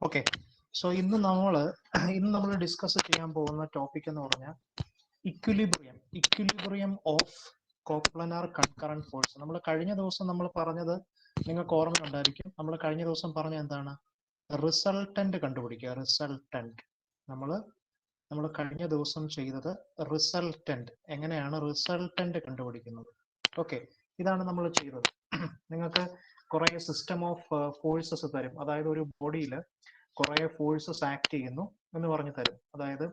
Okay, so ഇന്ന് നമ്മൾ discuss ചെയ്യാൻ പോകുന്ന ടോപ്പിക് എന്ന് പറഞ്ഞാൽ equilibrium of coplanar concurrent force. നമ്മൾ കഴിഞ്ഞ ദിവസം നമ്മൾ പറഞ്ഞത് നിങ്ങൾക്ക് ഓർമ്മയുണ്ടായിരിക്കും. നമ്മൾ കഴിഞ്ഞ ദിവസം പറഞ്ഞ എന്താണ്? റിസൾട്ടന്റ് കണ്ടുപിടിക്കുക. റിസൾട്ടന്റ് നമ്മൾ കഴിഞ്ഞ ദിവസം ചെയ്തത് റിസൾട്ടന്റ്. എങ്ങനെയാണ് റിസൾട്ടന്റ് കണ്ടുപിടിക്കുന്നത്? ഓക്കെ, ഇതാണ് നമ്മൾ ചെയ്തത്. നിങ്ങൾക്ക് കുറെ സിസ്റ്റം ഓഫ് ഫോഴ്സസ് തരും. അതായത് ഒരു ബോഡിയിൽ കുറെ ഫോഴ്സസ് ആക്ട് ചെയ്യുന്നു എന്ന് പറഞ്ഞു തരും. അതായത്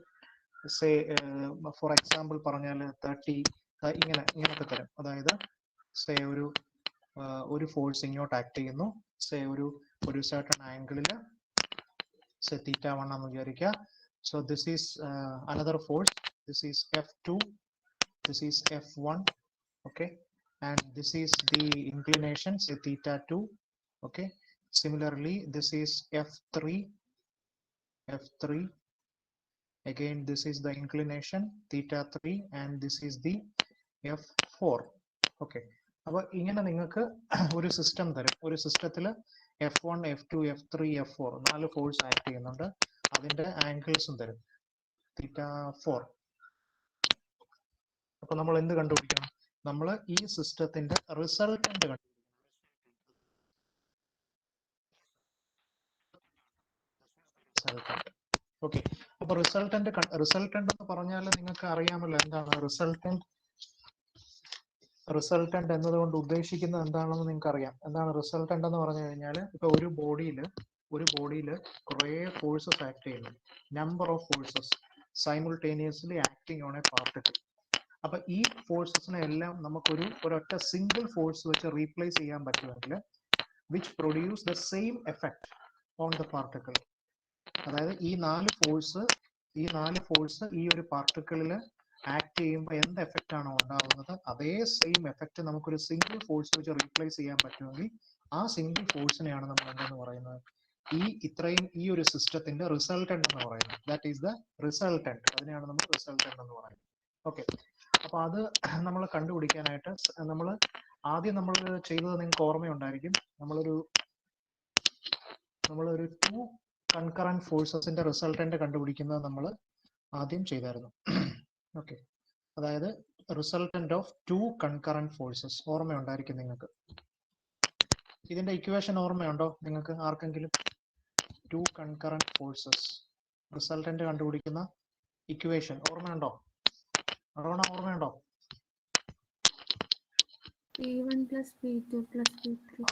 സേ ഫോർ എക്സാമ്പിൾ പറഞ്ഞാൽ 30 ഇങ്ങനൊക്കെ തരും. അതായത് സേ ഒരു ഫോഴ്സ് ഇങ്ങോട്ട് ആക്ട് ചെയ്യുന്നു. സേ ഒരു സർട്ടൺ ആംഗിളിൽ സേ θ1 എന്ന് വിചാരിക്കുക. So this is another force. This is F2, this is F1. Okay, and this is the inclination, say θ2. Okay, similarly this is F3. Again this is the inclination θ3, and this is the F4. Okay, അപ്പോൾ ഇങ്ങനെ നിങ്ങൾക്ക് ഒരു system തരും. ഒരു സിസ്റ്റത്തിൽ F1, F2, F3, F4 4 force act ചെയ്യുന്നുണ്ട്. അതിന്റെ ആംഗിൾസും തരും θ4. അപ്പൊ നമ്മൾ എന്ത് കണ്ടുപിടിക്കണം? നമ്മൾ ഈ സിസ്റ്റത്തിന്റെ റിസൾട്ടന്റ് കണ്ടുപിടിക്കണം. ഓക്കെ, അപ്പൊ റിസൾട്ടന്റ് എന്ന് പറഞ്ഞാൽ നിങ്ങൾക്ക് അറിയാമല്ലോ എന്താണ് റിസൾട്ടന്റ് എന്നതുകൊണ്ട് ഉദ്ദേശിക്കുന്നത് എന്താണെന്ന് നിങ്ങൾക്ക് അറിയാം. എന്താണ് റിസൾട്ടന്റ് എന്ന് പറഞ്ഞു കഴിഞ്ഞാൽ, ഇപ്പൊ ഒരു ബോഡിയിൽ കുറെ ഫോഴ്സസ് ആക്ട് ചെയ്യുന്നു. Number of forces simultaneously acting on A particle. അപ്പൊ ഈ ഫോഴ്സസിനെ എല്ലാം നമുക്കൊരു ഒരൊറ്റ സിംഗിൾ ഫോഴ്സ് വെച്ച് റീപ്ലേസ് ചെയ്യാൻ പറ്റുമെങ്കിൽ which produce the same effect on the particle. അതായത് ഈ നാല് ഫോഴ്സ് ഈ ഒരു പാർട്ടിക്കിളിൽ ആക്ട് ചെയ്യുമ്പോൾ എന്ത് എഫക്റ്റ് ആണോ ഉണ്ടാവുന്നത്, അതേ സെയിം എഫക്റ്റ് നമുക്കൊരു സിംഗിൾ ഫോഴ്സ് വെച്ച് റീപ്ലേസ് ചെയ്യാൻ പറ്റുമെങ്കിൽ ആ സിംഗിൾ ഫോഴ്സിനെയാണ് നമ്മൾ എന്തെന്ന് പറയുന്നത്? ഈ ഒരു സിസ്റ്റത്തിന്റെ റിസൾട്ടന്റ് എന്ന് പറയുന്നത്. That is the resultant. അതിനെയാണ് നമ്മൾ റിസൾട്ടന്റ് എന്ന് പറയുന്നത്. ഓക്കെ, അപ്പൊ അത് നമ്മൾ കണ്ടുപിടിക്കാനായിട്ട് ആദ്യം നമ്മൾ ചെയ്തത് നിങ്ങൾക്ക് ഓർമ്മയുണ്ടായിരിക്കും. നമ്മളൊരു 2 കൺകറന്റ് ഫോഴ്സസിന്റെ റിസൾട്ടന്റ് കണ്ടുപിടിക്കുന്നത് നമ്മൾ ആദ്യം ചെയ്തായിരുന്നു. ഓക്കെ, അതായത് റിസൾട്ടന്റ് ഓഫ് 2 കൺകറന്റ് ഫോഴ്സസ് ഓർമ്മയുണ്ടായിരിക്കും നിങ്ങൾക്ക്. ഇതിന്റെ ഇക്വേഷൻ ഓർമ്മയുണ്ടോ നിങ്ങൾക്ക് ആർക്കെങ്കിലും? 2 കൺകറന്റ് ഫോഴ്സസ് റിസൾട്ടന്റ് കണ്ടുപിടിക്കുന്ന ഇക്വേഷൻ ഓർമ്മയുണ്ടോ? ഓർമ്മയുണ്ടോ? P1 plus P2 plus P3.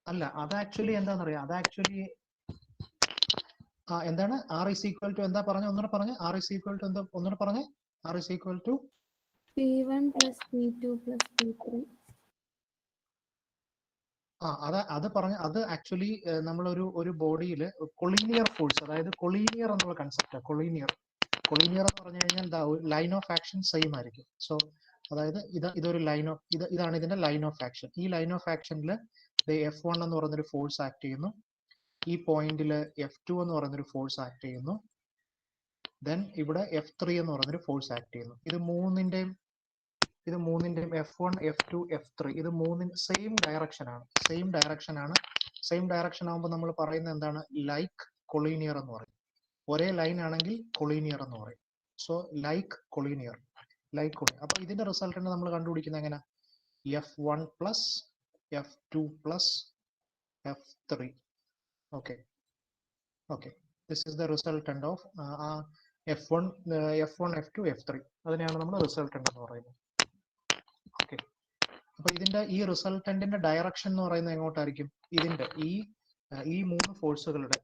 അല്ല, അത് ആക്ച്വലി എന്താണെന്നറിയാം. അത് ആക്ച്വലി എന്താണ്? R is equal to എന്താ പറഞ്ഞ? ഒന്നുകൂടെ പറഞ്ഞ. R is equal to എന്താ? ഒന്നുകൂടെ പറഞ്ഞ. R is equal to P1 plus P2 plus P3. അത് പറഞ്ഞ. അത് ആക്ച്വലി നമ്മളൊരു ബോഡിയിൽ കൊളീനിയർ ഫോഴ്സ്, അതായത് കൊളീനിയർ എന്നുള്ള കൺസെപ്റ്റ്. കൊളീനിയർ എന്ന് പറഞ്ഞു കഴിഞ്ഞാൽ എന്താ? ലൈൻ ഓഫ് ആക്ഷൻ സെയിം ആയിരിക്കും. സോ അതായത് ഇതൊരു ഇതാണ് ഇതിന്റെ ലൈൻ ഓഫ് ആക്ഷൻ. ഈ ലൈൻ ഓഫ് ആക്ഷനിൽ F1 എന്ന് പറയുന്നൊരു ഫോഴ്സ് ആക്ട് ചെയ്യുന്നു. ഈ പോയിന്റിൽ F2 എന്ന് പറയുന്നൊരു ഫോഴ്സ് ആക്ട് ചെയ്യുന്നു. ദെൻ ഇവിടെ F3 എന്ന് പറയുന്നൊരു ഫോഴ്സ് ആക്ട് ചെയ്യുന്നു. ഇത് മൂന്നിന്റെയും F1, F2, F3 ഇത് മൂന്നിന്റെ സെയിം ഡയറക്ഷൻ ആണ്. സെയിം ഡയറക്ഷൻ ആകുമ്പോൾ നമ്മൾ പറയുന്നത് എന്താണ്? ലൈക്ക് കൊളീനിയർ എന്ന് പറയും. ഒരേ ലൈൻ ആണെങ്കിൽ കൊളീനിയർ എന്ന് പറയും. So like collinear. അപ്പൊ ഇതിന്റെ റിസൾട്ടന്റ് നമ്മൾ കണ്ടുപിടിക്കുന്നത് എങ്ങനെ? F1 plus F2 plus F3. Okay, this is the resultant of F1, F2, F3. അതിനെയാണ് നമ്മൾ റിസൾട്ടന്റ് എന്ന് പറയുന്നത്. ഓക്കെ, അപ്പൊ ഇതിന്റെ ഈ റിസൾട്ടന്റിന്റെ ഡയറക്ഷൻ എന്ന് പറയുന്നത് എങ്ങോട്ടായിരിക്കും? ഇതിന്റെ ഈ 3 ഫോഴ്സുകളുടെ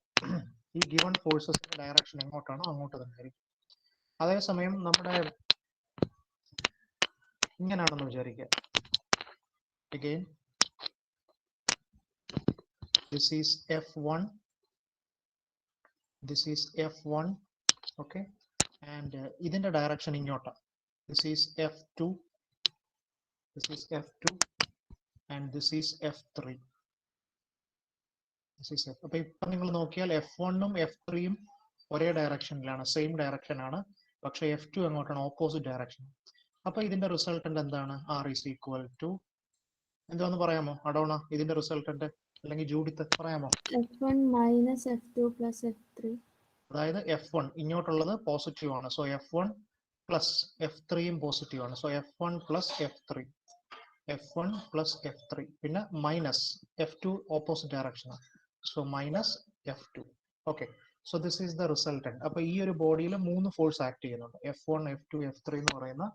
ഈ ഗിവൺ ഫോഴ്സസിന്റെ ഡയറക്ഷൻ എങ്ങോട്ടാണോ അങ്ങോട്ട് തന്നെ ആയിരിക്കും. അതേസമയം നമ്മുടെ ഇങ്ങനെയാണെന്ന് വിചാരിക്കുക. Again, this is F1, okay, and ഇതിന്റെ ഡയറക്ഷൻ ഇങ്ങോട്ടാ. This is F2, and this is F3. അപ്പൊ ഇപ്പൊ നിങ്ങൾ നോക്കിയാൽ F1ഉം F3യും ഒരേ ഡയറക്ഷനിലാണ്, സെയിം ഡയറക്ഷൻ ആണ്. പക്ഷെ F2 എങ്ങോട്ടാണ്? Opposite direction. അപ്പൊ ഇതിന്റെ റിസൾട്ടന്റ് എന്താണ്? R is equal to എന്താന്ന് പറയാമോ അഡോണ? ഇതിന്റെ റിസൾട്ടന്റ് അല്ലെങ്കിൽ ജൂഡിത്ത് പറയാമോ? F1 minus F2 plus F3. അതായത് F1 ഇങ്ങോട്ടുള്ളത് പോസിറ്റീവ് ആണ്. സോ F1 പ്ലസ് F3യും പോസിറ്റീവ് ആണ്. So F1 plus F3, F1 plus F3, പിന്നെ മൈനസ് F2 ഓപ്പോസിറ്റ് ഡയറക്ഷൻ ആണ്. So minus F2. Okay, so this is the resultant. അപ്പൊ ഈ ഒരു ബോഡിയിൽ 3 force act ചെയ്യുന്നുണ്ട്. F1, F2, F3 എന്ന് പറയുന്ന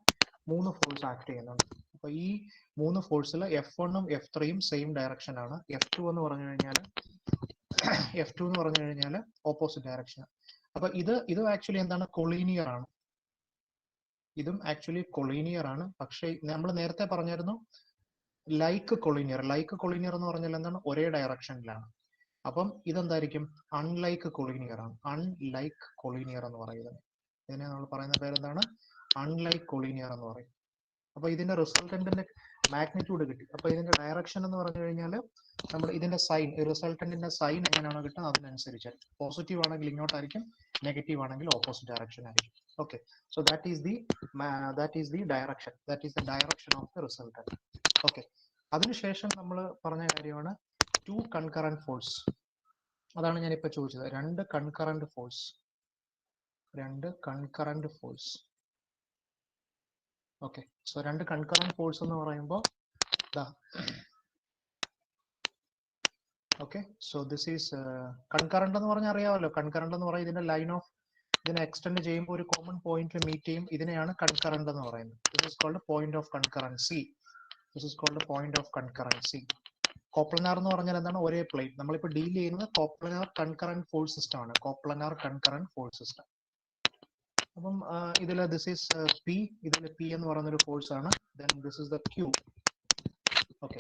3 ഫോഴ്സ് ആക്ട് ചെയ്യുന്നുണ്ട്. അപ്പൊ ഈ 3 ഫോഴ്സിൽ F1ഉം F3യും സെയിം ഡയറക്ഷൻ ആണ്. F2 എന്ന് പറഞ്ഞു കഴിഞ്ഞാൽ ഓപ്പോസിറ്റ് ഡയറക്ഷൻ. അപ്പൊ ഇത് ആക്ച്വലി എന്താണ്? കൊളീനിയർ ആണ്. ഇതും ആക്ച്വലി കൊളീനിയർ ആണ്. പക്ഷേ നമ്മൾ നേരത്തെ പറഞ്ഞായിരുന്നു ലൈക്ക് കൊളീനിയർ. ലൈക്ക് കൊളീനിയർ എന്ന് പറഞ്ഞാൽ എന്താണ്? ഒരേ ഡയറക്ഷനിലാണ്. അപ്പം ഇതെന്തായിരിക്കും? അൺലൈക്ക് കൊളീനിയർ ആണ്. അൺലൈക്ക് കൊളീനിയർ എന്ന് പറയുന്നത്. ഇതിനെ നമ്മൾ പറയുന്ന പേരെന്താണ്? അൺലൈക്ക് കൊളീനിയർ എന്ന് പറയും. അപ്പൊ ഇതിന്റെ റിസൾട്ടന്റിന്റെ മാഗ്നിറ്റ്യൂഡ് കിട്ടി. അപ്പൊ ഇതിന്റെ ഡയറക്ഷൻ എന്ന് പറഞ്ഞു കഴിഞ്ഞാൽ നമ്മൾ ഇതിന്റെ സൈൻ, റിസൾട്ടന്റിന്റെ സൈൻ എങ്ങനെയാണോ കിട്ടുന്നത് അതിനനുസരിച്ച് പോസിറ്റീവ് ആണെങ്കിൽ ഇങ്ങോട്ടായിരിക്കും, നെഗറ്റീവ് ആണെങ്കിൽ ഓപ്പോസിറ്റ് ഡയറക്ഷൻ ആയിരിക്കും. Okay, so that is the direction. That is the direction of the resultant. Okay, അതിനുശേഷം നമ്മൾ പറഞ്ഞ കാര്യമാണ് ടു കൺകറന്റ് ഫോഴ്സ്. അതാണ് ഞാനിപ്പോ ചോദിച്ചത്. രണ്ട് കൺകറന്റ് ഫോഴ്സ്. ഓക്കെ, സോ രണ്ട് കൺകറന്റ് ഫോഴ്സ് എന്ന് പറയുമ്പോൾ okay, so this is concurrent എന്ന് പറഞ്ഞാൽ അറിയാമല്ലോ. കൺകറന്റ് എന്ന് പറയുന്നത് ഇതിനെ എക്സ്റ്റെൻഡ് ചെയ്യുമ്പോൾ ഒരു കോമൺ പോയിന്റിൽ മീറ്റ് ചെയ്യും. ഇതിനെയാണ് കൺകറന്റ് എന്ന് പറയുന്നത്. This is called point of concurrency. Coplanar എന്ന് പറഞ്ഞാൽ എന്താണ്? ഒരേ പ്ലേറ്റ്. നമ്മളിപ്പോൾ ഡീൽ ചെയ്യുന്നത് കോപ്ലനാർ കൺകറന്റ് ഫോഴ്സ് സിസ്റ്റം ആണ്. അപ്പം ഇതിൽ ദിസ് ഈസ് പി, ഇതിൽ പി എന്ന് പറയുന്ന ഒരു ഫോഴ്സ് ആണ്. Then this is the Q. Okay,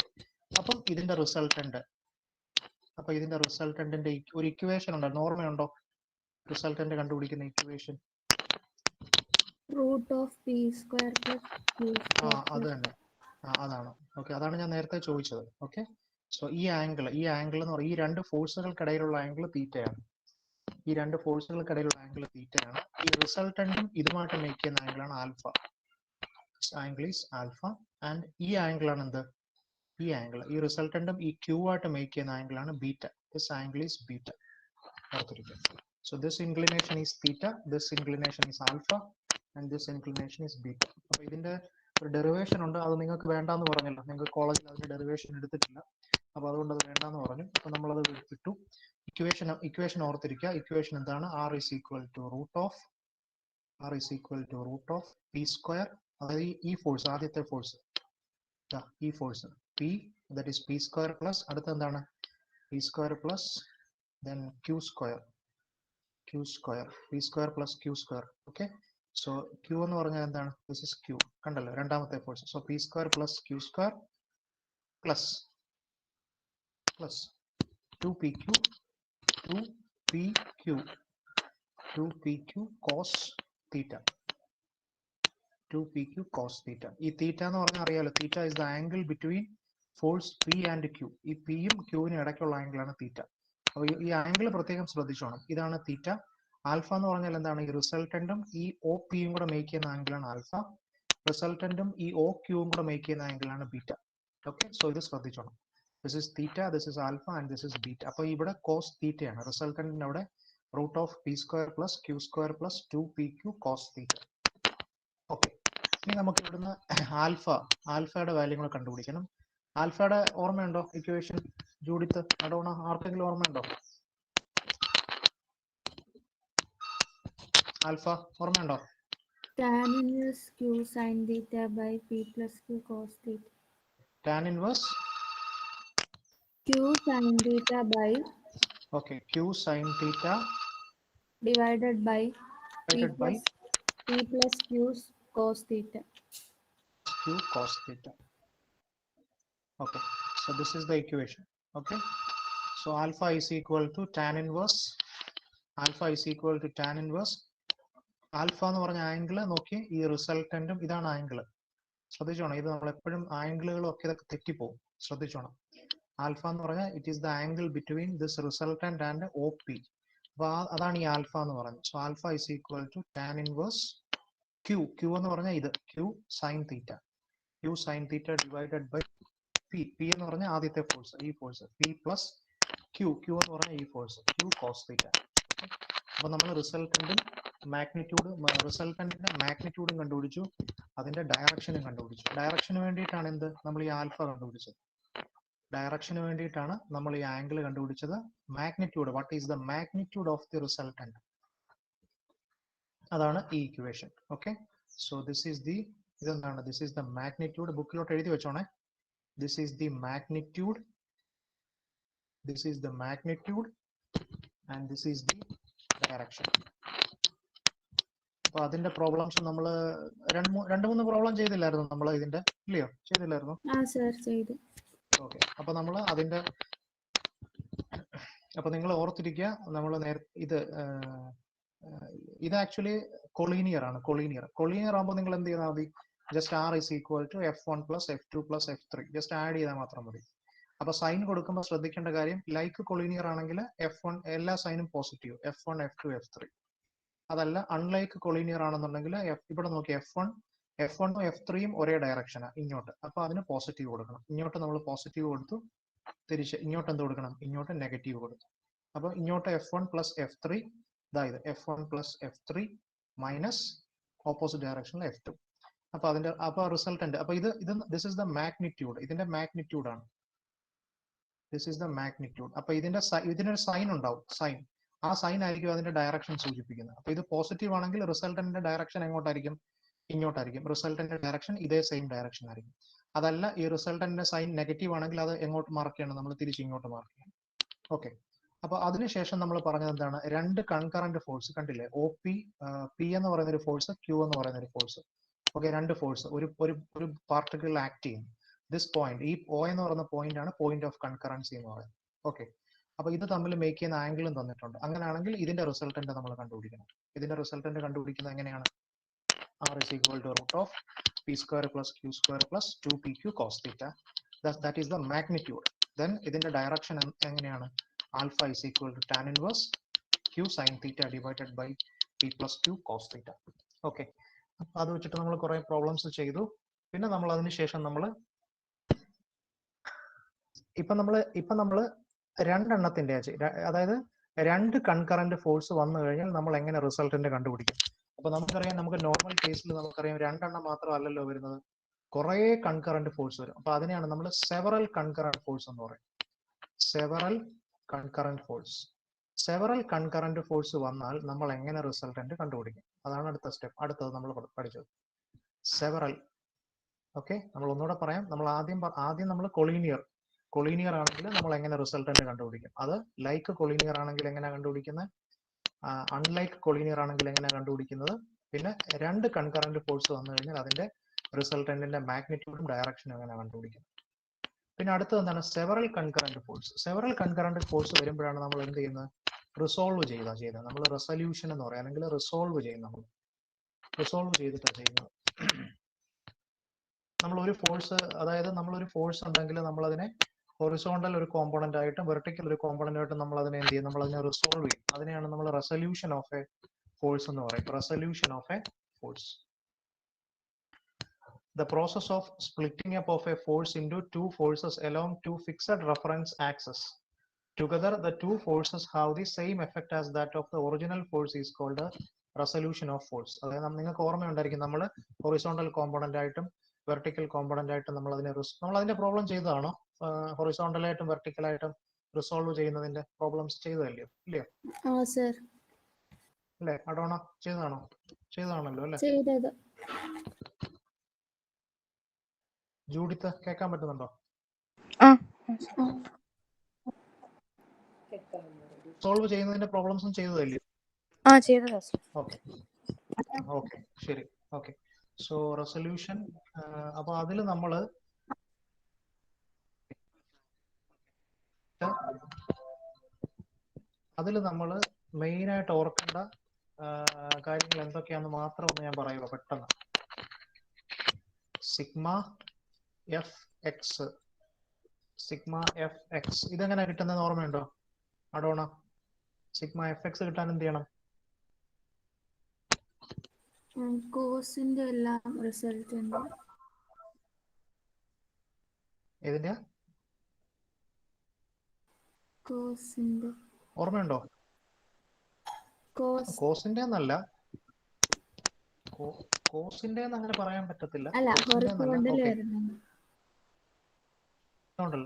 അപ്പം ഇതിന്റെ റിസൾട്ടന്റിന്റെ ഒരു ഇക്വേഷൻ ഉണ്ട്. ഓർമ്മയുണ്ടോ റിസൾട്ടന്റ് കണ്ടുപിടിക്കുന്ന equation? Root of p square plus q square. അത് തന്നെ, അതാണ്. ഓക്കെ, അതാണ് ഞാൻ നേരത്തെ ചോദിച്ചത്. ഓക്കെ, സോ ഈ ആംഗിൾ എന്ന് പറയുന്നത് ഈ രണ്ട് ഫോഴ്സുകൾക്കിടയിലുള്ള ആംഗിൾ തീറ്റയാണ്. ഈ റിസൾട്ടന്റും ഇതുമായിട്ട് മേക്ക് ചെയ്യുന്ന ആംഗിളാണ് alpha. Angle is alpha. And ഈ ആംഗിൾ ആണ് എന്ത്? ഈ റിസൾട്ടന്റും ഈ ക്യൂ ആയിട്ട് മേക്ക് ചെയ്യുന്ന ആംഗിളാണ് beta. This angle is beta. ഓർത്തിരിക്കുക. So this inclination is theta, this inclination is alpha, and this inclination is beta. അപ്പൊ ഇതിന്റെ ഒരു ഡെറിവേഷൻ ഉണ്ട്. അത് നിങ്ങൾക്ക് വേണ്ടാന്ന് പറഞ്ഞല്ലോ. നിങ്ങൾക്ക് കോളേജിൽ അതിന്റെ ഡെറിവേഷൻ എടുത്തിട്ടില്ല. അപ്പൊ അതുകൊണ്ട് അത് വേണ്ടാന്ന് പറഞ്ഞു. അപ്പൊ നമ്മളത് വിട്ടു. ഇക്വേഷൻ ഓർത്തിരിക്കുക. ഇക്വേഷൻ എന്താണ്? R is equal to root of p square. അതായത് ഈ ഫോഴ്സ്, ആദ്യത്തെ ഫോഴ്സ്, ഈ force P, that is p square plus അടുത്ത എന്താണ്? p square plus then q square, p square plus q square. Okay, so q എന്ന് പറഞ്ഞാൽ എന്താണ്? This is q. കണ്ടല്ലോ, രണ്ടാമത്തെ force. So p square plus q square plus 2pq cos theta. 2pq cos theta. ഈ തീറ്റ എന്ന് പറഞ്ഞാൽ അറിയാലോ, theta is the angle between force P and Q. ഈ പിയും ക്യൂവിനും ഇടയ്ക്കുള്ള ആംഗിളാണ് തീറ്റ. അപ്പോൾ ഈ ആംഗിൾ പ്രത്യേകം ശ്രദ്ധിച്ചോണം. ഇതാണ് തീറ്റ. ആൽഫ എന്ന് പറഞ്ഞാൽ എന്താണ്? ഈ റിസൾട്ടന്റും ഈ ഒ പിയും കൂടെ മേക്ക് ചെയ്യുന്ന ആംഗിളാണ് ആൽഫ. റിസൾട്ടന്റും ഈ ഒ ക്യൂവും കൂടെ മേക്ക് ചെയ്യുന്ന ആംഗിളാണ് ബീറ്റ. ഓക്കെ, സോ ഇത് ശ്രദ്ധിച്ചോണം. This is theta, this is alpha, and this is beta. അപ്പോൾ ഇവിടെ cos theta ആണ്. റിസൾട്ടന്റിന്റെ അവിടെ root of p square plus q square plus 2pq cos theta. Okay, ഇനി നമുക്ക് ഇവിടുന്ന് ആൽഫയുടെ വാല്യൂ കൂടെ കണ്ടുപിടിക്കണം. ആൽഫയുടെ ഓർമ്മയുണ്ടോ ഇക്വേഷൻ? ജൂഡിത്ത്, അഡോണ, ആർക്കെങ്കിലും ഓർമ്മയുണ്ടോ? ആൽഫ ഓർമ്മയുണ്ടോ? Tan inverse q sin theta by p plus q cos theta. Tan inverse Q sin theta by q sin theta divided by p plus q cos theta. Okay, so this is the equation. Okay, so alpha is equal to tan inverse. Alpha എന്ന് പറഞ്ഞ angle നോക്കി, ഈ റിസൾട്ടന്റും ഇതാണ് angle. ശ്രദ്ധിച്ചോണം, ഇത് നമ്മൾ എപ്പോഴും ആംഗിളുകളും ഒക്കെ ഇതൊക്കെ തെറ്റിപ്പോകും. ശ്രദ്ധിച്ചോണം. ആൽഫ എന്ന് പറഞ്ഞാൽ it is the angle between this resultant and O P. അപ്പൊ അതാണ് ഈ ആൽഫ എന്ന് പറയുന്നത്. So alpha is equal to tan inverse Q എന്ന് പറഞ്ഞാൽ ഇത് Q sine theta divided by P എന്ന് പറഞ്ഞാൽ ആദ്യത്തെ ഫോഴ്സ്, ഈ ഫോഴ്സ് പി പ്ലസ് ക്യൂ എന്ന് പറഞ്ഞാൽ ഈ ഫോഴ്സ് ക്യൂ കോസ് തീറ്റ. അപ്പൊ നമ്മൾ റിസൾട്ടന്റും മാഗ്നിറ്റ്യൂഡും കണ്ടുപിടിച്ചു, അതിന്റെ ഡയറക്ഷനും കണ്ടുപിടിച്ചു. ഡയറക്ഷന് വേണ്ടിയിട്ടാണ് എന്ത് നമ്മൾ ഈ ആൽഫ കണ്ടുപിടിച്ചത്. ഡയറക്ഷന് വേണ്ടിയിട്ടാണ് നമ്മൾ ഈ ആംഗിൾ കണ്ടുപിടിച്ചത്. Magnitude, what is the magnitude of the resultant, അതാണ് ഈ equation. Okay, so this is the, ഇതെന്താണ്, ദിസ് ഈസ് ദ മാഗ്നിറ്റ്യൂഡ്. ബുക്കിലോട്ട് എഴുതി വെച്ചോണേ. This is the magnitude, this is the magnitude and this is the direction. അപ്പൊ അതിന്റെ problems നമ്മൾ രണ്ട് മൂന്ന് പ്രോബ്ലം ചെയ്തില്ലായിരുന്നു നമ്മൾ ഇതിന്റെ, ഇല്ലയോ? ചെയ്തില്ലായിരുന്നു? ഓക്കെ, അപ്പൊ നമ്മൾ അതിന്റെ, അപ്പൊ നിങ്ങൾ ഓർത്തിരിക്കുക, നമ്മൾ ഇത് ആക്ച്വലി കൊളീനിയർ ആണ്. കൊളീനിയർ ആകുമ്പോൾ നിങ്ങൾ എന്ത് ചെയ്താൽ മതി, just R is equal to F1 plus F2 plus F3 just add ചെയ്താൽ മാത്രം മതി. അപ്പൊ സൈൻ കൊടുക്കുമ്പോൾ ശ്രദ്ധിക്കേണ്ട കാര്യം, ലൈക്ക് കൊളീനിയർ ആണെങ്കിൽ F1 എല്ലാ സൈനും പോസിറ്റീവ്, F1 F2 F3. അതല്ല അൺലൈക്ക് കൊളീനിയർ ആണെന്നുണ്ടെങ്കിൽ ഇവിടെ നോക്കി F1ഉം F3യും ഒരേ ഡയറക്ഷനാണ് ഇങ്ങോട്ട്, അപ്പൊ അതിന് പോസിറ്റീവ് കൊടുക്കണം. ഇങ്ങോട്ട് നമ്മൾ പോസിറ്റീവ് കൊടുത്തു, തിരിച്ച് ഇങ്ങോട്ട് എന്ത് കൊടുക്കണം, ഇങ്ങോട്ട് നെഗറ്റീവ് കൊടുത്തു. അപ്പൊ ഇങ്ങോട്ട് F1 പ്ലസ് F3, അതായത് F1 plus F3 minus opposite ഡയറക്ഷനിൽ F2. അപ്പൊ റിസൾട്ടന്റ്, അപ്പൊ ദിസ് ഇസ് ദ മാഗ്നിറ്റ്യൂഡ്, ഇതിന്റെ മാഗ്നിറ്റ്യൂഡ് ആണ്. This is the magnitude. അപ്പൊ ഇതിനൊരു സൈൻ ഉണ്ടാവും, സൈൻ. ആ സൈൻ ആയിരിക്കും അതിന്റെ ഡയറക്ഷൻ സൂചിപ്പിക്കുന്നത്. അപ്പൊ ഇത് പോസിറ്റീവ് ആണെങ്കിൽ റിസൾട്ടന്റിന്റെ ഡയറക്ഷൻ എങ്ങോട്ടായിരിക്കും, ഇങ്ങോട്ടായിരിക്കും. റിസൾട്ടന്റിന്റെ ഡയറക്ഷൻ ഇതേ സെയിം ഡയറക്ഷൻ ആയിരിക്കും. അതല്ല ഈ റിസൾട്ടന്റിന്റെ സൈൻ നെഗറ്റീവ് ആണെങ്കിൽ അത് എങ്ങോട്ട് മാർക്ക് ചെയ്യണം, നമ്മൾ തിരിച്ച് ഇങ്ങോട്ട് മാർക്ക് ചെയ്യണം. ഓക്കെ, അപ്പൊ അതിനുശേഷം നമ്മൾ പറഞ്ഞത് എന്താണ്, രണ്ട് കൺകറന്റ് ഫോഴ്സ് കണ്ടില്ലേ, OP, പി എന്ന് പറയുന്ന ഒരു ഫോഴ്സ്, ക്യൂ എന്ന് പറയുന്ന ഒരു ഫോഴ്സ്. ഓക്കെ, രണ്ട് ഫോഴ്സ് ഒരു പാർട്ടിക്കിൾ ആക്ട് ചെയ്യുന്നു. ദിസ് പോയിന്റ്, ഈ O എന്ന് പറയുന്ന പോയിന്റ് ആണ് പോയിന്റ് ഓഫ് കൺകറൻസി എന്ന് പറയുന്നത്. ഓക്കെ, അപ്പൊ ഇത് തമ്മിൽ മേക്ക് ചെയ്യുന്ന ആംഗിളും തന്നിട്ടുണ്ട്. അങ്ങനെയാണെങ്കിൽ ഇതിന്റെ റിസൾട്ടന്റ് നമ്മൾ കണ്ടുപിടിക്കണം. ഇതിന്റെ റിസൾട്ടന്റ് കണ്ടുപിടിക്കുന്നത് എങ്ങനെയാണ്, R is equal to root of P square plus Q square plus 2PQ cos theta. That is the magnitude. Then ഇതിന്റെ ഡയറക്ഷൻ എങ്ങനെയാണ്, alpha is equal to tan inverse Q sin theta divided by P plus Q cos theta. Okay, അത് വെച്ചിട്ട് നമ്മൾ കുറെ problems ചെയ്തു. പിന്നെ നമ്മൾ അതിനുശേഷം ഇപ്പൊ നമ്മള് രണ്ടെണ്ണത്തിന്റെ, അതായത് രണ്ട് കൺകറന്റ് ഫോഴ്സ് വന്നു കഴിഞ്ഞാൽ നമ്മൾ എങ്ങനെ റിസൾട്ടന്റ് കണ്ടുപിടിക്കും. അപ്പൊ നമുക്കറിയാം, നമുക്ക് നോർമൽ കേസിൽ നമുക്കറിയാം രണ്ടെണ്ണം മാത്രമല്ലല്ലോ വരുന്നത്, കുറെ കൺകറന്റ് ഫോഴ്സ് വരും. അപ്പൊ അതിനെയാണ് നമ്മൾ സെവറൽ കൺകറന്റ് ഫോഴ്സ് എന്ന് പറയും. സെവറൽ കൺകറന്റ് ഫോഴ്സ് വന്നാൽ നമ്മൾ എങ്ങനെ റിസൾട്ടന്റ് കണ്ടുപിടിക്കും, അതാണ് അടുത്ത സ്റ്റെപ്പ്. അടുത്തത് നമ്മൾ പഠിച്ചത് സെവറൽ. ഓക്കെ, നമ്മൾ ഒന്നുകൂടെ പറയാം. നമ്മൾ ആദ്യം നമ്മൾ കൊളീനിയർ ആണെങ്കിൽ നമ്മൾ എങ്ങനെ റിസൾട്ടന്റ് കണ്ടുപിടിക്കും, അത് ലൈക്ക് കൊളീനിയർ ആണെങ്കിൽ എങ്ങനെ കണ്ടുപിടിക്കുന്നത്, അൺലൈക്ക് കൊളീനിയർ ആണെങ്കിൽ എങ്ങനെ കണ്ടുപിടിക്കുന്നത്, പിന്നെ രണ്ട് കൺകറന്റ് ഫോഴ്സ് വന്നു കഴിഞ്ഞാൽ അതിന്റെ റിസൾട്ടന്റിന്റെ മാഗ്നിറ്റ്യൂഡും ഡയറക്ഷനും എങ്ങനെ കണ്ടുപിടിക്കുന്നത്. പിന്നെ അടുത്തത് എന്താണ്, സെവറൽ കൺകറന്റ് ഫോഴ്സ് വരുമ്പോഴാണ് നമ്മൾ എന്ത് ചെയ്യുന്നത്, റിസോൾവ് ചെയ്യുന്നത്. നമ്മൾ റെസൊല്യൂഷൻ എന്ന് പറയും, അല്ലെങ്കിൽ റിസോൾവ് ചെയ്യും. നമ്മൾ റിസോൾവ് ചെയ്തിട്ടാണ് ചെയ്യുന്നത്. നമ്മൾ ഒരു ഫോഴ്സ്, അതായത് നമ്മളൊരു ഫോഴ്സ് ഉണ്ടെങ്കിൽ നമ്മൾ അതിനെ ഹൊറിസോണ്ടൽ ഒരു കോമ്പോണന്റ് ആയിട്ടും വെർട്ടിക്കൽ ഒരു കോമ്പോണന്റ് ആയിട്ടും നമ്മൾ അതിനെ എന്ത് ചെയ്യും, നമ്മൾ അതിനെ റിസോൾവ് ചെയ്യും. അതിനെയാണ് നമ്മൾ റെസൊല്യൂഷൻ ഓഫ് എ ഫോഴ്സ് എന്ന് പറയും. Resolution of A force, the process of splitting up of a force into two forces along two fixed reference axes. Together the two forces have the same effect as that of the original force is called a resolution of force. അതായത് നിങ്ങൾക്ക് ഓർമ്മയുണ്ടായിരിക്കും, നമ്മൾ horizontal component ആയിട്ടും vertical component ആയിട്ടും നമ്മൾ അതിന്റെ problem ചെയ്തതാണോ, horizontal ആയിട്ടും vertical ആയിട്ടും റിസോൾവ് ചെയ്യുന്നതിന്റെ പ്രോബ്ലംസ് ചെയ്തതല്ലയോ, ഇല്ലയോ? അല്ലേ, അഡോണ ചെയ്തതാണല്ലോ അല്ലേ? ജൂഡിത്ത് കേൾക്കാൻ പറ്റുന്നുണ്ടോ? സോൾവ് ചെയ്യുന്നതിന്റെ പ്രോബ്ലംസും ചെയ്തതല്ലേ? ഓക്കെ, ശരി. Okay, so resolution. അപ്പൊ അതിൽ നമ്മൾ മെയിൻ ആയിട്ട് ഓർക്കേണ്ട കാര്യങ്ങൾ എന്തൊക്കെയാണെന്ന് മാത്രം ഒന്ന് ഞാൻ പറയുക പെട്ടെന്ന്. സിഗ്മ എഫ് എക്സ് ഇതെങ്ങനെ കിട്ടുന്നത് ഓർമ്മയുണ്ടോ അഡോണ? സിഗ്മ എഫ് എക്സ് കിട്ടാൻ എന്ത് ചെയ്യണം? കോസിന്റെ എല്ലാം റിസൾട്ടന്റ് ഏതിന്റെ കോസിന്റെ ഓർമ്മയുണ്ടോ? കോസ് കോസിന്റെ എന്നല്ല, കോസിന്റെ അങ്ങനെ പറയാൻ പറ്റത്തില്ല. അല്ല കോസിന്റെ എന്നല്ല. ഹൊറിസോണ്ടൽ ഓക്കെ, വരുന്നുണ്ട്.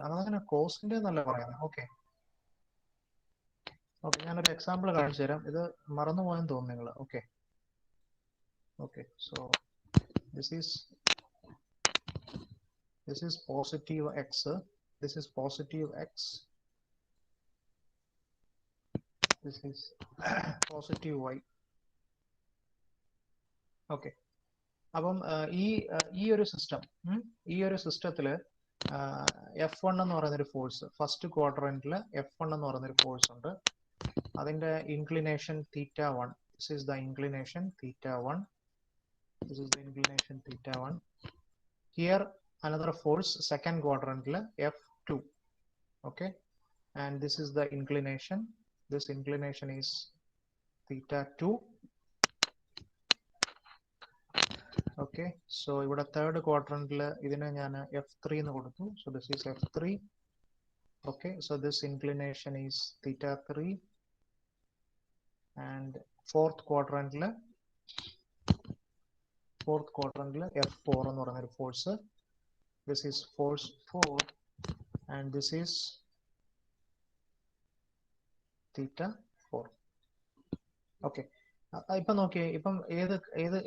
അതങ്ങനെ കോസിന്റെ എന്നല്ല പറയുന്നത്. ഓക്കെ ഓക്കെ, ഞാനൊരു എക്സാമ്പിൾ കാണിച്ചു തരാം. ഇത് മറന്നുപോയെന്ന് തോന്നുന്നു നിങ്ങൾ. Okay okay, so this is positive x, this is positive x, this is positive y. Okay, അപ്പം ഈ ഒരു സിസ്റ്റം, ഈ ഒരു സിസ്റ്റത്തിൽ F1 എന്ന് പറയുന്നൊരു ഫോഴ്സ്, ഫസ്റ്റ് ക്വാഡ്രന്റിൽ F1 എന്ന് പറയുന്നൊരു ഫോഴ്സ് ഉണ്ട്. അതിന്റെ inclination θ1. This is the inclination θ1. This is the inclination θ1. Here another force, second quadrant F2. Okay, and this is the inclination. This inclination is θ2. Okay, so ഇവിടെ third quadrant ഇതിനെ ഞാൻ F3 എന്ന് കൊടുത്തു. So this is F3. Okay, so this inclination is θ3. And fourth quadrant F4 എന്ന് പറയുന്ന ഒരു force. This is force 4 and this is θ4. Okay, ഇപ്പൊ നോക്കിയേ, ഇപ്പം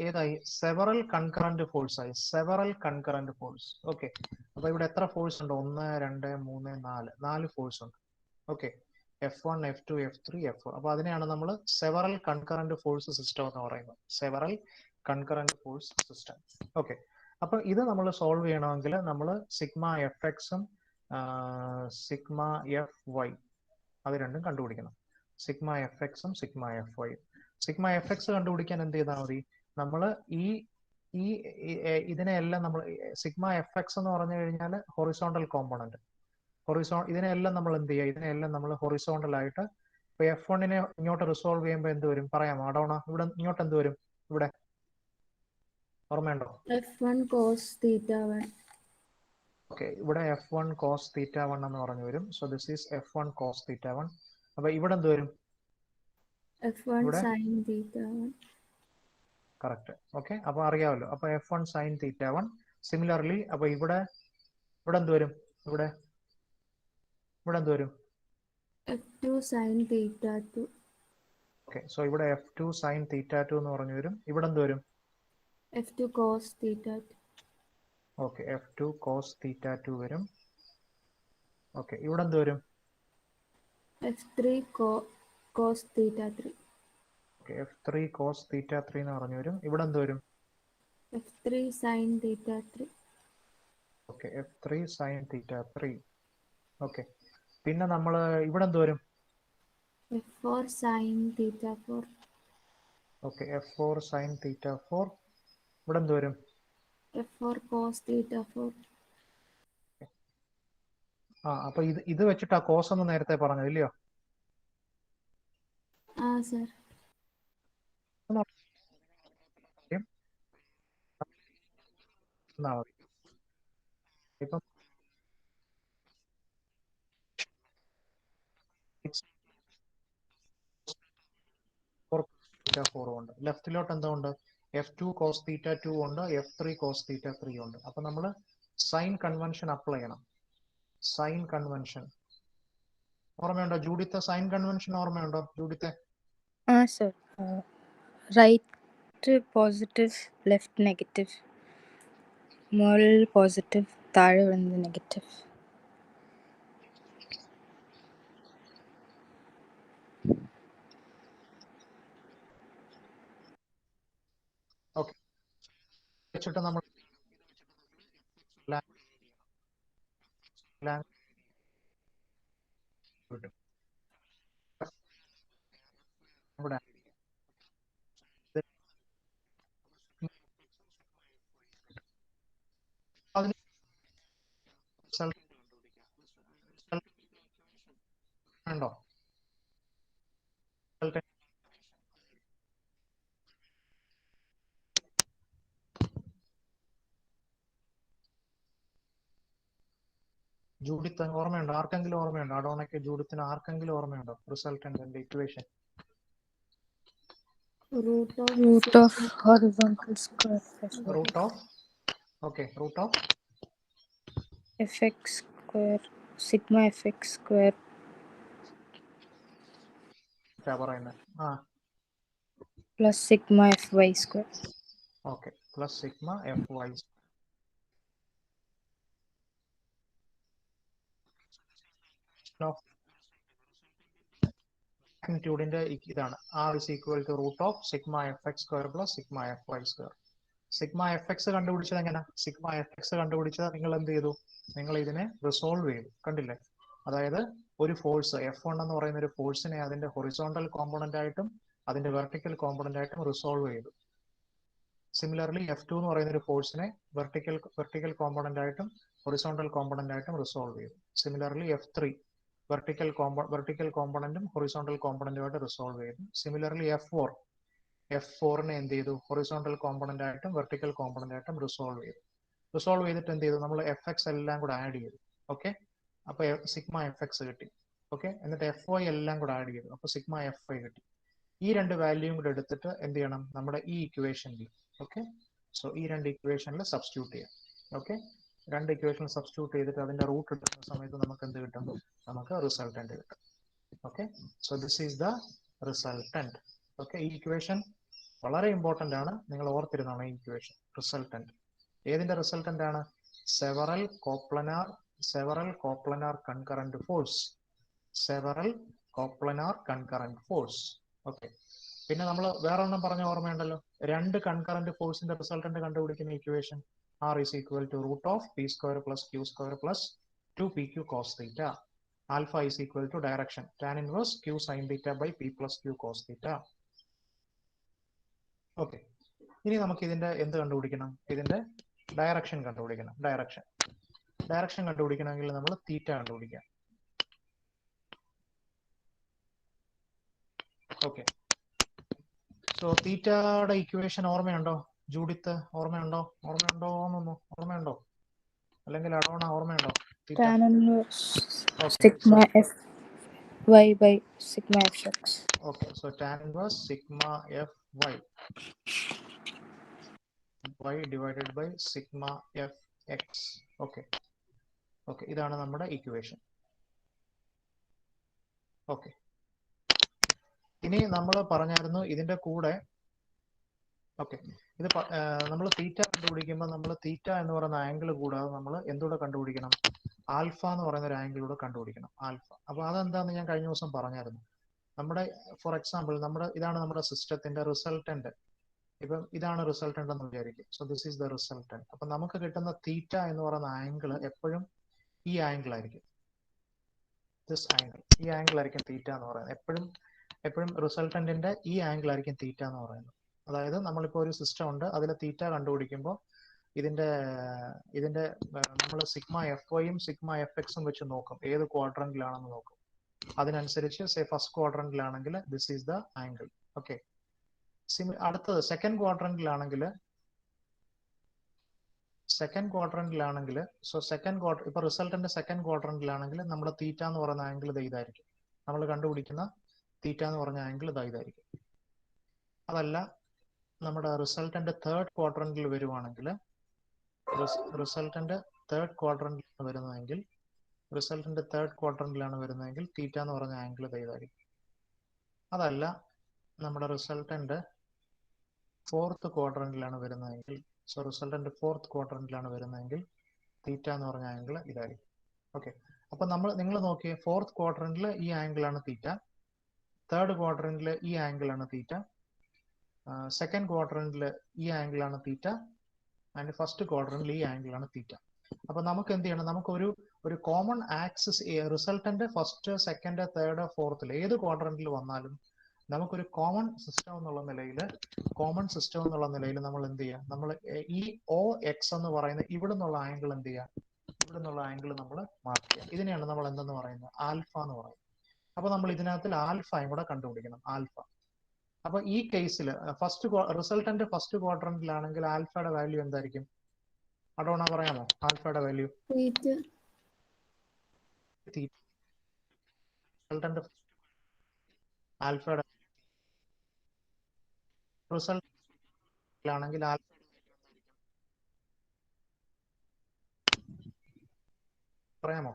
ഏതായി? സെവറൽ കൺകറന്റ് ഫോഴ്സ് ആയി, സെവറൽ കൺകറന്റ് ഫോഴ്സ്. ഓക്കെ, അപ്പൊ ഇവിടെ എത്ര ഫോഴ്സ് ഉണ്ട്? 1 2 3 4 ഫോഴ്സ് ഉണ്ട്. Okay, F1 F2 F3 F4. അപ്പൊ അതിനെയാണ് നമ്മൾ സെവറൽ കൺകറന്റ് ഫോഴ്സ് സിസ്റ്റം എന്ന് പറയുന്നത്. Several concurrent force system. Okay, അപ്പൊ ഇത് നമ്മൾ സോൾവ് ചെയ്യണമെങ്കിൽ നമ്മൾ സിഗ്മ എഫ് എക്സും സിഗ്മ എഫ് വൈ അത് രണ്ടും കണ്ടുപിടിക്കണം. സിഗ്മ എഫ് എക്സും sigma F Y. Sigma F X കണ്ടുപിടിക്കാൻ എന്ത് ചെയ്താൽ മതി? നമ്മൾ ഇതിനെയെല്ലാം നമ്മൾ സിഗ്മ എഫ് എക്സ് എന്ന് പറഞ്ഞു കഴിഞ്ഞാൽ ഹൊറിസോണ്ടൽ കോമ്പോണന്റ്. ഇതിനെല്ലാം നമ്മൾ എന്ത് ചെയ്യുക? ഇതിനെല്ലാം നമ്മൾ ഹൊറിസോണ്ടൽ ആയിട്ട്, ഇപ്പൊ F1 ഇങ്ങോട്ട് റിസോൾവ് ചെയ്യുമ്പോൾ എന്ത് വരും പറയാമോ? അടോണ ഇവിടെ ഇങ്ങോട്ട് എന്ത് വരും? ഇവിടെ ഓർമ്മയുണ്ടോ? F1 cos θ1. ഓക്കെ, ഇവിടെ F1 cos θ1 എന്ന് പറഞ്ഞു വരും. So this is F1 cos θ1. അപ്പൊ ഇവിടെ എന്ത് വരും? F1 sin θ1. കറക്റ്റ്. ഓക്കെ, അപ്പൊ അറിയാമല്ലോ. അപ്പൊ F1 sin θ1. സിമിലർലി അപ്പൊ ഇവിടെ എന്ത് വരും? ഇവിടെ എന്ത് വരും? F2 sin θ2. ഓക്കെ, സോ ഇവിടെ F2 sin θ2 എന്ന് പറഞ്ഞു വരും. ഇവിടെ എന്ത് വരും? F2 cos θ2. Okay, F2 cos θ2 വരും. ഓക്കെ, ഇവിടെ എന്ത് വരും? F3 cos θ3. Okay, F3 cos θ3 എന്ന് പറഞ്ഞു വരും. ഇവിടെ എന്ത് വരും? F3 sin θ3. Okay, F3 sin θ3. Okay, പിന്നെ നമ്മൾ ഇവിടെ എന്ത് വരും? F4 sin θ4. Okay, F4 sin θ4. ഇവിടെ എന്ത് വരും? F4 cos θ4. അപ്പൊ ഇത് വെച്ചിട്ടാ കോസ് എന്ന് നേരത്തെ പറഞ്ഞത് ഇല്ലയോ? ആ സർ. ഇപ്പം ഉണ്ട്. ലെഫ്റ്റിലോട്ട് എന്തോ ഉണ്ട്? F2 cos θ2 ഉണ്ട്, F3 cos θ3 ഉണ്ട്. അപ്പൊ നമ്മൾ സൈൻ കൺവെൻഷൻ അപ്ലൈ ചെയ്യണം. സൈൻ കൺവെൻഷൻ ഓർമ്മയുണ്ടോ? ജൂഡിത്തെ സൈൻ കൺവെൻഷൻ ഓർമ്മയുണ്ടോ? ജൂഡിത്തെ? ആ sir, right positive, left negative, മുകളിൽ പോസിറ്റീവ്, താഴെ വരുന്നത് നെഗറ്റീവ്. ഓക്കെ, വെച്ചിട്ട് നമ്മൾ ഇവിടെ ഉണ്ടോ? ജൂഡിത്ത് ഓർമ്മയുണ്ടോ? ആർക്കെങ്കിലും ഓർമ്മയുണ്ടോ? അഡോണയ്ക്ക് ജൂഡിത്തിന് ആർക്കെങ്കിലും ഓർമ്മയുണ്ടോ? Resultant equation root of Root of horizontal square root of root of fx square sigma fx square പറയുന്നത് plus sigma fy square. Okay plus sigma F Y മാഗ്നിറ്റ്യൂഡിന്റെ ഇതാണ് R is equal to root of sigma F X square plus sigma F Y square. Sigma F X കണ്ടുപിടിച്ചത് എങ്ങനെ? Sigma F X കണ്ടുപിടിച്ചത് നിങ്ങൾ എന്ത് ചെയ്തു? നിങ്ങൾ ഇതിനെ റിസോൾവ് ചെയ്തു. കണ്ടില്ലേ? അതായത് ഒരു ഫോഴ്സ് F1 എന്ന് പറയുന്ന ഒരു ഫോഴ്സിനെ അതിന്റെ ഹൊറിസോണ്ടൽ കോമ്പണന്റ് ആയിട്ടും അതിന്റെ വെർട്ടിക്കൽ കോമ്പണന്റ് ആയിട്ടും റിസോൾവ് ചെയ്തു. സിമിലർലി F2 എന്ന് പറയുന്ന ഒരു ഫോഴ്സിനെ വെർട്ടിക്കൽ കോമ്പണന്റ് ആയിട്ടും ഹൊറിസോണ്ടൽ കോമ്പണന്റ് ആയിട്ടും റിസോൾവ് ചെയ്തു. സിമിലർലി F3 വെർട്ടിക്കൽ കോമ്പണന്റും ഹൊറിസോണ്ടൽ കോമ്പണന്റുമായിട്ട് റിസോൾവ് ചെയ്തു. സിമിലർലി F4നെ എന്ത് ചെയ്തു? ഹൊറിസോണ്ടൽ കോമ്പണന്റ് ആയിട്ടും വെർട്ടിക്കൽ കോമ്പണന്റ് ആയിട്ടും റിസോൾവ് ചെയ്തു. റിസോൾവ് ചെയ്തിട്ട് എന്ത് ചെയ്തു? നമ്മൾ Fx എല്ലാം കൂടെ ആഡ് ചെയ്തു. ഓക്കെ, അപ്പൊ സിഗ്മ Fx കിട്ടി. ഓക്കെ, എന്നിട്ട് Fy എല്ലാം കൂടെ ആഡ് ചെയ്തു. അപ്പൊ സിഗ്മ Fy കിട്ടി. ഈ രണ്ട് വാല്യൂയും കൂടെ എടുത്തിട്ട് എന്ത് ചെയ്യണം? നമ്മുടെ ഈ ഇക്വേഷനിൽ, ഓക്കെ, സോ ഈ രണ്ട് ഇക്വേഷനിൽ സബ്സ്റ്റിറ്റ്യൂട്ട് ചെയ്യാം. ഓക്കെ, രണ്ട് ഇക്വേഷനിൽ സബ്സ്റ്റിറ്റ്യൂട്ട് ചെയ്തിട്ട് അതിന്റെ റൂട്ട് എടുക്കുന്ന സമയത്ത് നമുക്ക് എന്ത് കിട്ടും? നമുക്ക് റിസൾട്ടന്റ് കിട്ടും. Okay, so this is the resultant. Okay, ഈ ഇക്വേഷൻ വളരെ ഇമ്പോർട്ടന്റ് ആണ്, നിങ്ങൾ ഓർത്തിരുന്നാണ് ഈ ഇക്വേഷൻ. റിസൾട്ടന്റ് ഏതിന്റെ റിസൾട്ടന്റ് ആണ്? Several coplanar concurrent force. Okay, പിന്നെ നമ്മൾ വേറെ ഒന്നും പറഞ്ഞ ഓർമ്മയുണ്ടല്ലോ, രണ്ട് കൺകറന്റ് ഫോഴ്സിന്റെ റിസൾട്ടന്റ് കണ്ടുപിടിക്കുന്ന equation R is equal to root of P square plus Q square plus 2pq cos theta. Alpha is equal to direction tan inverse Q sine theta by P plus Q cos theta. Okay, ഇനി നമുക്ക് ഇതിന്റെ എന്ത് കണ്ടുപിടിക്കണം? ഇതിന്റെ direction കണ്ടുപിടിക്കണം. Direction കണ്ടുപിടിക്കണമെങ്കിൽ നമ്മൾ തീറ്റ കണ്ടുപിടിക്കാം. Okay, so തീറ്റയുടെ ഇക്വേഷൻ ഓർമ്മയുണ്ടോ? ജൂഡിത്ത് ഓർമ്മയുണ്ടോ? ഓർമ്മയുണ്ടോ? അല്ലെങ്കിൽ അഡോണ ഓർമ്മയുണ്ടോ? Tan inverse Okay, sigma fy by sigma fx. Okay, so tan inverse sigma fy divided by sigma fx. Okay, ഇതാണ് നമ്മുടെ ഇക്വേഷൻ. ഓക്കെ, ഇനി നമ്മൾ പറഞ്ഞായിരുന്നു ഇതിന്റെ കൂടെ, ഓക്കെ, ഇത് നമ്മൾ തീറ്റ കണ്ടുപിടിക്കുമ്പോൾ നമ്മൾ തീറ്റ എന്ന് പറയുന്ന ആംഗിൾ കൂടാതെ നമ്മൾ എന്തുകൂടെ കണ്ടുപിടിക്കണം? ആൽഫ എന്ന് പറയുന്ന ഒരു ആംഗിൾ കൂടെ കണ്ടുപിടിക്കണം, ആൽഫ. അപ്പൊ അതെന്താന്ന് ഞാൻ കഴിഞ്ഞ ദിവസം പറഞ്ഞായിരുന്നു. നമ്മുടെ ഫോർ എക്സാമ്പിൾ ഇതാണ് നമ്മുടെ സിസ്റ്റത്തിന്റെ റിസൾട്ടന്റ്. ഇപ്പം ഇതാണ് റിസൾട്ടന്റ് എന്ന് വിചാരിക്കും. So this is the resultant. അപ്പൊ നമുക്ക് കിട്ടുന്ന തീറ്റ എന്ന് പറയുന്ന ആംഗിൾ എപ്പോഴും ഈ ആംഗിൾ ആയിരിക്കും. ദിസ് ആംഗിൾ, ഈ ആംഗിൾ ആയിരിക്കും തീറ്റ എന്ന് പറയുന്നത്. എപ്പോഴും റിസൾട്ടന്റിന്റെ ഈ ആംഗിൾ ആയിരിക്കും തീറ്റ എന്ന് പറയുന്നത്. അതായത് നമ്മളിപ്പോൾ ഒരു സിസ്റ്റം ഉണ്ട്, അതിൽ തീറ്റ കണ്ടുപിടിക്കുമ്പോൾ ഇതിന്റെ നമ്മൾ സിഗ്മ എഫ് വൈയും സിഗ്മ എഫ് എക്സും വെച്ച് നോക്കും, ഏത് ക്വാഡ്രന്റിലാണെന്ന് നോക്കും. അതിനനുസരിച്ച് ഫസ്റ്റ് ക്വാഡ്രന്റിലാണെങ്കിൽ this is the angle. Okay, അടുത്തത് സെക്കൻഡ് ക്വാഡ്രന്റിലാണെങ്കിൽ ഇപ്പൊ റിസൾട്ടന്റ് സെക്കൻഡ് ക്വാഡ്രന്റിലാണെങ്കിൽ നമ്മുടെ തീറ്റ എന്ന് പറയുന്ന ആംഗിൾ ഇതായിരിക്കും. നമ്മൾ കണ്ടുപിടിക്കുന്ന തീറ്റ എന്ന് പറഞ്ഞ ആംഗിൾ ഇതായിരിക്കും. അതല്ല നമ്മുടെ റിസൾട്ടന്റ് തേർഡ് ക്വാഡ്രന്റിൽ വരുവാണെങ്കിൽ, റിസൾട്ടന്റ് തേർഡ് ക്വാഡ്രന്റിലാണ് വരുന്നതെങ്കിൽ തീറ്റ എന്ന് പറഞ്ഞ ആംഗിൾ ഇതായിരിക്കും. അതല്ല നമ്മുടെ റിസൾട്ടന്റ് ഫോർത്ത് ക്വാഡ്രന്റിലാണ് വരുന്നതെങ്കിൽ, തീറ്റ എന്ന് പറഞ്ഞ ആംഗിൾ ഇതായിരിക്കും. ഓക്കെ, അപ്പൊ നിങ്ങൾ നോക്കിയേ, ഫോർത്ത് ക്വാഡ്രന്റിൽ ഈ ആംഗിൾ ആണ് തീറ്റ, തേർഡ് ക്വാഡ്രന്റിൽ ഈ ആംഗിൾ ആണ് തീറ്റ, സെക്കൻഡ് ക്വാഡ്രന്റിൽ ഈ ആംഗിൾ ആണ് തീറ്റ, ആൻഡ് ഫസ്റ്റ് ക്വാഡ്രന്റിൽ ഈ ആംഗിൾ ആണ് തീറ്റ. അപ്പൊ നമുക്ക് എന്ത് ചെയ്യണം? നമുക്ക് ഒരു common axis, resultant first, second, third, ഫോർത്തിൽ ഏത് ക്വാഡ്രന്റിൽ വന്നാലും നമുക്കൊരു കോമൺ സിസ്റ്റം എന്നുള്ള നിലയിൽ നമ്മൾ എന്ത് ചെയ്യാം? നമ്മൾ ഈ ഒ എക്സ് എന്ന് പറയുന്ന ഇവിടെ നിന്നുള്ള ആംഗിൾ എന്ത് ചെയ്യാം? ഇവിടെ നിന്നുള്ള ആംഗിൾ നമ്മൾ മാർക്ക് ചെയ്യാം. ഇതിനെയാണ് നമ്മൾ എന്തെന്ന് പറയുന്നത്? ആൽഫ എന്ന് പറയുന്നത്. അപ്പൊ നമ്മൾ ഇതിനകത്തിൽ ആൽഫയും കൂടെ കണ്ടുപിടിക്കണം, ആൽഫ. അപ്പൊ ഈ കേസിൽ റിസൾട്ടന്റ് ഫസ്റ്റ് ക്വാഡ്രന്റിലാണെങ്കിൽ ആൽഫയുടെ വാല്യൂ എന്തായിരിക്കും? അഡോണ പറയാമോ ആൽഫയുടെ വാല്യൂ? തീറ്റ റിസൾട്ടന്റ് ആൽഫയുടെ റിസൾട്ട് ആണെങ്കിൽ പറയാമോ?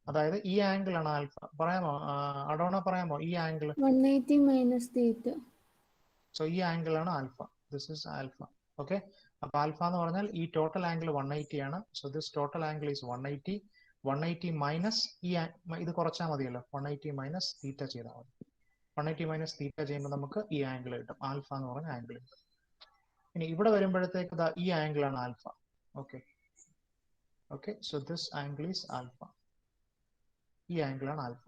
അതായത് ഈ ആംഗിൾ ആണ് ആൽഫ. പറയാമോ അഡോണ, പറയാമോ ഈ ആംഗിൾ? 180 minus theta. സോ ഈ ആംഗിൾ ആണ് alpha. This is alpha. Okay, അപ്പൊ ആൽഫ എന്ന് പറഞ്ഞാൽ ഈ ടോട്ടൽ ആംഗിൾ 180 ആണ്. So this total angle is 180. 180 minus ഈ ഇത് കുറച്ചാൽ മതിയല്ലോ. 180 മൈനസ് തീറ്റ ചെയ്താൽ മതി. 180 മൈനസ് തീറ്റ ചെയ്യുമ്പോൾ നമുക്ക് ഈ ആംഗിൾ കിട്ടും. ആൽഫ എന്ന് പറഞ്ഞ ആംഗിൾ കിട്ടും. ഇനി ഇവിടെ വരുമ്പോഴത്തേക്ക് ഈ ആംഗിൾ ആണ് alpha. Okay okay, so this angle is alpha. ഈ ആംഗിൾ ആണ് alpha.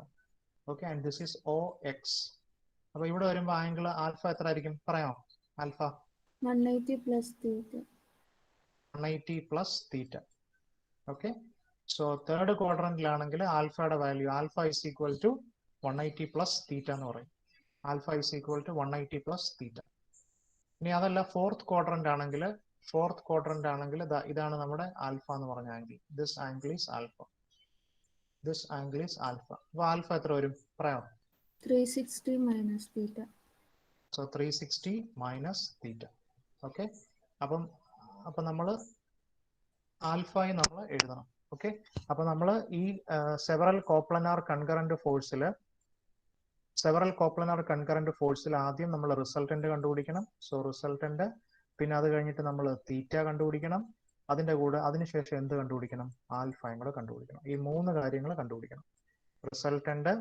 Okay, and this is O X. അപ്പൊ ഇവിടെ വരുമ്പോൾ ആംഗിൾ ആൽഫ എത്ര ആയിരിക്കും പറയാമോ? Alpha 180 plus theta. 180 plus theta. Okay, so third ക്വാഡ്രന്റിലാണെങ്കിൽ ആൽഫയുടെ value alpha is equal to 180 plus theta എന്ന് പറയും. Alpha is equal to 180 plus theta. ഇനി അതല്ല ഫോർത്ത് ക്വാഡ്രന്റ് ആണെങ്കിൽ ഇതാണ് നമ്മുടെ ആൽഫ എന്ന് പറഞ്ഞ angle. This angle is alpha. This angle is alpha. അപ്പൊ ആൽഫ എത്ര വരും പറയാമോ? 360 minus theta. So 360 minus theta. Okay, അപ്പൊ നമ്മൾ ആൽഫയും നമ്മൾ എഴുതണം. ഓക്കെ, അപ്പൊ നമ്മൾ ഈ സെവറൽ കോപ്ലനാർ കൺകറന്റ് ഫോഴ്സിൽ ആദ്യം നമ്മൾ റിസൾട്ടന്റ് കണ്ടുപിടിക്കണം. സോ റിസൾട്ടന്റ്, പിന്നെ അത് കഴിഞ്ഞിട്ട് നമ്മൾ തീറ്റ കണ്ടുപിടിക്കണം. അതിന്റെ കൂടെ അതിനുശേഷം എന്ത് കണ്ടുപിടിക്കണം? ആൽഫയും കൂടെ കണ്ടുപിടിക്കണം. ഈ 3 കാര്യങ്ങൾ കണ്ടുപിടിക്കണം. റിസൾട്ടന്റ്,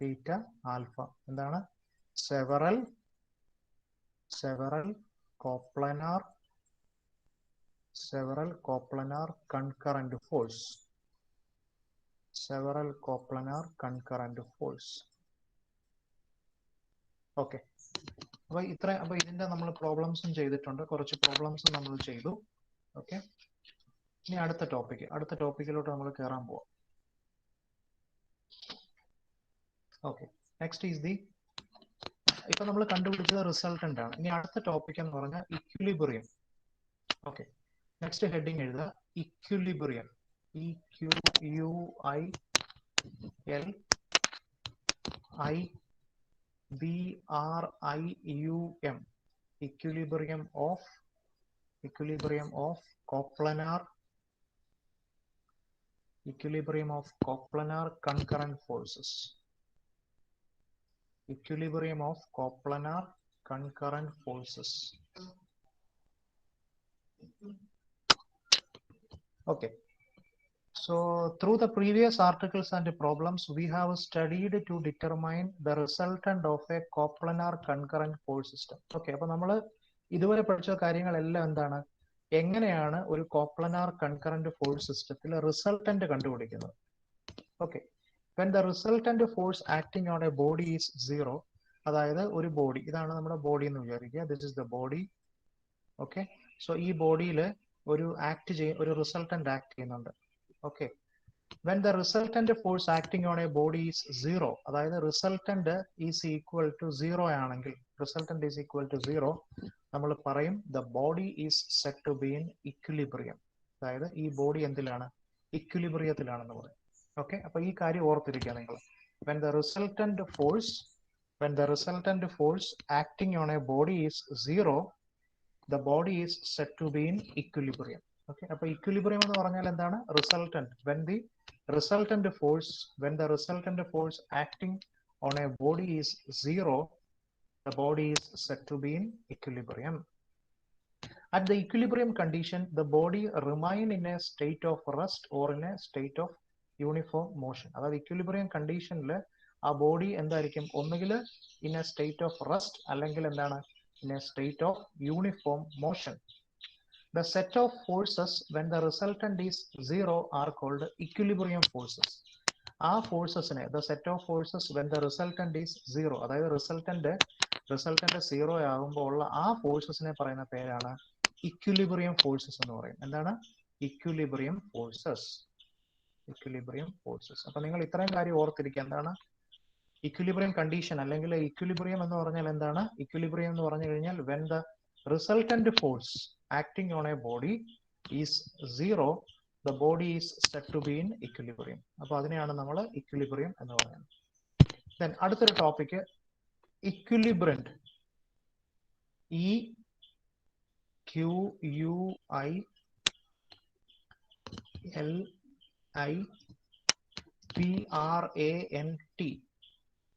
തീറ്റ, ആൽഫ. എന്താണ്? Several coplanar concurrent force. Okay, അപ്പൊ ഇതിന്റെ നമ്മൾ പ്രോബ്ലംസും ചെയ്തിട്ടുണ്ട്. കുറച്ച് പ്രോബ്ലംസും നമ്മൾ ചെയ്തു. ഓക്കെ, ഇനി അടുത്ത ടോപ്പിക്കിലോട്ട് നമ്മൾ കയറാൻ പോവാം. ഓക്കെ, നെക്സ്റ്റ് ഈസ് ഇപ്പൊ നമ്മൾ കണ്ടുപിടിച്ചത് റിസൾട്ടന്റ് ആണ്. ഇനി അടുത്ത ടോപ്പിക് എന്ന് പറഞ്ഞാൽ ഇക്വിലിബ്രിയം. ഓക്കെ, നെക്സ്റ്റ് ഹെഡിങ് എഴുതുക, equilibrium. EQUILIBRIUM. Equilibrium of coplanar concurrent forces. Equilibrium of coplanar concurrent forces. Okay, so through the previous articles and problems we have studied to determine the resultant of a coplanar concurrent force system. Okay, അപ്പോൾ നമ്മൾ ഇതുവരെ പഠിച്ച കാര്യങ്ങളെല്ലാം എന്താണ്? എങ്ങനെയാണ് ഒരു coplanar concurrent force സിസ്റ്റത്തിൽ resultant കണ്ടുപിടിക്കുന്നത്? Okay, when the resultant force acting on a body is 0, അതായത് ഒരു ബോഡി, ഇതാണ് നമ്മുടെ ബോഡി എന്ന് വിചാരിക്കുക. This is the body. Okay, so ഈ ബോഡിയിൽ ഒരു റിസൾട്ടന്റ് ആക്ട് ചെയ്യുന്നുണ്ട്. Okay, when the resultant force acting on a body is 0, അതായത് റിസൾട്ടന്റ് ഈസ് ഈക്വൽ ടു 0 ആണെങ്കിൽ, നമ്മൾ പറയും the body is said to be in equilibrium. അതായത് ഈ ബോഡി എന്തിലാണ്? ഇക്വിലിബ്രിയത്തിലാണെന്ന് പറയും. ഓക്കെ, അപ്പൊ ഈ കാര്യം ഓർത്തിരിക്കുക നിങ്ങൾ. when the resultant force acting on a body is 0, the body is said to be in equilibrium. Okay, അപ്പൊ equilibrium എന്ന് പറഞ്ഞാൽ എന്താണ്? Resultant. when the resultant force acting on a body is 0, the body is said to be in equilibrium. At the equilibrium condition, the body remain in a state of rest or in a state of uniform motion. അതായത് equilibrium conditionൽ ആ body എന്തായിരിക്കും? ഒന്നുകിൽ in a state of rest, അല്ലെങ്കിൽ എന്താണ്? in a state of uniform motion. The set of forces when the resultant is 0 are called equilibrium forces. ആ ഫോഴ്സസിനെ, the set of forces when the resultant is 0, അതായത് resultant 0 ആകുമ്പോൾ ഉള്ള ആ ഫോഴ്സസിനെ പറയുന്ന പേരാണ് equilibrium forces എന്ന് പറയും. എന്താണ്? Equilibrium forces. അപ്പൊ നിങ്ങൾ ഇത്രയും കാര്യം ഓർത്തിരിക്കുക. എന്താണ് ഇക്വിലിബ്രിയം കണ്ടീഷൻ, അല്ലെങ്കിൽ ഇക്വിലിബ്രിയം എന്ന് പറഞ്ഞാൽ എന്താണ്? ഇക്വിലിബ്രിയം എന്ന് പറഞ്ഞു കഴിഞ്ഞാൽ when the resultant force acting on a body is 0, the body is said to be in equilibrium. അപ്പോൾ അതിനെയാണ് നമ്മൾ equilibrium എന്ന് പറയുന്നത്. Then അടുത്തൊരു topic equilibrant. EQUILIBRANT.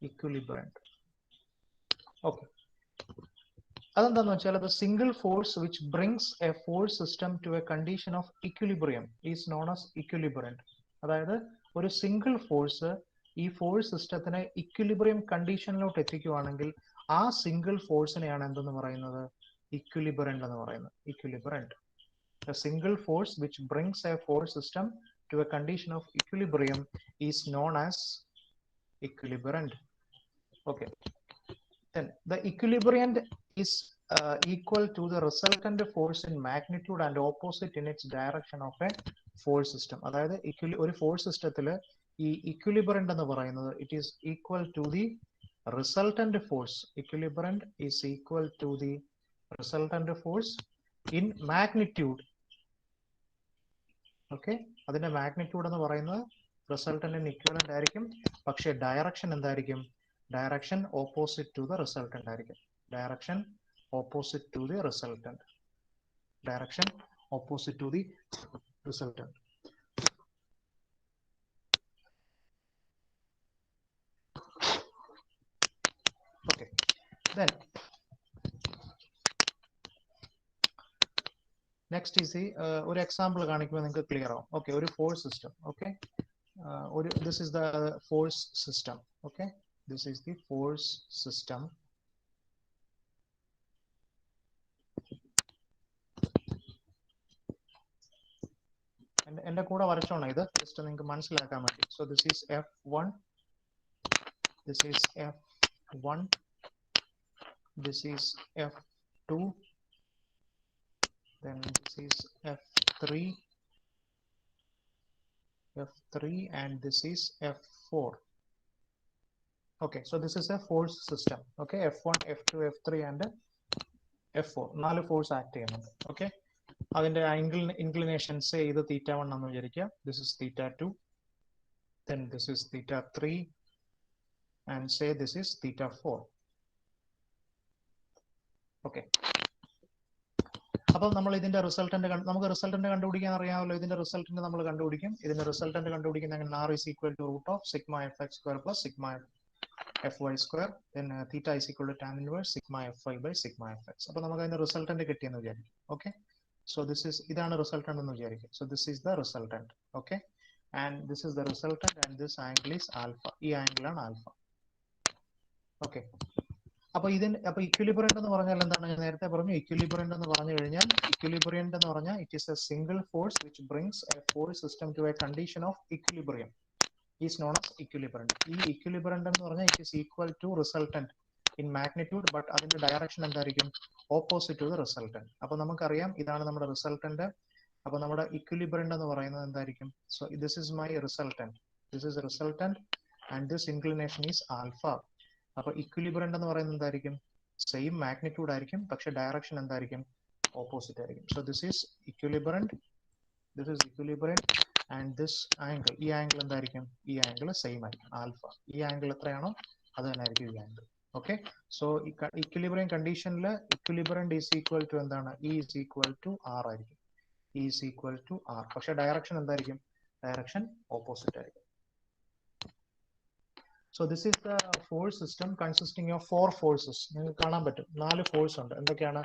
equilibrant. Okay. അതെന്താന്ന് വെച്ചാൽ the single force which brings a force system to a condition of equilibrium is known as equilibrant. അതായത് ഒരു സിംഗിൾ ഫോഴ്സ് ഈ ഫോഴ്സ് സിസ്റ്റത്തിനെ ഇക്വിലിബ്രിയം കണ്ടീഷനിലോട്ട് എത്തിക്കുകയാണെങ്കിൽ ആ സിംഗിൾ ഫോഴ്സിനെയാണ് എന്തെന്ന് പറയുന്നത്? ഇക്വിലിബ്രന്റ് എന്ന് പറയുന്നത്. ഇക്വിലിബ്രന്റ്. A single force which brings a force system to a condition of equilibrium is known as equilibrant. Okay. Then the equilibrant is equal to the resultant force in magnitude and opposite in its direction of a force system. അതായത് ഒരു force സിസ്റ്റത്തിൽ ഈ equilibrant എന്ന് പറയുന്നത് it is equal to the resultant force. Equilibrant is equal to the resultant force in magnitude. Okay, അതിന്റെ magnitude എന്ന് പറയുന്നത് റിസൾട്ടന്റിന് ഇക്വലന്റ് ആയിരിക്കും, പക്ഷേ ഡയറക്ഷൻ എന്തായിരിക്കും? Direction opposite to the resultant ആയിരിക്കും. Direction opposite to the resultant. Direction opposite to the resultant. Okay, then next is the ഒരു example കാണിക്കുമ്പോൾ നിങ്ങൾക്ക് ക്ലിയർ ആവും. ഓക്കെ, ഒരു force system. Okay, this is the force system. Okay, this is the force system. എന്റെ കൂടെ വരച്ചോണം ഇത്, just നിങ്ങൾക്ക് മനസ്സിലാക്കാൻ വേണ്ടി. So this is F1, this is F1, this is F2, then this is F3, and this is F4. Okay, so this is a force system. Okay, F1, F2, F3 and F4. 4 force act ചെയ്യുന്നുണ്ട്. Okay, അതിന്റെ inclination say ഇത് θ1 എന്ന് വിചാരിക്കുക. This is θ2, then this is θ3 and say this is θ4. Okay, അപ്പോൾ നമ്മൾ ഇതിന്റെ resultant നമുക്ക് resultant കണ്ടുപിടിക്കാൻ അറിയാമല്ലോ. ഇതിന്റെ റിസൾട്ടന്റ് നമ്മൾ കണ്ടുപിടിക്കും. ഇതിന്റെ റിസൾട്ടന്റ് കണ്ടുപിടിക്കുന്ന എങ്ങനെ? R is equal to root of sigma fx square plus sigma fy square, then theta is equal to tan inverse sigma fy by sigma fx. അപ്പോൾ നമുക്ക് അതിന്റെ റിസൾട്ടന്റ് കിട്ടിയെന്ന് വിചാരിക്കും. ഓക്കെ, so this is ഇതാണ് resultant എന്ന് വിചാരിക്കും. So this is the resultant. Okay, and this is the resultant and this angle is alpha. ഈ angle ആണ് ആൽഫ. ഓക്കെ, അപ്പൊ ഇക്വിലിബ്രിയന്റ് എന്ന് പറഞ്ഞാൽ എന്താണ്? ഞാൻ നേരത്തെ പറഞ്ഞു, ഇക്വിലിബ്രിയന്റ് എന്ന് പറഞ്ഞു കഴിഞ്ഞാൽ ഇക്വിലിബ്രിയന്റ് എന്ന് പറഞ്ഞാൽ it is a single force which brings a force system to a condition of equilibrium is known as equilibrant. ഈ ഇക്വിലിബ്രിയന്റ് എന്ന് പറഞ്ഞാൽ it is equal to resultant in magnitude, but അതിന്റെ ഡയറക്ഷൻ എന്തായിരിക്കും? Opposite to the resultant. അപ്പൊ നമുക്കറിയാം ഇതാണ് നമ്മുടെ resultant. അപ്പൊ നമ്മുടെ ഇക്വിലിബ്രിയന്റ് എന്ന് പറയുന്നത് എന്തായിരിക്കും? So this is my resultant, this is resultant and this inclination is alpha. അപ്പൊ ഇക്വിലിബ്രിയന്റ് എന്ന് പറയുന്നത് എന്തായിരിക്കും? സെയിം മാഗ്നിറ്റ്യൂഡ് ആയിരിക്കും, പക്ഷെ ഡയറക്ഷൻ എന്തായിരിക്കും? ഓപ്പോസിറ്റ് ആയിരിക്കും. So this is equilibrant, this is equilibrant and this angle, ഈ ആംഗിൾ എന്തായിരിക്കും? ഈ ആംഗിൾ സെയിം ആയിരിക്കും, ആൽഫ. ഈ ആംഗിൾ എത്രയാണോ അത് തന്നെ ആയിരിക്കും ഈ ആംഗിൾ. ഓക്കെ, സോ ഇക്വിലിബ്രിയം കണ്ടീഷനിൽ ഇക്വിലിബ്രിയന്റ് ഈസ് ഈക്വൽ ടു എന്താണ്? E is equal to R ആയിരിക്കും. E is equal to R, പക്ഷെ ഡയറക്ഷൻ എന്തായിരിക്കും? ഡയറക്ഷൻ ഓപ്പോസിറ്റ് ആയിരിക്കും. So this is the force system consisting of 4 forces. നിങ്ങൾക്ക് കാണാൻ പറ്റും 4 ഫോഴ്സ് ഉണ്ട്. എന്തൊക്കെയാണ്?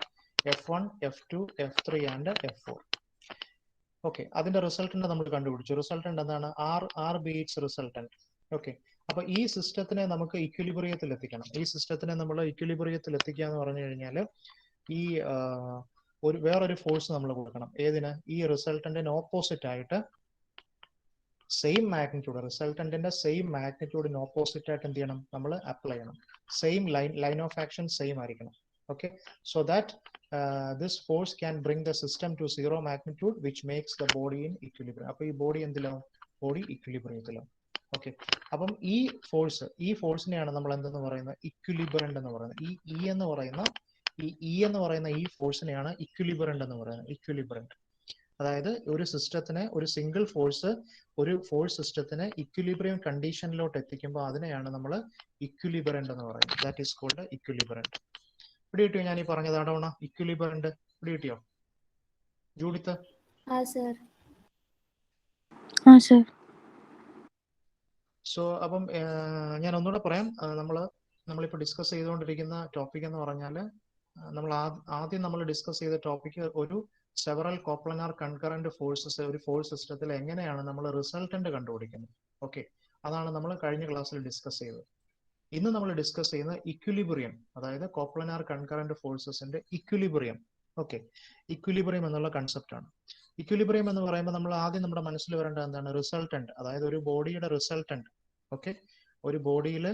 F1, F2, F3 and F4. Okay, അതിന്റെ റിസൾട്ടന്റ് നമ്മൾ കണ്ടുപിടിച്ചു. റിസൾട്ടന്റ് എന്താണ്? R beats resultant. ഓക്കെ, അപ്പൊ ഈ സിസ്റ്റത്തിനെ നമുക്ക് ഇക്വിലിബ്രിയത്തിൽ എത്തിക്കണം. ഈ സിസ്റ്റത്തിനെ നമ്മൾ ഇക്വിലിബ്രിയത്തിൽ എത്തിക്കുക എന്ന് പറഞ്ഞു കഴിഞ്ഞാൽ ഈ വേറൊരു ഫോഴ്സ് നമ്മൾ കൊടുക്കണം. ഏതിന്? ഈ റിസൾട്ടന്റിന് ഓപ്പോസിറ്റ് ആയിട്ട് സെയിം മാഗ്നിറ്റ്യൂഡ്, റിസൾട്ടന്റിന്റെ സെയിം മാഗ്നിറ്റ്യൂഡിന് ഓപ്പോസിറ്റ് ആയിട്ട് എന്ത് ചെയ്യണം? നമ്മൾ അപ്ലൈ ചെയ്യണം. Same line of action same ആയിരിക്കണം. Okay, so that this force can bring the system to 0 magnitude which makes the body in equilibrium. അപ്പൊ ഈ ബോഡി എന്തിലാവും? ബോഡി ഇക്വിലിബ്രിയത്തിലാവും. ഓക്കെ, അപ്പം ഈ ഫോഴ്സിനെയാണ് നമ്മൾ എന്തെന്ന് പറയുന്നത്? ഇക്വിലിബ്രിയന്റ് എന്ന് പറയുന്നത്. ഈ ഇ എന്ന് പറയുന്ന ഈ ഫോഴ്സിനെയാണ് ഇക്വിലിബ്രിയന്റ് എന്ന് പറയുന്നത്. ഇക്വിലിബ്രിയന്റ്. അതായത് ഒരു സിസ്റ്റത്തിനെ ഒരു സിംഗിൾ ഫോഴ്സ് ഒരു ഫോഴ്സ് സിസ്റ്റത്തിനെ ഇക്വിലിബ്രിയം കണ്ടീഷനിലോട്ട് എത്തിക്കുമ്പോൾ അതിനെയാണ് നമ്മൾ ഇക്വിലിബ്രന്റ് എന്ന് പറയുന്നത്. That is called equilibrant. ഇവിടെ കിട്ടിയോ ഞാൻ ഈ പറഞ്ഞത് അടവണ ഇക്വിലിബ്രന്റ് ഇവിടെ കിട്ടിയോ ജൂഡിത്ത്? sir. sir. സോ അപ്പം ഞാൻ ഒന്നുകൂടെ പറയാം. നമ്മളിപ്പോൾ ഡിസ്കസ് ചെയ്തുകൊണ്ടിരിക്കുന്ന ടോപ്പിക് എന്ന് പറഞ്ഞാൽ നമ്മൾ ആദ്യം നമ്മൾ ഡിസ്കസ് ചെയ്ത ടോപ്പിക് ഒരു സെവറൽ കോപ്ലനാർ കൺകറന്റ് ഫോഴ്സസ് ഒരു ഫോഴ്സ് സിസ്റ്റത്തിൽ എങ്ങനെയാണ് നമ്മൾ റിസൾട്ടന്റ് കണ്ടുപിടിക്കുന്നത്. ഓക്കെ, അതാണ് നമ്മൾ കഴിഞ്ഞ ക്ലാസ്സിൽ ഡിസ്കസ് ചെയ്തത്. ഇന്ന് നമ്മൾ ഡിസ്കസ് ചെയ്യുന്ന ഇക്വിലിബ്രിയം, അതായത് കോപ്ലനാർ കൺകറന്റ് ഫോഴ്സസിന്റെ ഇക്വിലിബ്രിയം. ഓക്കെ, ഇക്വിലിബ്രിയം എന്നുള്ള കൺസെപ്റ്റ് ആണ്. ഇക്വിലിബ്രിയം എന്ന് പറയുമ്പോൾ നമ്മൾ ആദ്യം നമ്മുടെ മനസ്സിൽ വരേണ്ടത് എന്താണ്? റിസൾട്ടന്റ്, അതായത് ഒരു ബോഡിയുടെ റിസൾട്ടന്റ്. ഓക്കെ, ഒരു ബോഡിയിൽ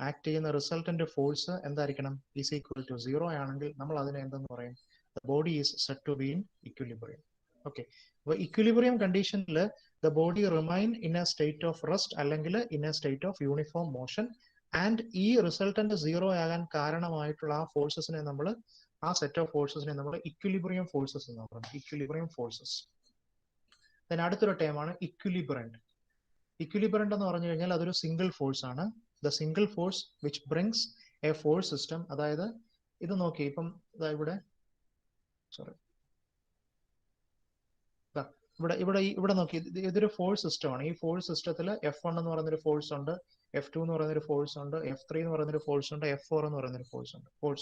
ആക്ട് ചെയ്യുന്ന റിസൾട്ടന്റ് ഫോഴ്സ് എന്തായിരിക്കണം? ഈസ് ഈക്വൽ ടു 0 ആണെങ്കിൽ നമ്മൾ അതിനെ എന്തെന്ന് പറയും? The body is said to be in equilibrium. Okay, അപ്പോൾ ഇക്വിലിബ്രിയം കണ്ടീഷനിൽ the body remain in a state of rest അല്ലെങ്കിൽ in a state of uniform motion. And ഈ റിസൾട്ടന്റ് 0 ആകാൻ കാരണമായിട്ടുള്ള ആ ഫോഴ്സസിനെ നമ്മൾ ആ സെറ്റ് ഓഫ് ഫോഴ്സസിനെ നമ്മൾ ഇക്വിലിബ്രിയം ഫോഴ്സസ് എന്ന് പറയുന്നത്. Equilibrium forces. then അടുത്തൊരു ടേമാണ് ഇക്വിലിബ്രന്റ്. ഇക്വിലിബ്രന്റ് എന്ന് പറഞ്ഞു കഴിഞ്ഞാൽ അതൊരു സിംഗിൾ ഫോഴ്സ് ആണ്. The single force which brings a force system. അതായത് ഇത് നോക്കി, ഇപ്പം ഇവിടെ ഇവിടെ നോക്കി, ഇതൊരു ഫോഴ്സ് സിസ്റ്റം ആണ്. ഈ ഫോഴ്സ് സിസ്റ്റത്തിൽ F1 എന്ന് പറയുന്നൊരു ഫോഴ്സ് ഉണ്ട്, F2 എന്ന് പറയുന്നൊരു ഫോഴ്സ് ഉണ്ട്, F3 എന്ന് പറയുന്നൊരു ഫോഴ്സ് ഉണ്ട്, F4 എന്ന് പറയുന്നൊരു ഫോഴ്സ്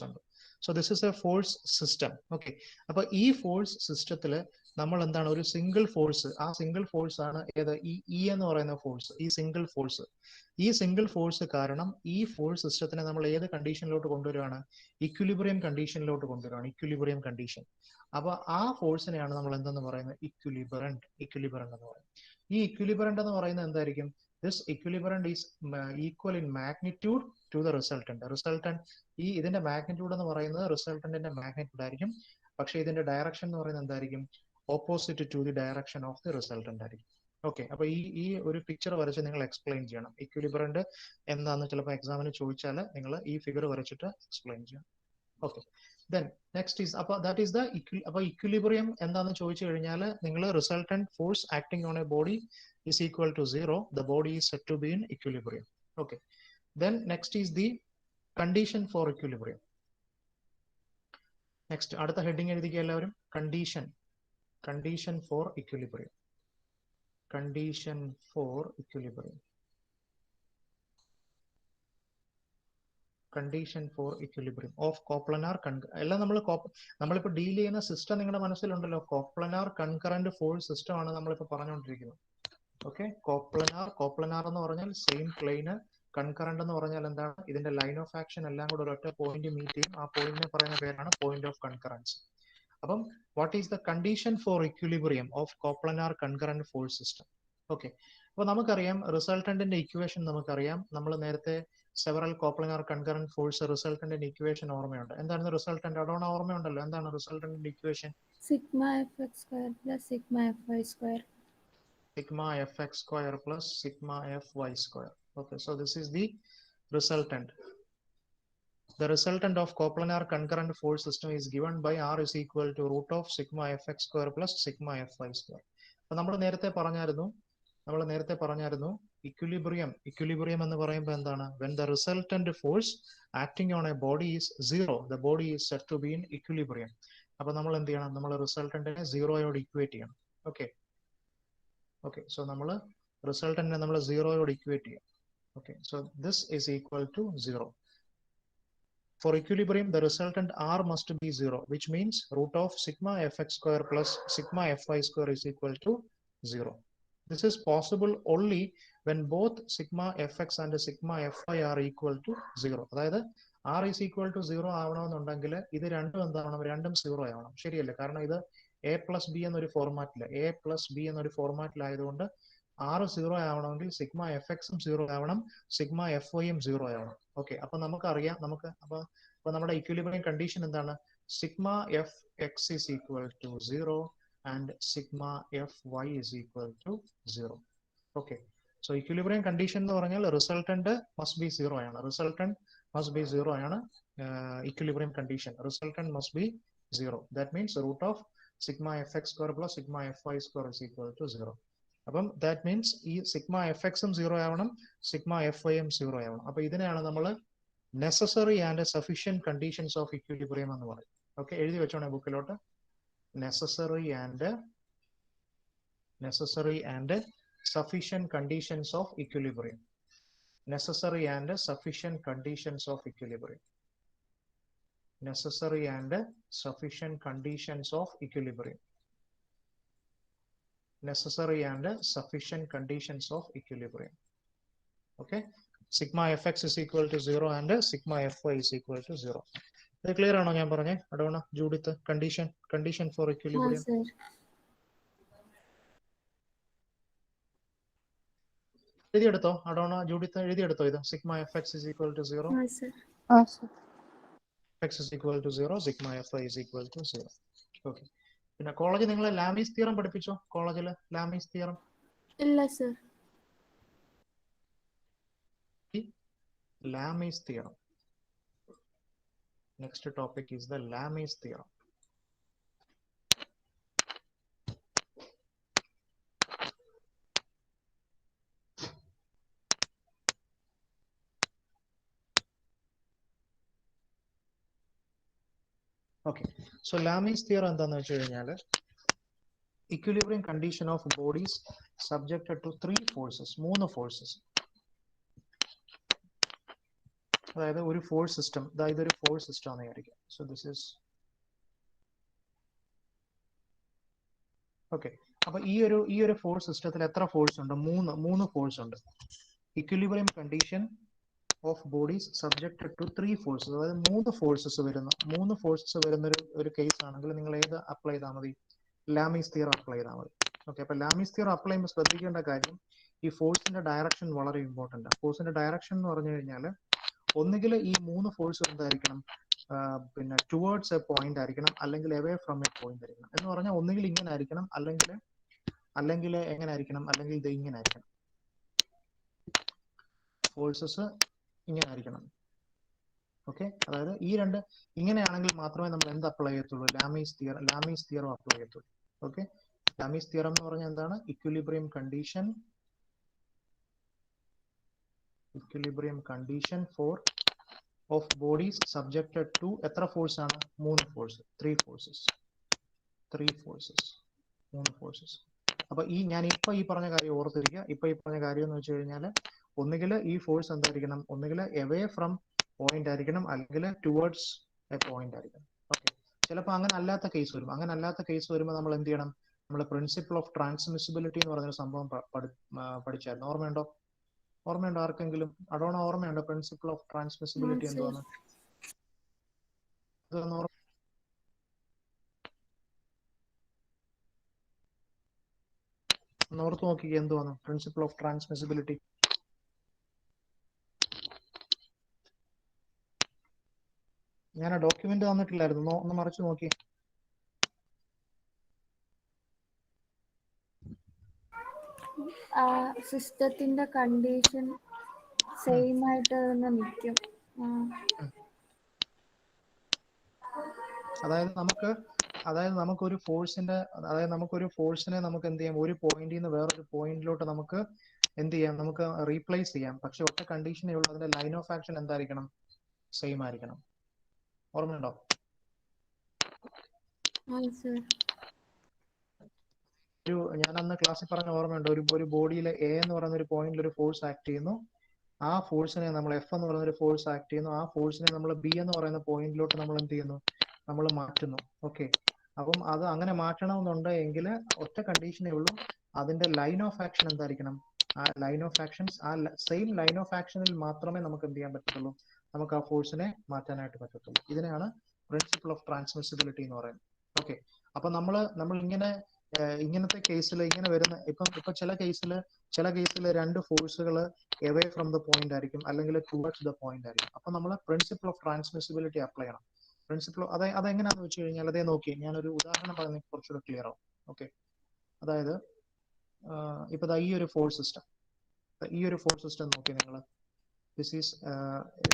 ഉണ്ട്. So this is A force system. Okay, അപ്പൊ ഈ ഫോഴ്സ് സിസ്റ്റത്തിൽ നമ്മൾ എന്താണ്? ഒരു സിംഗിൾ ഫോഴ്സ്, ആ സിംഗിൾ ഫോഴ്സ് ആണ് ഏത്? ഈ E എന്ന് പറയുന്ന ഫോഴ്സ്. ഈ സിംഗിൾ ഫോഴ്സ് കാരണം ഈ ഫോഴ്സ് സിസ്റ്റത്തിനെ നമ്മൾ ഏത് കണ്ടീഷനിലോട്ട് കൊണ്ടുവരികയാണ്? ഇക്വിലിബ്രിയം കണ്ടീഷനിലോട്ട് കൊണ്ടുവരികയാണ്. Equilibrium condition. അപ്പൊ ആ ഫോഴ്സിനെയാണ് നമ്മൾ എന്തെന്ന് പറയുന്നത്? ഇക്വിലിബ്രന്റ് എന്ന് പറയുന്നത്. ഈ ഇക്വിലിബ്രന്റ് എന്ന് പറയുന്നത് എന്തായിരിക്കും? This equilibrant is equal in magnitude to the resultant. ഇതിന്റെ മാഗ്നിറ്റ്യൂഡ് എന്ന് പറയുന്നത് റിസൾട്ടന്റിന്റെ മാഗ്നിറ്റ്യൂഡ് ആയിരിക്കും. പക്ഷേ ഇതിന്റെ ഡയറക്ഷൻ എന്ന് പറയുന്നത് എന്തായിരിക്കും? Opposite to the direction of the resultant ആയിരിക്കും. ഓക്കെ, അപ്പൊ ഈ ഒരു പിക്ചർ വരച്ച് നിങ്ങൾ എക്സ്പ്ലെയിൻ ചെയ്യണം. ഇക്വിലിബ്രന്റ് എന്താണെന്ന് ചിലപ്പോൾ എക്സാമിന് ചോദിച്ചാൽ നിങ്ങൾ ഈ ഫിഗർ വരച്ചിട്ട് എക്സ്പ്ലെയിൻ ചെയ്യണം. Okay, then next is that is the equilibrium എന്താണെന്ന് ചോദിച്ചു കഴിഞ്ഞാൽ നിങ്ങൾ resultant force acting on A body is equal to 0, the body is said to be in equilibrium. Okay, then next is the condition for equilibrium. Next അടുത്ത heading എഴുതിക്കുക എല്ലാവരും. condition for equilibrium. Condition for equilibrium of coplanar എല്ലാം നമ്മളിപ്പോൾ deal ചെയ്യുന്ന system നിങ്ങളുടെ മനസ്സിലുണ്ടല്ലോ. Coplanar concurrent force system ആണ് നമ്മളിപ്പോൾ പറഞ്ഞുകൊണ്ടിരിക്കുന്നത്. Okay, coplanar എന്ന് പറഞ്ഞാൽ സെയിം പ്ലെയിന്, കൺകറന്റ് എന്ന് പറഞ്ഞാൽ എന്താണ്? ഇതിന്റെ ലൈൻ ഓഫ് ആക്ഷൻ എല്ലാം കൂടെ ഒരൊറ്റ പോയിന്റ് മീറ്റ് ചെയ്യും. ആ പോയിന്റിനെ പറയുന്ന പേരാണ് പോയിന്റ് ഓഫ് കൺകറൻസ്. അപ്പം what is the condition for equilibrium of coplanar concurrent force system? Okay, അപ്പൊ നമുക്കറിയാം റിസൾട്ടന്റിന്റെ ഇക്വേഷൻ നമുക്കറിയാം. നമ്മൾ നേരത്തെ സെവറൽ കോപ്ലനാർ കൺകറന്റ് ഫോഴ്സ് റിസൾട്ടന്റിന്റെ ഇക്വേഷൻ ഓർമ്മയുണ്ട്. എന്താണ് റിസൾട്ടന്റ്? അടോണ ഓർമ്മയുണ്ടല്ലോ. എന്താണ് റിസൾട്ടന്റിന്റെ ഇക്വേഷൻ? Sigma fx square plus sigma fy square. Sigma fx square plus sigma fy square. Okay, so this is the resultant. The resultant of coplanar concurrent force system is given by R is equal to root of sigma fx square plus sigma fy square. അപ്പോൾ നമ്മൾ നേരത്തെ പറഞ്ഞായിരുന്നു equilibrium എന്ന് പറയുമ്പോൾ എന്താണ്? when the resultant force acting on a body is 0, the body is said to be in equilibrium. അപ്പോൾ നമ്മൾ എന്ത് ചെയ്യണം? നമ്മൾ റിസൾട്ടന്റിനെ 0യോട് ഇക്വേറ്റ് ചെയ്യണം. Okay, so നമ്മൾ റിസൾട്ടന്റിനെ നമ്മൾ 0യോട് ഇക്വേറ്റ് ചെയ്യാം. Okay, so this is equal to 0. For equilibrium, the resultant R must be 0, which means root of sigma fx square plus sigma fy square is equal to 0. This is possible only when both sigma fx and sigma fy are equal to 0. അതായത് R is equal to 0 ആവണമെന്നുണ്ടെങ്കിൽ ഇത് രണ്ടും എന്താവണം? രണ്ടും 0 ആവണം. ശരിയല്ലേ? കാരണം ഇത് A plus B എന്നൊരു ഫോർമാറ്റിലായതുകൊണ്ട് R 0 ആവണമെങ്കിൽ സിഗ്മ എഫ് എക്സും 0 ആവണം, സിഗ്മ എഫ് വൈയും 0 ആവണം. ഓക്കെ, അപ്പൊ നമുക്കറിയാം അപ്പൊ നമ്മുടെ ഇക്വിലിബ്രിയം കണ്ടീഷൻ എന്താണ്? Sigma F X is equal to 0 and sigma F Y is equal to 0. Okay, so equilibrium condition എന്ന് പറഞ്ഞാൽ റിസൾട്ടന്റ് മസ്റ്റ് ബി 0 ആണ്. Equilibrium condition resultant must be 0. That means root of sigma F X square plus sigma F Y square is equal to 0. അപ്പം that means ഈ sigma F എക്സും 0 ആവണം, sigma F വൈയും 0 ആവണം. അപ്പൊ ഇതിനെയാണ് നമ്മൾ necessary and sufficient conditions of equilibrium എന്ന് പറയും. ഓക്കെ, എഴുതി വെച്ചോണേ ബുക്കിലോട്ട്. Necessary and sufficient conditions of equilibrium. Necessary and sufficient conditions of equilibrium. Necessary and sufficient conditions of equilibrium. Necessary and sufficient conditions of equilibrium. Okay, sigma fx is equal to 0 and sigma fy is equal to 0. ഇത് clear ആണോ ഞാൻ പറഞ്ഞേ? Adona Judith, condition for equilibrium. sir. എഴുതിയെടുത്തോ Adona Judith, എഴുതിയെടുത്തോ ഇത്? Sigma F X is equal to 0, sir. sir. X is equal to 0, sigma F Y is equal to 0. Okay, പിന്നെ കോളേജിൽ നിങ്ങൾ ലാമീസ് തിയറം പഠിപ്പിച്ചോ? കോളേജിൽ ലാമീസ് തിയറം ഇല്ല sir. Lamy's theorem. Next topic is the Lamy's theorem. Okay, so Lamy's theorem എന്താണെന്ന് വെച്ച് കഴിഞ്ഞാൽ equilibrium condition of bodies subjected to 3 forces, 3 forces. അതായത് ഒരു ഫോഴ്സ് സിസ്റ്റം, അതായത് ഒരു ഫോഴ്സ് സിസ്റ്റം ആണെന്ന് വിചാരിക്കാം. So this is okay. അപ്പൊ ഈ ഒരു ഫോഴ്സ് സിസ്റ്റത്തിൽ എത്ര ഫോഴ്സ് ഉണ്ട്? മൂന്ന് ഫോഴ്സ് ഉണ്ട്. Equilibrium condition of bodies subjected to 3 forces, അതായത് 3 ഫോഴ്സസ് വരുന്ന ഒരു കേസ് ആണെങ്കിൽ നിങ്ങൾ ഏത് അപ്ലൈ ചെയ്താൽ മതി? ലാമീസ് തിയറം അപ്ലൈ ചെയ്താൽ മതി. ഓക്കെ, അപ്പൊ ലാമീസ് തിയറം അപ്ലൈ ചെയ്യുമ്പോൾ ശ്രദ്ധിക്കേണ്ട കാര്യം, ഈ ഫോഴ്സിന്റെ ഡയറക്ഷൻ വളരെ ഇമ്പോർട്ടന്റ് ആണ്. ഫോഴ്സിന്റെ ഡയറക്ഷൻ എന്ന് പറഞ്ഞു കഴിഞ്ഞാൽ ഒന്നുകിൽ ഈ 3 ഫോഴ്സ് എന്തായിരിക്കണം, പിന്നെ ടുവേർഡ്സ് എ പോയിന്റ് ആയിരിക്കണം, അല്ലെങ്കിൽ എവേ ഫ്രം എ പോയിന്റ് ആയിരിക്കണം. എന്ന് പറഞ്ഞാൽ ഒന്നുകിൽ ഇങ്ങനെ ആയിരിക്കണം, അല്ലെങ്കിൽ എങ്ങനെ ആയിരിക്കണം, അല്ലെങ്കിൽ ഇത് ഇങ്ങനെ ആയിരിക്കണം. ഫോഴ്സസ് ഇങ്ങനെ ആയിരിക്കണം. ഓക്കെ, അതായത് ഈ രണ്ട് ഇങ്ങനെയാണെങ്കിൽ മാത്രമേ നമ്മൾ എന്ത് അപ്ലൈ ചെയ്യത്തുള്ളൂ? ലാമീസ് തിയറം അപ്ലൈ ചെയ്യത്തുള്ളൂ. ഓക്കെ, ലാമീസ് തിയറം എന്ന് പറഞ്ഞാൽ എന്താണ്? Equilibrium condition for of bodies subjected to എത്ര ഫോഴ്സ് ആണ്? 3 ഫോഴ്സ്, 3 ഫോഴ്സസ്. അപ്പൊ ഞാൻ ഇപ്പൊ ഈ പറഞ്ഞ കാര്യം ഓർത്തിരിക്കുക. ഇപ്പൊ ഈ പറഞ്ഞ കാര്യം എന്ന് വെച്ച് കഴിഞ്ഞാൽ ഒന്നുകിൽ ഈ ഫോഴ്സ് എന്തായിരിക്കണം? ഒന്നുകിൽ എവേ ഫ്രം പോയിന്റ് ആയിരിക്കണം, അല്ലെങ്കിൽ ടുവേർഡ്സ് എ പോയിന്റ് ആയിരിക്കണം. ഓക്കെ, ചിലപ്പോൾ അങ്ങനെ അല്ലാത്ത കേസ് വരും. അങ്ങനെ അല്ലാത്ത കേസ് വരുമ്പോൾ നമ്മൾ എന്ത് ചെയ്യണം? നമ്മൾ പ്രിൻസിപ്പിൾ ഓഫ് ട്രാൻസ്മിസിബിലിറ്റി എന്ന് പറഞ്ഞൊരു സംഭവം പഠിച്ചായിരുന്നു. ഓർമ്മയുണ്ടോ ആർക്കെങ്കിലും? അടോണ ഓർമ്മയുണ്ടോ പ്രിൻസിപ്പിൾ ഓഫ് ട്രാൻസ്മിസിബിലിറ്റി എന്തുവാണ്? ഓർത്ത് നോക്കിക്കുക, എന്തുവാണ് പ്രിൻസിപ്പിൾ ഓഫ് ട്രാൻസ്മിസിബിലിറ്റി? ഞാൻ ആ ഡോക്യുമെന്റ് തന്നിട്ടില്ലായിരുന്നു, ഒന്ന് മറിച്ച് നോക്കി. സിസ്റ്റത്തിന്റെ കണ്ടീഷൻ സെയിം ആയിട്ട് തന്നെ നിൽക്കും. അതായത് നമുക്കൊരു ഫോഴ്സിനെ നമുക്ക് എന്ത് ചെയ്യാം? ഒരു പോയിന്റിൽ നിന്ന് വേറൊരു പോയിന്റിലോട്ട് നമുക്ക് എന്ത് ചെയ്യാം? നമുക്ക് റീപ്ലേസ് ചെയ്യാം. പക്ഷെ ഒറ്റ കണ്ടീഷനേ ഉള്ളൂ, അതിന്റെ ലൈൻ ഓഫ് ആക്ഷൻ എന്തായിരിക്കണം? സെയിം ആയിരിക്കണം. ഓർമ്മയുണ്ടോ? ഞാൻ അന്ന് ക്ലാസ്സിൽ പറഞ്ഞ ഓർമ്മയുണ്ടോ? ഒരു ബോഡിയിൽ എ എന്ന് പറയുന്ന ഒരു പോയിന്റിൽ ഒരു ഫോഴ്സ് ആക്ട് ചെയ്യുന്നു. ആ ഫോഴ്സിനെ നമ്മൾ എഫ് എന്ന് പറയുന്ന ഒരു ഫോഴ്സ് ആക്ട് ചെയ്യുന്നു. ആ ഫോഴ്സിനെ നമ്മൾ ബി എന്ന് പറയുന്ന പോയിന്റിലോട്ട് നമ്മൾ എന്ത് ചെയ്യുന്നു? നമ്മൾ മാറ്റുന്നു. ഓക്കെ, അപ്പം അത് അങ്ങനെ മാറ്റണമെന്നുണ്ടെങ്കിൽ ഒറ്റ കണ്ടീഷനേ ഉള്ളൂ, അതിന്റെ ലൈൻ ഓഫ് ആക്ഷൻ എന്തായിരിക്കണം? ആ ലൈൻ ഓഫ് ആക്ഷൻസ്, ആ സെയിം ലൈൻ ഓഫ് ആക്ഷനിൽ മാത്രമേ നമുക്ക് എന്ത് ചെയ്യാൻ പറ്റത്തുള്ളൂ? നമുക്ക് ആ ഫോഴ്സിനെ മാറ്റാനായിട്ട് പറ്റത്തുള്ളൂ. ഇതിനെയാണ് പ്രിൻസിപ്പിൾ ഓഫ് ട്രാൻസ്മിസിബിലിറ്റി എന്ന് പറയുന്നത്. ഓക്കെ, അപ്പൊ നമ്മൾ ഇങ്ങനത്തെ കേസിൽ ഇങ്ങനെ വരുന്ന ഇപ്പൊ ചില കേസിൽ 2 ഫോഴ്സുകൾ എവേ ഫ്രം ദ പോയിന്റ് ആയിരിക്കും, അല്ലെങ്കിൽ ടുവേർഡ്സ് ദ പോയിന്റ് ആയിരിക്കും. അപ്പൊ നമ്മൾ പ്രിൻസിപ്പിൾ ഓഫ് ട്രാൻസ്മിസിബിലിറ്റി അപ്ലൈ ചെയ്യണം. അതെങ്ങനെയാന്ന് വെച്ച് കഴിഞ്ഞാൽ അതേ നോക്കി ഞാനൊരു ഉദാഹരണം പറഞ്ഞ് കുറച്ചുകൂടെ ക്ലിയർ ആവും. ഓക്കെ, അതായത് ഇപ്പൊ ഈ ഒരു ഫോഴ്സ് സിസ്റ്റം നോക്കി നിങ്ങൾ. ദിസ് ഈസ്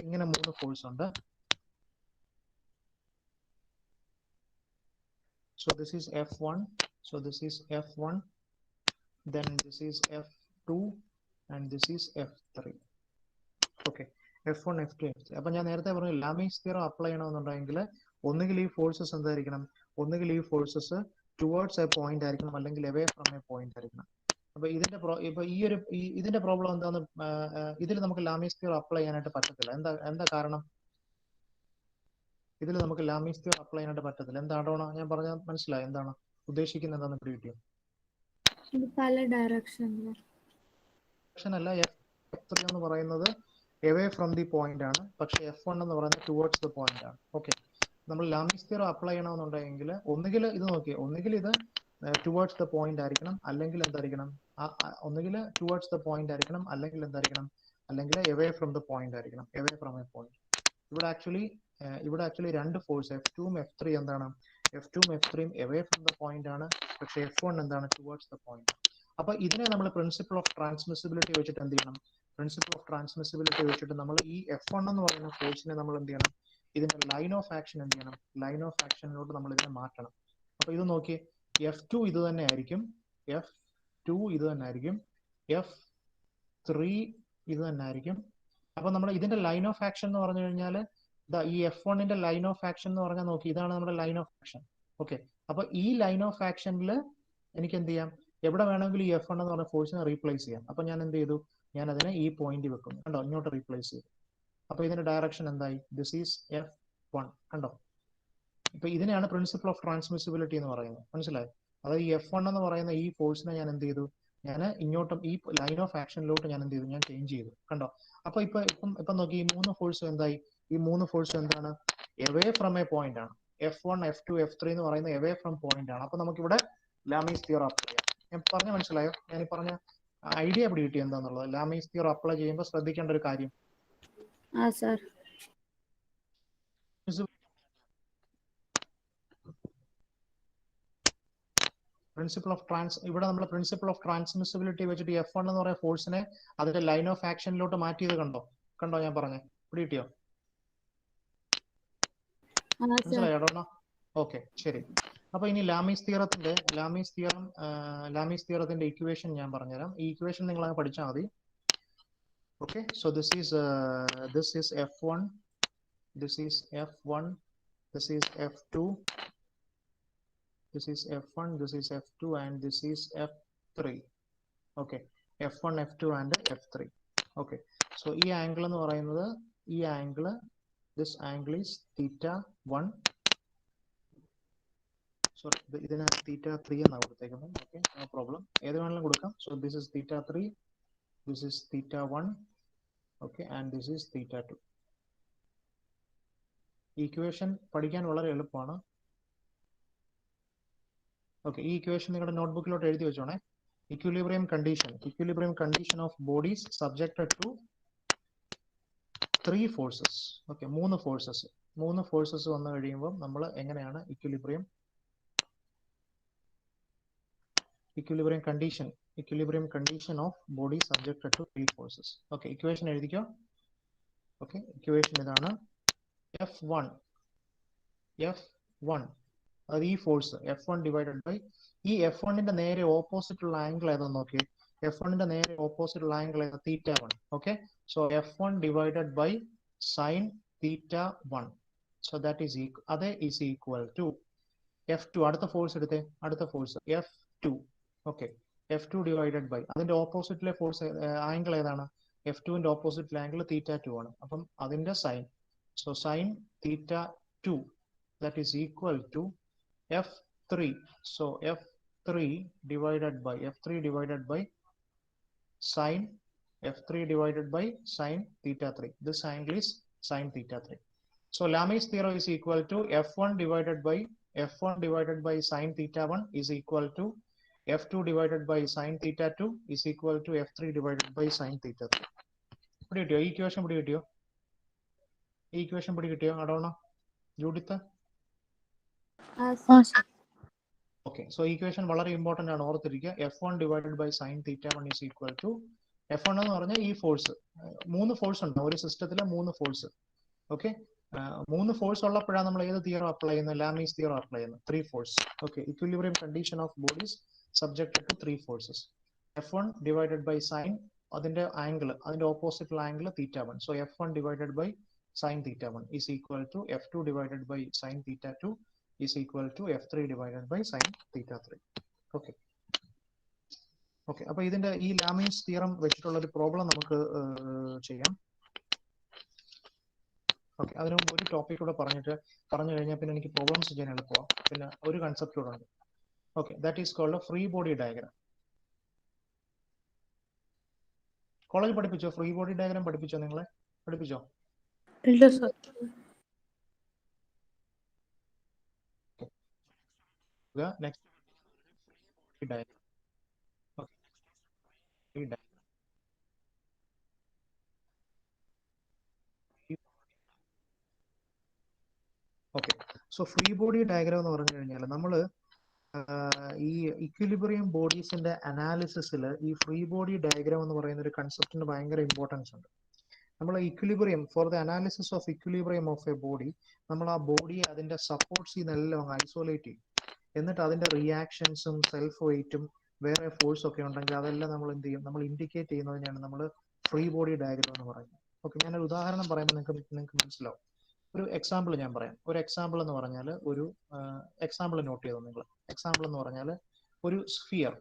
ഇങ്ങനെ 3 ഫോഴ്സ് ഉണ്ട്. So this is F1. So this is F1. Then this is F2 and this is F3. Okay. F1, F2, F3. അപ്പം ഞാൻ നേരത്തെ പറഞ്ഞു ലാമീസ് തിയറം അപ്ലൈ ചെയ്യണമെന്നുണ്ടെങ്കിൽ ഒന്നുകിൽ ഈ ഫോഴ്സസ് എന്തായിരിക്കണം, ഒന്നുകിൽ ഈ ഫോഴ്സസ് ടുവേർഡ്സ് എ പോയിന്റ് ആയിരിക്കണം, അല്ലെങ്കിൽ എവേ ഫ്രം എ പോയിന്റ് ആയിരിക്കണം. അപ്പൊ ഇപ്പൊ ഇതിന്റെ പ്രോബ്ലം എന്താന്ന്, ഇതിൽ നമുക്ക് ലാമീസ് തിയറം അപ്ലൈ ചെയ്യാനായിട്ട് പറ്റത്തില്ല. എന്താ കാരണം? ഇതിൽ നമുക്ക് ലാമീസ് തിയറം അപ്ലൈ ചെയ്യാനായിട്ട് പറ്റത്തില്ല. എന്താണോ ഞാൻ പറഞ്ഞാൽ മനസ്സിലായി? എന്താണ് ഉദ്ദേശിക്കുന്നത്? എന്താണെന്ന് പിടികിട്ടിയോ? പല ഡയറക്ഷനിൽ അല്ല, F3 എന്ന് പറയുന്നത് എവേ ഫ്രം ദി പോയിന്റ് ആണ്, പക്ഷെ F1 എന്ന് പറയുന്നത് ടുവേർഡ്സ് ദ പോയിന്റ് ആണ്. ഓക്കെ. നമ്മൾ ലാമീസ് തിയറം അപ്ലൈ ചെയ്യണമെന്നുണ്ടെങ്കിൽ ഒന്നുകിൽ ഇത് നോക്കിയേ, ഒന്നുകിൽ ഇത് ടുവേർഡ്സ് ദ പോയിന്റ് ആയിരിക്കണം, അല്ലെങ്കിൽ എന്തായിരിക്കണം, ഒന്നുകിൽ ടുവേർഡ്സ് ദ പോയിന്റ് ആയിരിക്കണം, അല്ലെങ്കിൽ എന്തായിരിക്കണം, അല്ലെങ്കിൽ എവേ ഫ്രം ദ പോയിന്റ് ആയിരിക്കണം, എവേ ഫ്രം എ പോയിന്റ്. ഇവിടെ ആക്ച്വലി രണ്ട് ഫോഴ്സ് F2ഉം F3 എന്താണ്, F2ഉം F3ഉം എവേ ഫ്രം ദ പോയിന്റ് ആണ്, പക്ഷെ F1 എന്താണ്, ടുവേർഡ്സ് ദ പോയിന്റ്. അപ്പൊ ഇതിനെ നമ്മൾ പ്രിൻസിപ്പിൾ ഓഫ് ട്രാൻസ്മിസിബിലിറ്റി വെച്ചിട്ട് എന്ത് ചെയ്യണം, പ്രിൻസിപ്പിൾ ഓഫ് ട്രാൻസ്മിസിബിലിറ്റി വെച്ചിട്ട് നമ്മൾ ഈ F1 എന്ന് പറയുന്ന ഫോഴ്സിനെ നമ്മൾ എന്ത് ചെയ്യണം, ഇതിന്റെ ലൈൻ ഓഫ് ആക്ഷൻ എന്ത് ചെയ്യണം, ലൈൻ ഓഫ് ആക്ഷനിലോട്ട് നമ്മൾ ഇതിനെ മാറ്റണം. അപ്പൊ ഇത് നോക്കി, F2 ഇത് തന്നെ ആയിരിക്കും, F2 ഇത് തന്നെ ആയിരിക്കും, F3 ഇത് തന്നെ ആയിരിക്കും. അപ്പൊ നമ്മൾ ഇതിന്റെ ലൈൻ ഓഫ് ആക്ഷൻ എന്ന് പറഞ്ഞു കഴിഞ്ഞാൽ ഈ F1ന്റെ ലൈൻ ഓഫ് ആക്ഷൻ എന്ന് പറഞ്ഞാൽ നോക്കി, ഇതാണ് നമ്മുടെ ലൈൻ ഓഫ് ആക്ഷൻ. ഓക്കെ. അപ്പൊ ഈ ലൈൻ ഓഫ് ആക്ഷനിൽ എനിക്ക് എന്ത് ചെയ്യാം, എവിടെ വേണമെങ്കിലും ഈ F1 എന്ന് പറഞ്ഞ ഫോഴ്സിനെ റീപ്ലേസ് ചെയ്യാം. അപ്പൊ ഞാൻ എന്ത് ചെയ്തു, ഞാൻ അതിനെ ഈ പോയിന്റ് വെക്കുന്നു, കണ്ടോ, ഇങ്ങോട്ട് റീപ്ലേസ് ചെയ്തു. അപ്പൊ ഇതിന്റെ ഡയറക്ഷൻ എന്തായി, ദിസ് ഈസ് F1, കണ്ടോ. ഇപ്പൊ ഇതിനെയാണ് പ്രിൻസിപ്പിൾ ഓഫ് ട്രാൻസ്മിസിബിലിറ്റി എന്ന് പറയുന്നത്, മനസ്സിലായി? അതായത് ഈ F1 എന്ന് പറയുന്ന ഈ ഫോഴ്സിനെ ഞാൻ എന്ത് ചെയ്തു, ഞാൻ ഇങ്ങോട്ടും ഈ ലൈൻ ഓഫ് ആക്ഷനിലോട്ട് ഞാൻ എന്ത് ചെയ്തു, ഞാൻ ചേഞ്ച് ചെയ്തു, കണ്ടോ. അപ്പൊ ഇപ്പൊ നോക്കി, ഈ മൂന്ന് ഫോഴ്സും എന്തായി, ഈ മൂന്ന് ഫോഴ്സും എന്താണ്, എവേ ഫ്രം എ പോയിന്റ് ആണ്. F1, F2, F3 എന്ന് പറയുന്നത് എവേ ഫ്രം പോയിന്റ് ആണ്. അപ്പൊ നമുക്കിവിടെ ലാമീസ് തിയറം അപ്ലൈ ചെയ്യാം. ഞാൻ പറഞ്ഞ മനസ്സിലായോ? ഞാൻ പറഞ്ഞ ഐഡിയ പിടി കിട്ടി എന്താന്നുള്ളത്. ലാമീസ് തിയറം അപ്ലൈ ചെയ്യുമ്പോൾ ശ്രദ്ധിക്കേണ്ട ഒരു കാര്യം, പ്രിൻസിപ്പിൾ ഓഫ് ഇവിടെ നമ്മൾ പ്രിൻസിപ്പിൾ ഓഫ് ട്രാൻസ്മിസിബിലിറ്റി വെച്ചിട്ട് F1 എന്ന് പറയുന്ന ഫോഴ്സിനെ അതിന്റെ ലൈൻ ഓഫ് ആക്ഷനിലോട്ട് മാറ്റിയത് കണ്ടോ, ഞാൻ പറഞ്ഞേ, പിടി കിട്ടിയോ? മനസ്സിലായോ? ഓക്കെ, ശരി. അപ്പൊ ഇനി ലാമീസ് തിയറത്തിന്റെ ഇക്വേഷൻ ഞാൻ പറഞ്ഞുതരാം. ഈ ഇക്വേഷൻ നിങ്ങൾ പഠിച്ചാൽ മതി. Okay. So this is F1, this is F1, this is F2, this is F1, this is F2, and this is F3. Okay, F1, F2 and F3. Okay, so ഈ ആംഗിൾ എന്ന് പറയുന്നത്, ഈ angle, this angle is θ1. Sorry, ഇതിന് θ3 എന്നാണ് കൊടുത്തേക്കുന്നത്. Okay, no problem, ഏത് വേണമെങ്കിലും കൊടുക്കാം. So this is θ3, this is θ1, okay, and this is θ2. Equation പഠിക്കാൻ വളരെ എളുപ്പമാണ്. ഓക്കെ, ഈ ഇക്വേഷൻ നിങ്ങളുടെ നോട്ട്ബുക്കിലോട്ട് എഴുതി വെച്ചോണേ. Equilibrium condition of bodies subjected to 3 forces. Okay, 3 forces വന്നു കഴിയുമ്പോൾ നമ്മൾ എങ്ങനെയാണ് equilibrium condition of body subjected to 3 forces. Okay, equation എഴുതിക്കോ. ഓക്കെ, ഇക്വേഷൻ ഇതാണ്. F1 അത് ഈ ഫോഴ്സ് F1 ഡിവൈഡഡ് ബൈ ഈ F1ന്റെ നേരെ ഓപ്പോസിറ്റ് ഉള്ള ആംഗിൾ ഏതാന്ന് നോക്കി. F1ന്റെ നേരെ ഓപ്പോസിറ്റ് ഉള്ള ആംഗിൾ ഏതാ, θ1. Okay, so F1 divided by sine θ1. So that is equal to F2. അടുത്ത ഫോഴ്സ് എടുത്തേ, അടുത്ത force F2. Okay, F2 divided by അതിന്റെ ഓപ്പോസിറ്റിലെ ഫോഴ്സ് ആംഗിൾ ഏതാണ്, F2ന്റെ ഓപ്പോസിറ്റിലെ ആംഗിൾ θ2 ആണ്. അപ്പം അതിന്റെ sign, so sin θ2, that is equal to F3. So F3 divided by sin θ3. This angle is sin θ3. So Lamy's theorem is equal to F1 divided by sin θ1 is equal to F2 divided by sin θ2 is equal to F3 divided by sin θ3. പിടി കിട്ടിയോ? ഈ equation പിടി കിട്ടിയോ? Adona Judith? Okay, so equation വളരെ important ആണ്, ഓർത്തിരിക്കുക. F1 divided by sine θ1 is equal to F1 എന്ന് പറഞ്ഞാൽ ഈ ഫോഴ്സ്, 3 ഫോഴ്സ് ഉണ്ട് ഒരു സിസ്റ്റത്തിലെ 3 ഫോഴ്സ്. ഓക്കെ, മൂന്ന് ഫോഴ്സ് ഉള്ളപ്പോഴാണ് നമ്മൾ ഏത് തിയറം അപ്ലൈ ചെയ്യുന്നത്? ലാമീസ് തിയറം അപ്ലൈ ചെയ്യുന്നത്. 3 force. Okay, equilibrium condition of bodies subjected to 3 forces. F1 divided by sine, അതിന്റെ ആംഗിൾ, അതിന്റെ opposite angle θ1. So F1 divided by sine θ1 is equal to F2 divided by sine θ2 is equal to F3 divided by sine θ3. Okay okay, അപ്പൊ ഇതിന്റെ ഈ Lamees theorem വെച്ചിട്ടുള്ള ഒരു problem നമുക്ക് ചെയ്യാം. Okay, അതിന് മുമ്പ് ഒരു ടോപ്പിക് കൂടെ പറഞ്ഞു കഴിഞ്ഞാൽ പിന്നെ എനിക്ക് പ്രോബ്ലംസ് ചെയ്യാൻ എളുപ്പമാണ്. പിന്നെ ഒരു കൺസെപ്റ്റ് കൂടെ ഉണ്ട്. Okay, that is called free body diagram. College പഠിപ്പിച്ചോ? ഫ്രീ ബോഡി ഡയഗ്രാം പഠിപ്പിച്ചോ? നിങ്ങളെ പഠിപ്പിച്ചോ? ഇല്ല sir. Next diagram. Okay, so free body diagram എന്ന് പറഞ്ഞു കഴിഞ്ഞാൽ നമ്മൾ ഈ ഇക്വിലിബ്രിയം ബോഡീസിന്റെ അനാലിസിസിൽ ഈ ഫ്രീ ബോഡി ഡയഗ്രാം എന്ന് പറയുന്ന ഒരു കൺസെപ്റ്റിന് ഭയങ്കര ഇമ്പോർട്ടൻസ് ഉണ്ട്. നമ്മൾ equilibrium for the analysis of equilibrium of A body, നമ്മൾ ആ ബോഡിയെ അതിന്റെ സപ്പോർട്ട്സിൽ നിന്നെല്ലാം ഐസോലേറ്റ് ചെയ്യും. എന്നിട്ട് അതിന്റെ റിയാക്ഷൻസും സെൽഫ് വെയിറ്റും വേറെ ഫോഴ്സ് ഒക്കെ ഉണ്ടെങ്കിൽ അതെല്ലാം നമ്മൾ എന്ത് ചെയ്യും? നമ്മൾ ഇൻഡിക്കേറ്റ് ചെയ്യുന്നതിനാണ് നമ്മൾ ഫ്രീ ബോഡി ഡയഗ്രാം എന്ന് പറയുന്നത്. ഓക്കെ, ഞാനൊരു ഉദാഹരണം പറയുമ്പോൾ നിങ്ങൾക്ക് മനസ്സിലാവും. ഒരു എക്സാമ്പിൾ ഞാൻ പറയാം. ഒരു എക്സാമ്പിൾ എന്ന് പറഞ്ഞാൽ ഒരു എക്സാമ്പിൾ നോട്ട് ചെയ്തോ നിങ്ങൾ. എക്സാമ്പിൾ എന്ന് പറഞ്ഞാൽ ഒരു sphere.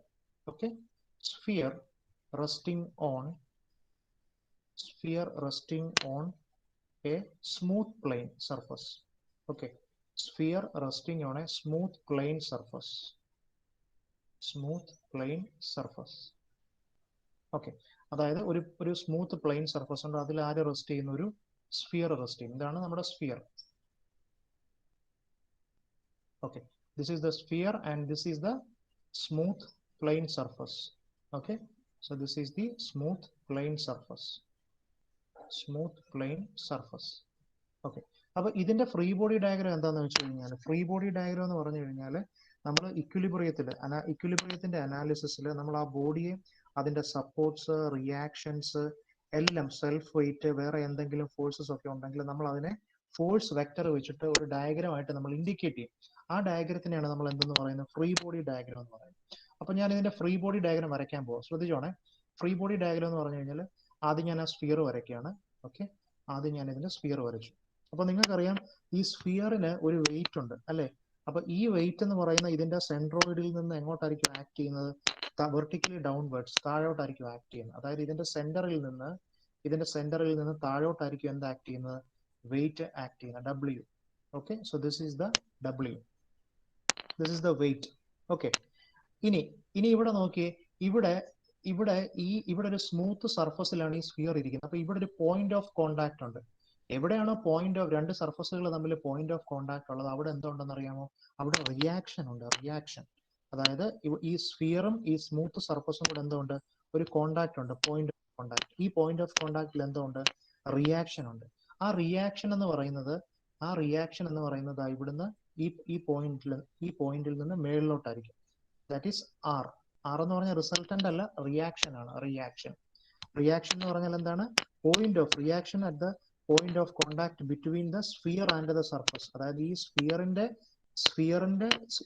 Okay, sphere resting on a smooth plane surface. Okay, sphere resting on a smooth plane surface. Okay, അതായത് ഒരു സ്മൂത്ത് പ്ലെയിൻ സർഫസ് ഉണ്ട്, അതിൽ ആര് റെസ്റ്റ് ചെയ്യുന്ന? ഒരു സ്ഫിയർ റെസ്റ്റ് ചെയ്യും. ഇതാണ് നമ്മുടെ sphere. Okay, this is the sphere and this is the smooth plane surface. Okay, so this is the smooth plane surface. Okay, അപ്പൊ ഇതിന്റെ ഫ്രീ ബോഡി ഡയഗ്രാം എന്താണെന്ന് വെച്ച് കഴിഞ്ഞാൽ, ഫ്രീ ബോഡി ഡയഗ്രാം എന്ന് പറഞ്ഞു കഴിഞ്ഞാൽ നമ്മൾ ഇക്വിലിബ്രിയത്തിന്റെ അനാലിസിസിൽ നമ്മൾ ആ ബോഡിയെ അതിന്റെ സപ്പോർട്ട്സ്, റിയാക്ഷൻസ് എല്ലാം, സെൽഫ് വെയിറ്റ്, വേറെ എന്തെങ്കിലും ഫോഴ്സസ് ഒക്കെ ഉണ്ടെങ്കിൽ നമ്മൾ അതിനെ ഫോഴ്സ് വെക്ടർ വെച്ചിട്ട് ഒരു ഡയഗ്രാം ആയിട്ട് നമ്മൾ ഇൻഡിക്കേറ്റ് ചെയ്യും. ആ ഡയഗ്രത്തിനെയാണ് നമ്മൾ എന്തെന്ന് പറയുന്നത്? ഫ്രീ ബോഡി ഡയഗ്രാം എന്ന് പറയുന്നത്. അപ്പൊ ഞാൻ ഇതിന്റെ ഫ്രീ ബോഡി ഡയഗ്രാം വരയ്ക്കാൻ പോവാം. ശ്രദ്ധിച്ചോണേ. ഫ്രീ ബോഡി ഡയഗ്രാം എന്ന് പറഞ്ഞു കഴിഞ്ഞാൽ ആദ്യം ഞാൻ ആ സ്ഫിയർ വരയ്ക്കുകയാണ്. ഓക്കെ, ആദ്യം ഞാൻ ഇതിന്റെ സ്ഫിയർ വരച്ചു. അപ്പൊ നിങ്ങൾക്കറിയാം ഈ സ്ഫിയറിന് ഒരു വെയിറ്റ് ഉണ്ട് അല്ലെ? അപ്പൊ ഈ വെയിറ്റ് എന്ന് പറയുന്ന ഇതിന്റെ സെൻട്രോയിഡിൽ നിന്ന് എങ്ങോട്ടായിരിക്കും ആക്ട് ചെയ്യുന്നത്? വെർട്ടിക്കലി ഡൗൺവേർഡ്സ്, താഴോട്ടായിരിക്കും ആക്ട് ചെയ്യുന്നത്. അതായത് ഇതിന്റെ സെന്ററിൽ നിന്ന് താഴോട്ടായിരിക്കും എന്ത് ആക്ട് ചെയ്യുന്നത്? വെയിറ്റ് ആക്ട് ചെയ്യുന്നത്, W. Okay, so this is the W, this is the weight. Okay, ഇനി ഇവിടെ നോക്കിയേ. ഇവിടെ ഒരു സ്മൂത്ത് സർഫസിലാണ് ഈ സ്ഫിയർ ഇരിക്കുന്നത്. അപ്പൊ ഇവിടെ ഒരു പോയിന്റ് ഓഫ് കോണ്ടാക്ട് ഉണ്ട്. എവിടെയാണോ രണ്ട് സർഫസുകൾ തമ്മിൽ പോയിന്റ് ഓഫ് കോണ്ടാക്ട് ഉള്ളത്, അവിടെ എന്തുണ്ടെന്ന് അറിയാമോ? അവിടെ റിയാക്ഷൻ ഉണ്ട്. റിയാക്ഷൻ, അതായത് ഈ സ്ഫിയറും ഈ സ്മൂത്ത് സർഫസും കൂടെ എന്തുണ്ട്? ഒരു കോണ്ടാക്ട് ഉണ്ട്, പോയിന്റ് ഓഫ് കോണ്ടാക്ട്. ഈ പോയിന്റ് ഓഫ് കോണ്ടാക്ടിൽ എന്തുണ്ട്? റിയാക്ഷൻ ഉണ്ട്. ആ റിയാക്ഷൻ എന്ന് പറയുന്നത് ഇവിടുന്ന് ഈ പോയിന്റിൽ നിന്ന് മേളിലോട്ടായിരിക്കും. That is R. R എന്ന് പറഞ്ഞാൽ റിസൾട്ടന്റ് അല്ല, റിയാക്ഷൻ ആണ്. റിയാക്ഷൻ എന്ന് പറഞ്ഞാൽ എന്താണ്? Point of reaction at the point of contact between the sphere and the surface. അതായത് ഈ സ്ഫിയറിന്റെ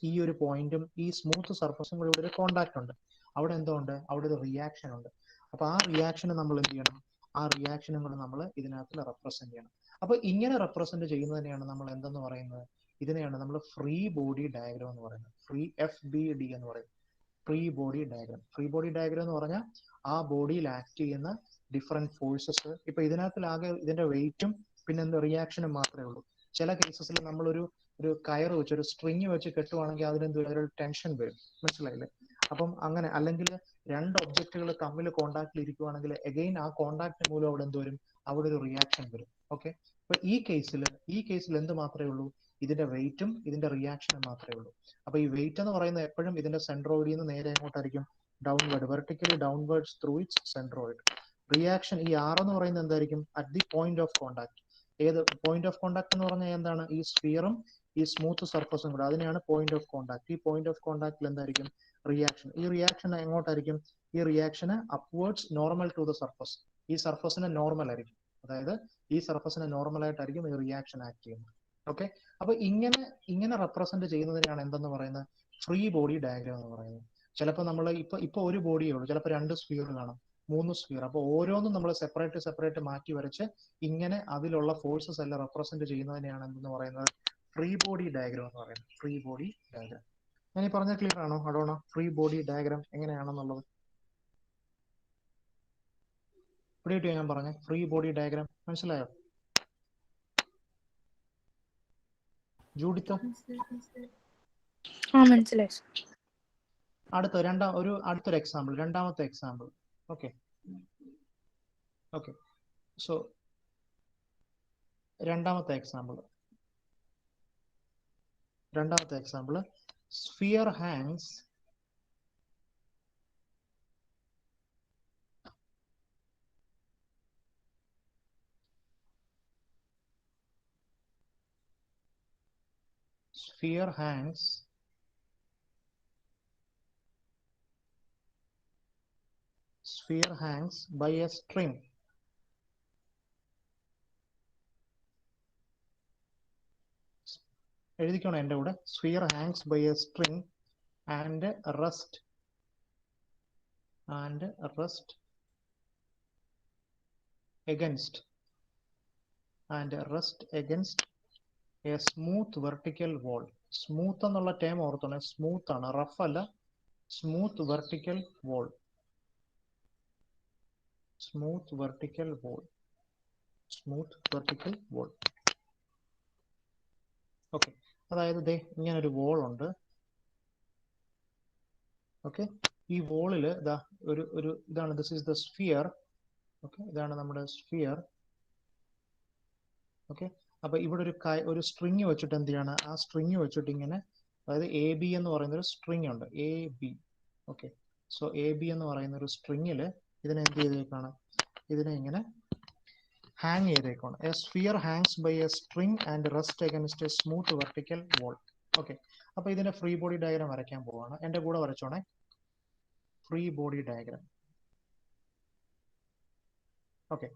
ഈ ഒരു പോയിന്റും ഈ സ്മൂത്ത് സർഫസും കൂടെ ഇവിടെ ഒരു കോണ്ടാക്ട് ഉണ്ട്. അവിടെ എന്തുണ്ട്? അവിടെ ഒരു റിയാക്ഷൻ ഉണ്ട്. അപ്പൊ ആ റിയാക്ഷനെ നമ്മൾ എന്ത് ചെയ്യണം? ആ റിയാക്ഷനും കൂടെ നമ്മൾ ഇതിനകത്ത് റെപ്രസെന്റ് ചെയ്യണം. അപ്പൊ ഇങ്ങനെ റെപ്രസെന്റ് ചെയ്യുന്നതിനെയാണ് നമ്മൾ എന്തെന്ന് പറയുന്നത്? ഇതിനെയാണ് നമ്മൾ ഫ്രീ ബോഡി ഡയഗ്രാം എന്ന് പറയുന്നത്. FBD എന്ന് പറയും, free body diagram. Free body diagram എന്ന് പറഞ്ഞാൽ ആ ബോഡിയിൽ ആക്ട് ചെയ്യുന്ന ഡിഫറെന്റ് ഫോഴ്സസ്. ഇപ്പൊ ഇതിനകത്തിലാകെ ഇതിന്റെ വെയിറ്റും പിന്നെ എന്ത് റിയാക്ഷനും മാത്രമേ ഉള്ളൂ. ചില കേസസിൽ നമ്മൾ ഒരു കയറ് വെച്ച്, ഒരു സ്ട്രിങ് വെച്ച് കെട്ടുവാണെങ്കിൽ അതിനെന്തൊരു ടെൻഷൻ വരും. മനസ്സിലായില്ലേ? അപ്പം അങ്ങനെ, അല്ലെങ്കിൽ രണ്ട് ഒബ്ജക്റ്റുകൾ തമ്മിൽ കോണ്ടാക്റ്റിൽ ഇരിക്കുവാണെങ്കിൽ എഗെയിൻ ആ കോണ്ടാക്ട് മൂലം അവിടെ എന്ത് വരും? അവിടെ ഒരു റിയാക്ഷൻ വരും. ഓക്കെ, അപ്പൊ ഈ കേസിൽ എന്ത് മാത്രമേ ഉള്ളൂ? ഇതിന്റെ വെയിറ്റും ഇതിന്റെ റിയാക്ഷനും മാത്രമേ ഉള്ളൂ. അപ്പൊ ഈ വെയിറ്റ് എന്ന് പറയുന്നത് എപ്പോഴും ഇതിന്റെ സെൻട്രോയിഡിൽ നിന്ന് നേരെ എങ്ങോട്ടായിരിക്കും? Downward, vertically downwards through its centroid. Reaction ഈ R എന്ന് പറയുന്നത് എന്തായിരിക്കും? At the point of contact. ഏത് പോയിന്റ് ഓഫ് കോണ്ടാക്ട് എന്ന് പറഞ്ഞാൽ എന്താണ്? ഈ സ്ഫിയറും ഈ സ്മൂത്ത് സർഫസും കൂടെ, അതിനെയാണ് പോയിന്റ് ഓഫ് കോണ്ടാക്ട്. ഈ പോയിന്റ് ഓഫ് കോണ്ടാക്ടിൽ എന്തായിരിക്കും? റിയാക്ഷൻ. ഈ റിയാക്ഷൻ എങ്ങോട്ടായിരിക്കും? ഈ റിയാക്ഷന് upwards, normal to the surface. ഈ സർഫസിന് നോർമൽ ആയിരിക്കും. അതായത് ഈ സർഫസിന് നോർമൽ ആയിട്ടായിരിക്കും ഈ റിയാക്ഷൻ ആക്ട് ചെയ്യുന്നത്. ഓക്കെ, അപ്പൊ ഇങ്ങനെ റെപ്രസെന്റ് ചെയ്യുന്നതിനാണ് എന്തെന്ന് പറയുന്നത്, ഫ്രീ ബോഡി ഡയഗ്രാം എന്ന് പറയുന്നത്. ചിലപ്പോൾ നമ്മൾ ഇപ്പൊ ഒരു ബോഡിയേ ഉള്ളൂ, ചിലപ്പോൾ 2 സ്ഫിയർ കാണാം, 3 സ്ഫിയർ. അപ്പോൾ ഓരോന്നും നമ്മൾ സെപ്പറേറ്റ് മാറ്റി വരച്ച് ഇങ്ങനെ അതിലുള്ള ഫോഴ്സസ് എല്ലാം റെപ്രസെന്റ് ചെയ്യുന്നതിനെയാണ് എന്തെന്ന് പറയുന്നത്, ഫ്രീ ബോഡി ഡയഗ്രാം എന്ന് പറയുന്നത്. Free body diagram. ഞാൻ ഈ പറഞ്ഞ ക്ലിയർ ആണോ? അടോണോ ഫ്രീ ബോഡി ഡയഗ്രാം എങ്ങനെയാണെന്നുള്ളത് പിടികിട്ടിയോ? ഞാൻ പറഞ്ഞ ഫ്രീ ബോഡി ഡയഗ്രാം മനസ്സിലായോ? ജൂഡിത്ത മനസ്സിലായി. അടുത്തൊരു എക്സാമ്പിൾ, രണ്ടാമത്തെ എക്സാമ്പിൾ. ഓക്കെ ഓക്കെ, സോ രണ്ടാമത്തെ example sphere hangs by a string. എഴുതിക്കോണം എൻ്റെ കൂടെ. sphere hangs by a string and rest against a smooth vertical wall. Smooth എന്നുള്ള ടേം ഓർത്തോണേ, സ്മൂത്ത് ആണ്, റഫ് അല്ല. Smooth vertical wall. ഓക്കെ, അതായത് ദേ ഇങ്ങനൊരു wall ഉണ്ട്. Okay, ഈ വോളില് ഇതാ ഒരു ഇതാണ്, this is the sphere. Okay, ഇതാണ് നമ്മുടെ സ്ഫിയർ. ഓക്കെ, അപ്പൊ ഇവിടെ ഒരു സ്ട്രിങ് വെച്ചിട്ട് എന്ത് ചെയ്യാണ്, ആ സ്ട്രിങ് വെച്ചിട്ട് ഇങ്ങനെ, അതായത് എ ബി എന്ന് പറയുന്ന ഒരു സ്ട്രിങ് ഉണ്ട്, A B. Okay, so A B എന്ന് പറയുന്ന ഒരു സ്ട്രിങ്ങില് ഇതിനെ എന്ത് ചെയ്തേക്കാണ്, ഇതിനെ ഇങ്ങനെ ഹാങ് ചെയ്തേക്കാണ്. A sphere hangs by a string and rest against a smooth vertical wall. Okay, അപ്പൊ ഇതിന്റെ ഫ്രീ ബോഡി ഡയഗ്രാം വരയ്ക്കാൻ പോവാണ്. എന്റെ കൂടെ വരച്ചോണേ, ഫ്രീ ബോഡി ഡയഗ്രാം. ഓക്കെ,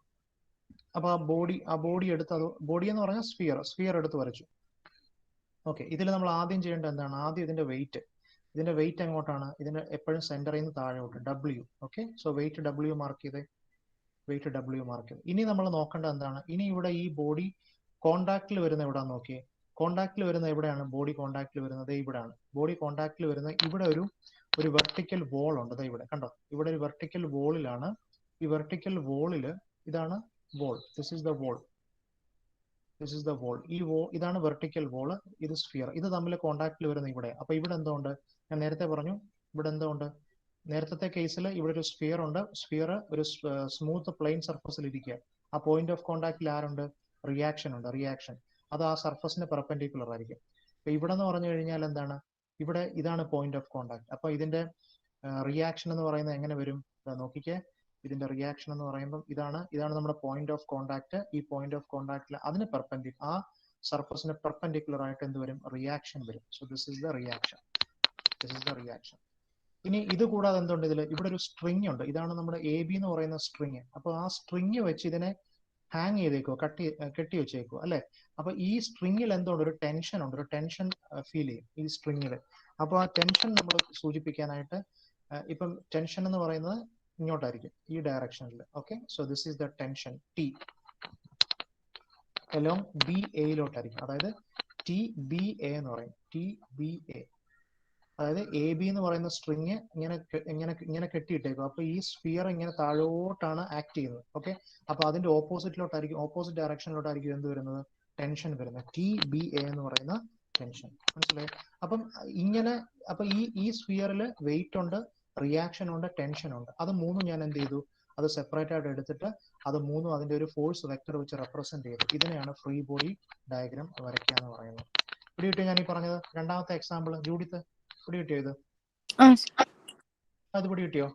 അപ്പൊ ആ ബോഡി എടുത്ത്, അത് ബോഡി എന്ന് പറഞ്ഞാൽ സ്ഫിയർ എടുത്ത് വരച്ചു. ഓക്കെ, ഇതിൽ നമ്മൾ ആദ്യം ചെയ്യേണ്ടത് എന്താണ്, ആദ്യം ഇതിന്റെ വെയിറ്റ് എങ്ങോട്ടാണ്, ഇതിന്റെ എപ്പോഴും സെന്ററിൽ നിന്ന് താഴോട്ട് W. Okay, so wait W mark ചെയ്തേ. ഇനി നമ്മൾ നോക്കേണ്ടത് എന്താണ്, ഇനി ഇവിടെ ഈ ബോഡി കോണ്ടാക്റ്റിൽ വരുന്ന എവിടെയാന്ന് നോക്കിയേ. കോണ്ടാക്റ്റിൽ വരുന്ന എവിടെയാണ് ബോഡി കോണ്ടാക്റ്റിൽ വരുന്നത്? ഇവിടെയാണ് ബോഡി കോണ്ടാക്റ്റിൽ വരുന്നത്. ഇവിടെ ഒരു വെർട്ടിക്കൽ വോൾ ഉണ്ട്, ഇവിടെ കണ്ടോ, ഇവിടെ ഒരു വെർട്ടിക്കൽ വോളിലാണ്. ഈ വെർട്ടിക്കൽ വോളില് ഇതാണ് wall, this is the wall. ഇതാണ് വെർട്ടിക്കൽ വോൾ, ഇത് സ്ഫിയർ. ഇത് തമ്മിൽ കോണ്ടാക്റ്റിൽ വരുന്ന ഇവിടെ. അപ്പൊ ഇവിടെ എന്തുകൊണ്ട്, ഞാൻ നേരത്തെ പറഞ്ഞു, ഇവിടെ എന്തുകൊണ്ട്, നേരത്തെ കേസിൽ ഇവിടെ ഒരു സ്ഫിയർ ഉണ്ട്. സ്ഫിയർ ഒരു സ്മൂത്ത് പ്ലെയിൻ സർഫസിൽ ഇരിക്കുക. ആ പോയിന്റ് ഓഫ് കോണ്ടാക്റ്റിൽ ആരുണ്ട്, റിയാക്ഷൻ ഉണ്ട്. റിയാക്ഷൻ അത് ആ സർഫസിന് പെർപെൻഡിക്കുലർ ആയിരിക്കും. അപ്പൊ ഇവിടെ എന്ന് പറഞ്ഞു കഴിഞ്ഞാൽ എന്താണ്, ഇവിടെ ഇതാണ് പോയിന്റ് ഓഫ് കോണ്ടാക്ട്. അപ്പൊ ഇതിന്റെ റിയാക്ഷൻ എന്ന് പറയുന്നത് എങ്ങനെ വരും, നോക്കിക്കേ. ഇതിന്റെ റിയാക്ഷൻ എന്ന് പറയുമ്പോൾ ഇതാണ് നമ്മുടെ പോയിന്റ് ഓഫ് കോണ്ടാക്ട്. ഈ പോയിന്റ് ഓഫ് കോണ്ടാക്റ്റിൽ അതിന് ആ സർഫസിന് പെർപെൻഡിക്കുലർ ആയിട്ട് എന്ത് വരും, റിയാക്ഷൻ വരും. So this is the reaction. ഇനി ഇത് കൂടാതെ എന്തുണ്ട്, ഇവിടെ ഒരു സ്ട്രിങ് ഉണ്ട്. ഇതാണ് നമ്മുടെ എ ബി എന്ന് പറയുന്ന സ്ട്രിങ്. അപ്പൊ ആ സ്ട്രിങ് വെച്ച് ഇതിനെ ഹാങ് ചെയ്തേക്കോ, കെട്ടി വെച്ചേക്കോ അല്ലെ. അപ്പൊ ഈ സ്ട്രിങ്ങിൽ എന്തുണ്ട്, ഒരു ടെൻഷൻ ഉണ്ട്, ഒരു ടെൻഷൻ ഫീൽ ചെയ്യും ഈ സ്ട്രിങ്ങിൽ. അപ്പൊ ആ ടെൻഷൻ നമ്മൾ സൂചിപ്പിക്കാനായിട്ട് ഇപ്പം ടെൻഷൻ എന്ന് പറയുന്നത് ഇങ്ങോട്ടായിരിക്കും, ഈ ഡയറക്ഷനിൽ. Okay, so this is the tension T along B എയിലോട്ടായിരിക്കും. അതായത് ടി ബി എ എന്ന് പറയും, ടി ബി എ. അതായത് എ ബി എന്ന് പറയുന്ന സ്ട്രിങ് ഇങ്ങനെ കെട്ടിയിട്ടേക്കും. അപ്പൊ ഈ സ്ഫിയർ ഇങ്ങനെ താഴോട്ടാണ് ആക്ട് ചെയ്യുന്നത്. ഓക്കെ, അപ്പൊ അതിന്റെ ഓപ്പോസിറ്റ് ഡയറക്ഷനിലോട്ടായിരിക്കും എന്ത് വരുന്നത്, ടെൻഷൻ വരുന്നത്. ടി ബി എ എന്ന് പറയുന്ന ടെൻഷൻ. മനസ്സിലായി? അപ്പം അപ്പൊ ഈ സ്ഫിയറിൽ വെയിറ്റ് ഉണ്ട്, റിയാക്ഷൻ ഉണ്ട്, ടെൻഷൻ ഉണ്ട്. അത് മൂന്നും ഞാൻ എന്ത് ചെയ്തു, അത് സെപ്പറേറ്റ് ആയിട്ട് എടുത്തിട്ട് അത് മൂന്നും അതിന്റെ ഒരു ഫോഴ്സ് വെക്ടർ വെച്ച് റെപ്രസെന്റ് ചെയ്തു. ഇതിനെയാണ് ഫ്രീ ബോഡി ഡയഗ്രാം വരയ്ക്കുക എന്ന് പറയുന്നത്. പിടികിട്ടിയോ ഞാൻ ഈ പറഞ്ഞത്? രണ്ടാമത്തെ എക്സാമ്പിൾ ജൂഡിത്ത് പിടികിട്ടിയോ? ഇത് അത് പിടികിട്ടിയോ?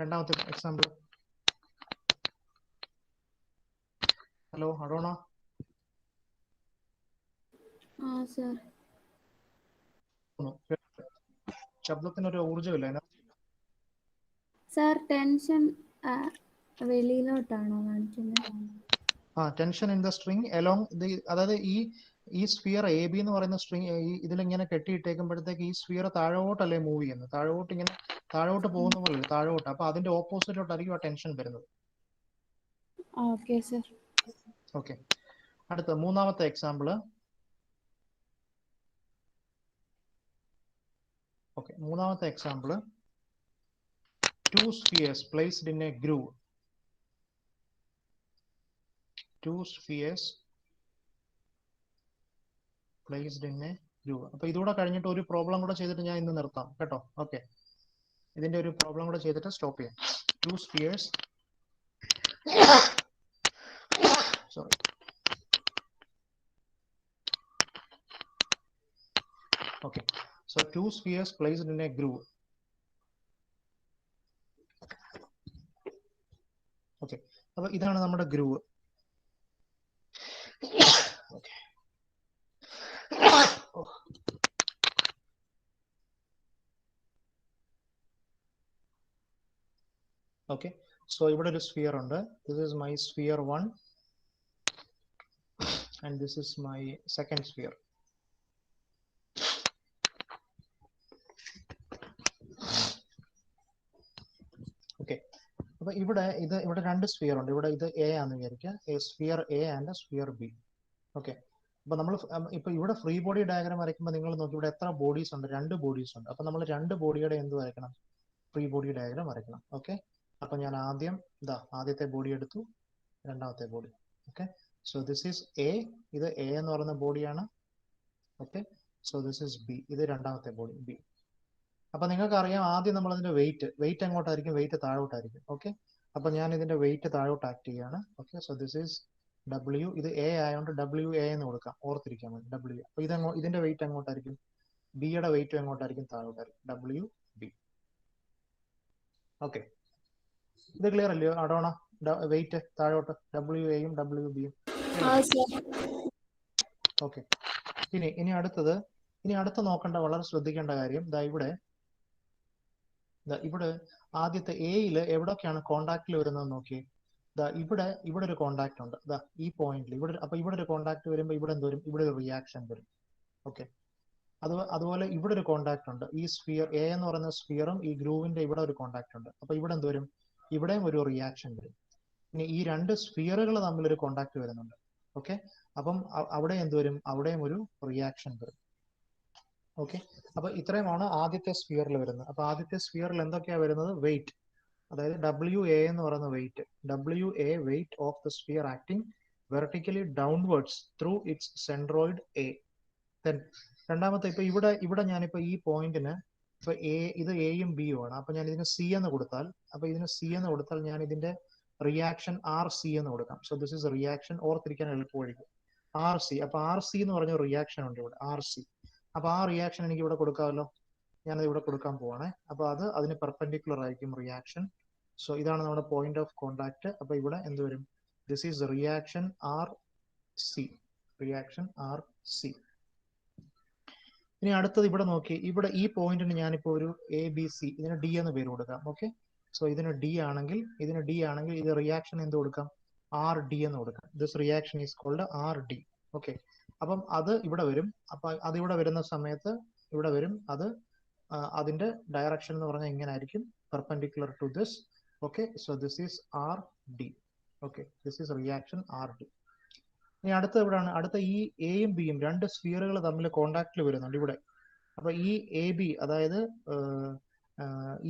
രണ്ടാമത്തെ എക്സാമ്പിൾ. ഹലോ അടോണോ? ശബ്ദത്തിനൊരു ഊർജ്ജമില്ല. സാർ ടെൻഷൻ വെളിയിലോട്ടാണോ കാണിക്കുന്നത്? Tension in the string along the, അതായത് ഈ സ്ഫിയർ എ ബി എന്ന് പറയുന്ന സ്ട്രിങ് ഇതിലിങ്ങനെ കെട്ടിയിട്ടേക്കുമ്പോഴത്തേക്ക് ഈ സ്ഫിയർ താഴോട്ടല്ലേ മൂവ് ചെയ്യുന്നത്, താഴോട്ട് ഇങ്ങനെ താഴോട്ട് പോകുന്ന പോലെ താഴോട്ട്, അപ്പൊ അതിന്റെ ഓപ്പോസിറ്റോട്ടായിരിക്കും ആ ടെൻഷൻ വരുന്നത്. Okay sir. ഓക്കെ, അടുത്ത മൂന്നാമത്തെ എക്സാമ്പിള്. ഓക്കെ, മൂന്നാമത്തെ example, two spheres placed in a groove. Two spheres placed in a groove. അപ്പൊ ഇതുകൂടെ കഴിഞ്ഞിട്ട് ഒരു പ്രോബ്ലം കൂടെ ചെയ്തിട്ട് ഞാൻ ഇന്ന് നിർത്താം കേട്ടോ. ഓക്കെ, ഇതിന്റെ ഒരു പ്രോബ്ലം കൂടെ ചെയ്തിട്ട് സ്റ്റോപ്പ് ചെയ്യാം. Two spheres, sorry. Okay, so two spheres placed in a groove. Okay, അപ്പൊ ഇതാണ് നമ്മുടെ ഗ്രൂവ്. ഓക്കെ, സോ ഇവിടെ ഒരു സ്ഫിയർ ഉണ്ട്. This is my sphere 1 and this is my second sphere. Okay, അപ്പൊ ഇവിടെ രണ്ട് സ്ഫിയർ ഉണ്ട്. ഇവിടെ ഇത് എ ആണെന്ന് വിചാരിക്കുക, sphere A and sphere B. Okay, അപ്പൊ നമ്മൾ ഇപ്പൊ ഇവിടെ ഫ്രീ ബോഡി ഡയഗ്രാം വരയ്ക്കുമ്പോൾ നിങ്ങൾ നോക്കി ഇവിടെ എത്ര ബോഡീസ് ഉണ്ട്, രണ്ട് ബോഡീസ് ഉണ്ട്. അപ്പൊ നമ്മൾ രണ്ട് ബോഡിയുടെ എന്ത് വരയ്ക്കണം, ഫ്രീ ബോഡി ഡയഗ്രാം വരയ്ക്കണം. ഓക്കെ, അപ്പൊ ഞാൻ ആദ്യം ആദ്യത്തെ ബോഡി എടുത്തു, രണ്ടാമത്തെ body. Okay, so this is A, ഇത് എ എന്ന് പറയുന്ന ബോഡിയാണ്. Okay, so this is B, ഇത് രണ്ടാമത്തെ ബോഡി ബി. അപ്പൊ നിങ്ങൾക്ക് അറിയാം ആദ്യം നമ്മൾ അതിന്റെ വെയിറ്റ് എങ്ങോട്ടായിരിക്കും, വെയിറ്റ് താഴോട്ടായിരിക്കും. ഓക്കെ, അപ്പൊ ഞാൻ ഇതിന്റെ വെയിറ്റ് താഴോട്ട് ആക്ട് ചെയ്യാണ്. Okay, so this is W, ഇത് എ ആയതുകൊണ്ട് ഡബ്ല്യു എ എന്ന് കൊടുക്കാം, ഓർത്തിരിക്കാൻ വേണ്ടി ഡബ്ല്യു. അപ്പൊ ഇതിന്റെ വെയിറ്റ് എങ്ങോട്ടായിരിക്കും, ബിയുടെ വെയിറ്റ് എങ്ങോട്ടായിരിക്കും, താഴോട്ടായിരിക്കും, ഡബ്ല്യു ബി. ഓക്കെ, ഇത് ക്ലിയർ അല്ലയോ അഡോണ? വെയിറ്റ് താഴോട്ട് ഡബ്ല്യു എയും ഡബ്ല്യു ബിയും. ഓക്കെ, ഇനി അടുത്ത് നോക്കേണ്ട വളരെ ശ്രദ്ധിക്കേണ്ട കാര്യം ഇവിടെ ആദ്യത്തെ എയില് എവിടൊക്കെയാണ് കോണ്ടാക്റ്റിൽ വരുന്നത് നോക്കി. ഇവിടെ ഒരു കോണ്ടാക്ട് ഉണ്ട്, ഈ പോയിന്റിൽ അപ്പൊ ഇവിടെ ഒരു കോണ്ടാക്ട് വരുമ്പോൾ ഇവിടെ എന്ത് വരും, ഇവിടെ ഒരു റിയാക്ഷൻ വരും. ഓക്കെ, അതുപോലെ ഇവിടെ ഒരു കോണ്ടാക്ട് ഉണ്ട്, ഈ സ്ഫിയർ എ എന്ന് പറയുന്ന സ്ഫിയറും ഈ ഗ്രൂവിന്റെ ഇവിടെ ഒരു കോണ്ടാക്ട് ഉണ്ട്. അപ്പൊ ഇവിടെ എന്ത് വരും, ഇവിടെയും ഒരു റിയാക്ഷൻ വരും. ഇനി ഈ രണ്ട് സ്ഫിയറുകൾ തമ്മിൽ ഒരു കോണ്ടാക്ട് വരുന്നുണ്ട്. ഓക്കെ, അപ്പം അവിടെ എന്ത് വരും, അവിടെയും ഒരു റിയാക്ഷൻ വരും. ഓക്കെ, അപ്പൊ ഇത്രയുമാണ് ആദ്യത്തെ സ്ഫിയറിൽ വരുന്നത്. അപ്പൊ ആദ്യത്തെ സ്ഫിയറിൽ എന്തൊക്കെയാ വരുന്നത്, വെയിറ്റ്, അതായത് ഡബ്ല്യു എ എന്ന് പറയുന്ന weight, W A weight of the sphere acting vertically downwards through its centroid A. Then രണ്ടാമത്തെ ഇപ്പൊ ഇവിടെ ഞാനിപ്പോ ഈ പോയിന്റിന് ഇപ്പൊ ഇത് എയും ബിയും ആണ്. അപ്പൊ ഞാൻ ഇതിന് സി എന്ന് കൊടുത്താൽ, ഞാൻ ഇതിന്റെ റിയാക്ഷൻ ആർ സി എന്ന് കൊടുക്കാം. സോ ദിസ് ഇസ് റിയാക്ഷൻ, ഓർത്തിരിക്കാൻ എളുപ്പമായിരിക്കും, ആർ സി. അപ്പൊ ആർ സി എന്ന് പറഞ്ഞ റിയാക്ഷൻ ഉണ്ട് ഇവിടെ, ആർ സി. അപ്പൊ ആ റിയാക്ഷൻ എനിക്ക് ഇവിടെ കൊടുക്കാമല്ലോ, ഞാനത് ഇവിടെ കൊടുക്കാൻ പോവാണേ. അപ്പൊ അതിന് പെർപെൻഡിക്കുലർ ആയിരിക്കും റിയാക്ഷൻ. സോ ഇതാണ് നമ്മുടെ പോയിന്റ് ഓഫ് കോണ്ടാക്ട്. അപ്പൊ ഇവിടെ എന്ത് വരും, this is reaction R C, reaction R C. ഇനി അടുത്തത് ഇവിടെ നോക്കി, ഇവിടെ ഈ പോയിന്റിന് ഞാനിപ്പോ ഒരു എ ബി സി, ഇതിന് ഡി എന്ന് പേര് കൊടുക്കാം. ഓക്കെ, സോ ഇതിന് ഡി ആണെങ്കിൽ ഇത് റിയാക്ഷൻ എന്ത് കൊടുക്കാം, ആർ ഡി എന്ന് കൊടുക്കാം. This reaction is called R D. Okay, അപ്പം അത് ഇവിടെ വരും. അപ്പൊ അത് ഇവിടെ വരുന്ന സമയത്ത് ഇവിടെ വരും, അതിന്റെ ഡയറക്ഷൻ എന്ന് പറഞ്ഞാൽ ഇങ്ങനെ ആയിരിക്കും, perpendicular to this. Okay, so this is R D. Okay, this is reaction R D. ഇനി അടുത്ത എവിടെയാണ്, അടുത്ത ഈ എയും ബിയും രണ്ട് സ്ഫിയറുകൾ തമ്മിൽ കോണ്ടാക്റ്റിൽ വരുന്നുണ്ട് ഇവിടെ. അപ്പൊ ഈ എ ബി, അതായത്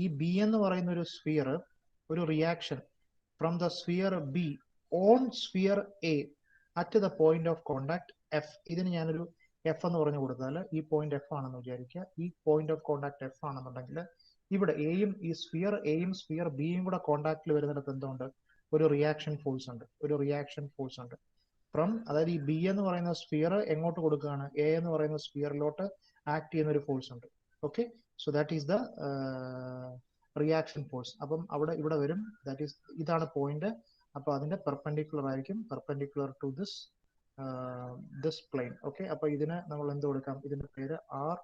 ഈ ബി എന്ന് പറയുന്ന ഒരു സ്ഫിയർ ഒരു reaction from the sphere B on sphere A at the point of contact F. ഇതിന് ഞാനൊരു എഫ് എന്ന് പറഞ്ഞു കൊടുത്താൽ, ഈ പോയിന്റ് എഫ് ആണെന്ന് വിചാരിക്കുക, ഈ പോയിന്റ് ഓഫ് കോണ്ടാക്ട് എഫ് ആണെന്നുണ്ടെങ്കിൽ ഇവിടെ ഈ സ്ഫിയർ എയും സ്ഫിയർ ബിയും കൂടെ കോണ്ടാക്റ്റിൽ വരുന്നിടത്ത് എന്തുണ്ട്, ഒരു റിയാക്ഷൻ ഫോഴ്സ് ഉണ്ട്. ഫ്രം, അതായത് ഈ ബി എന്ന് പറയുന്ന സ്ഫിയർ എങ്ങോട്ട് കൊടുക്കുകയാണ്, എ എന്ന് പറയുന്ന സ്ഫിയറിലോട്ട് ആക്ട് ചെയ്യുന്ന ഒരു ഫോഴ്സ് ഉണ്ട്. Okay, so that is the reaction force. അപ്പം ഇവിടെ വരും, ദാറ്റ് ഈസ്, ഇതാണ് പോയിന്റ്. അപ്പൊ അതിന്റെ പെർപെൻഡിക്കുലർ ആയിരിക്കും, perpendicular to this plane. Okay, അപ്പൊ ഇതിന് നമ്മൾ എന്ത് കൊടുക്കാം, ഇതിന്റെ പേര് ആർ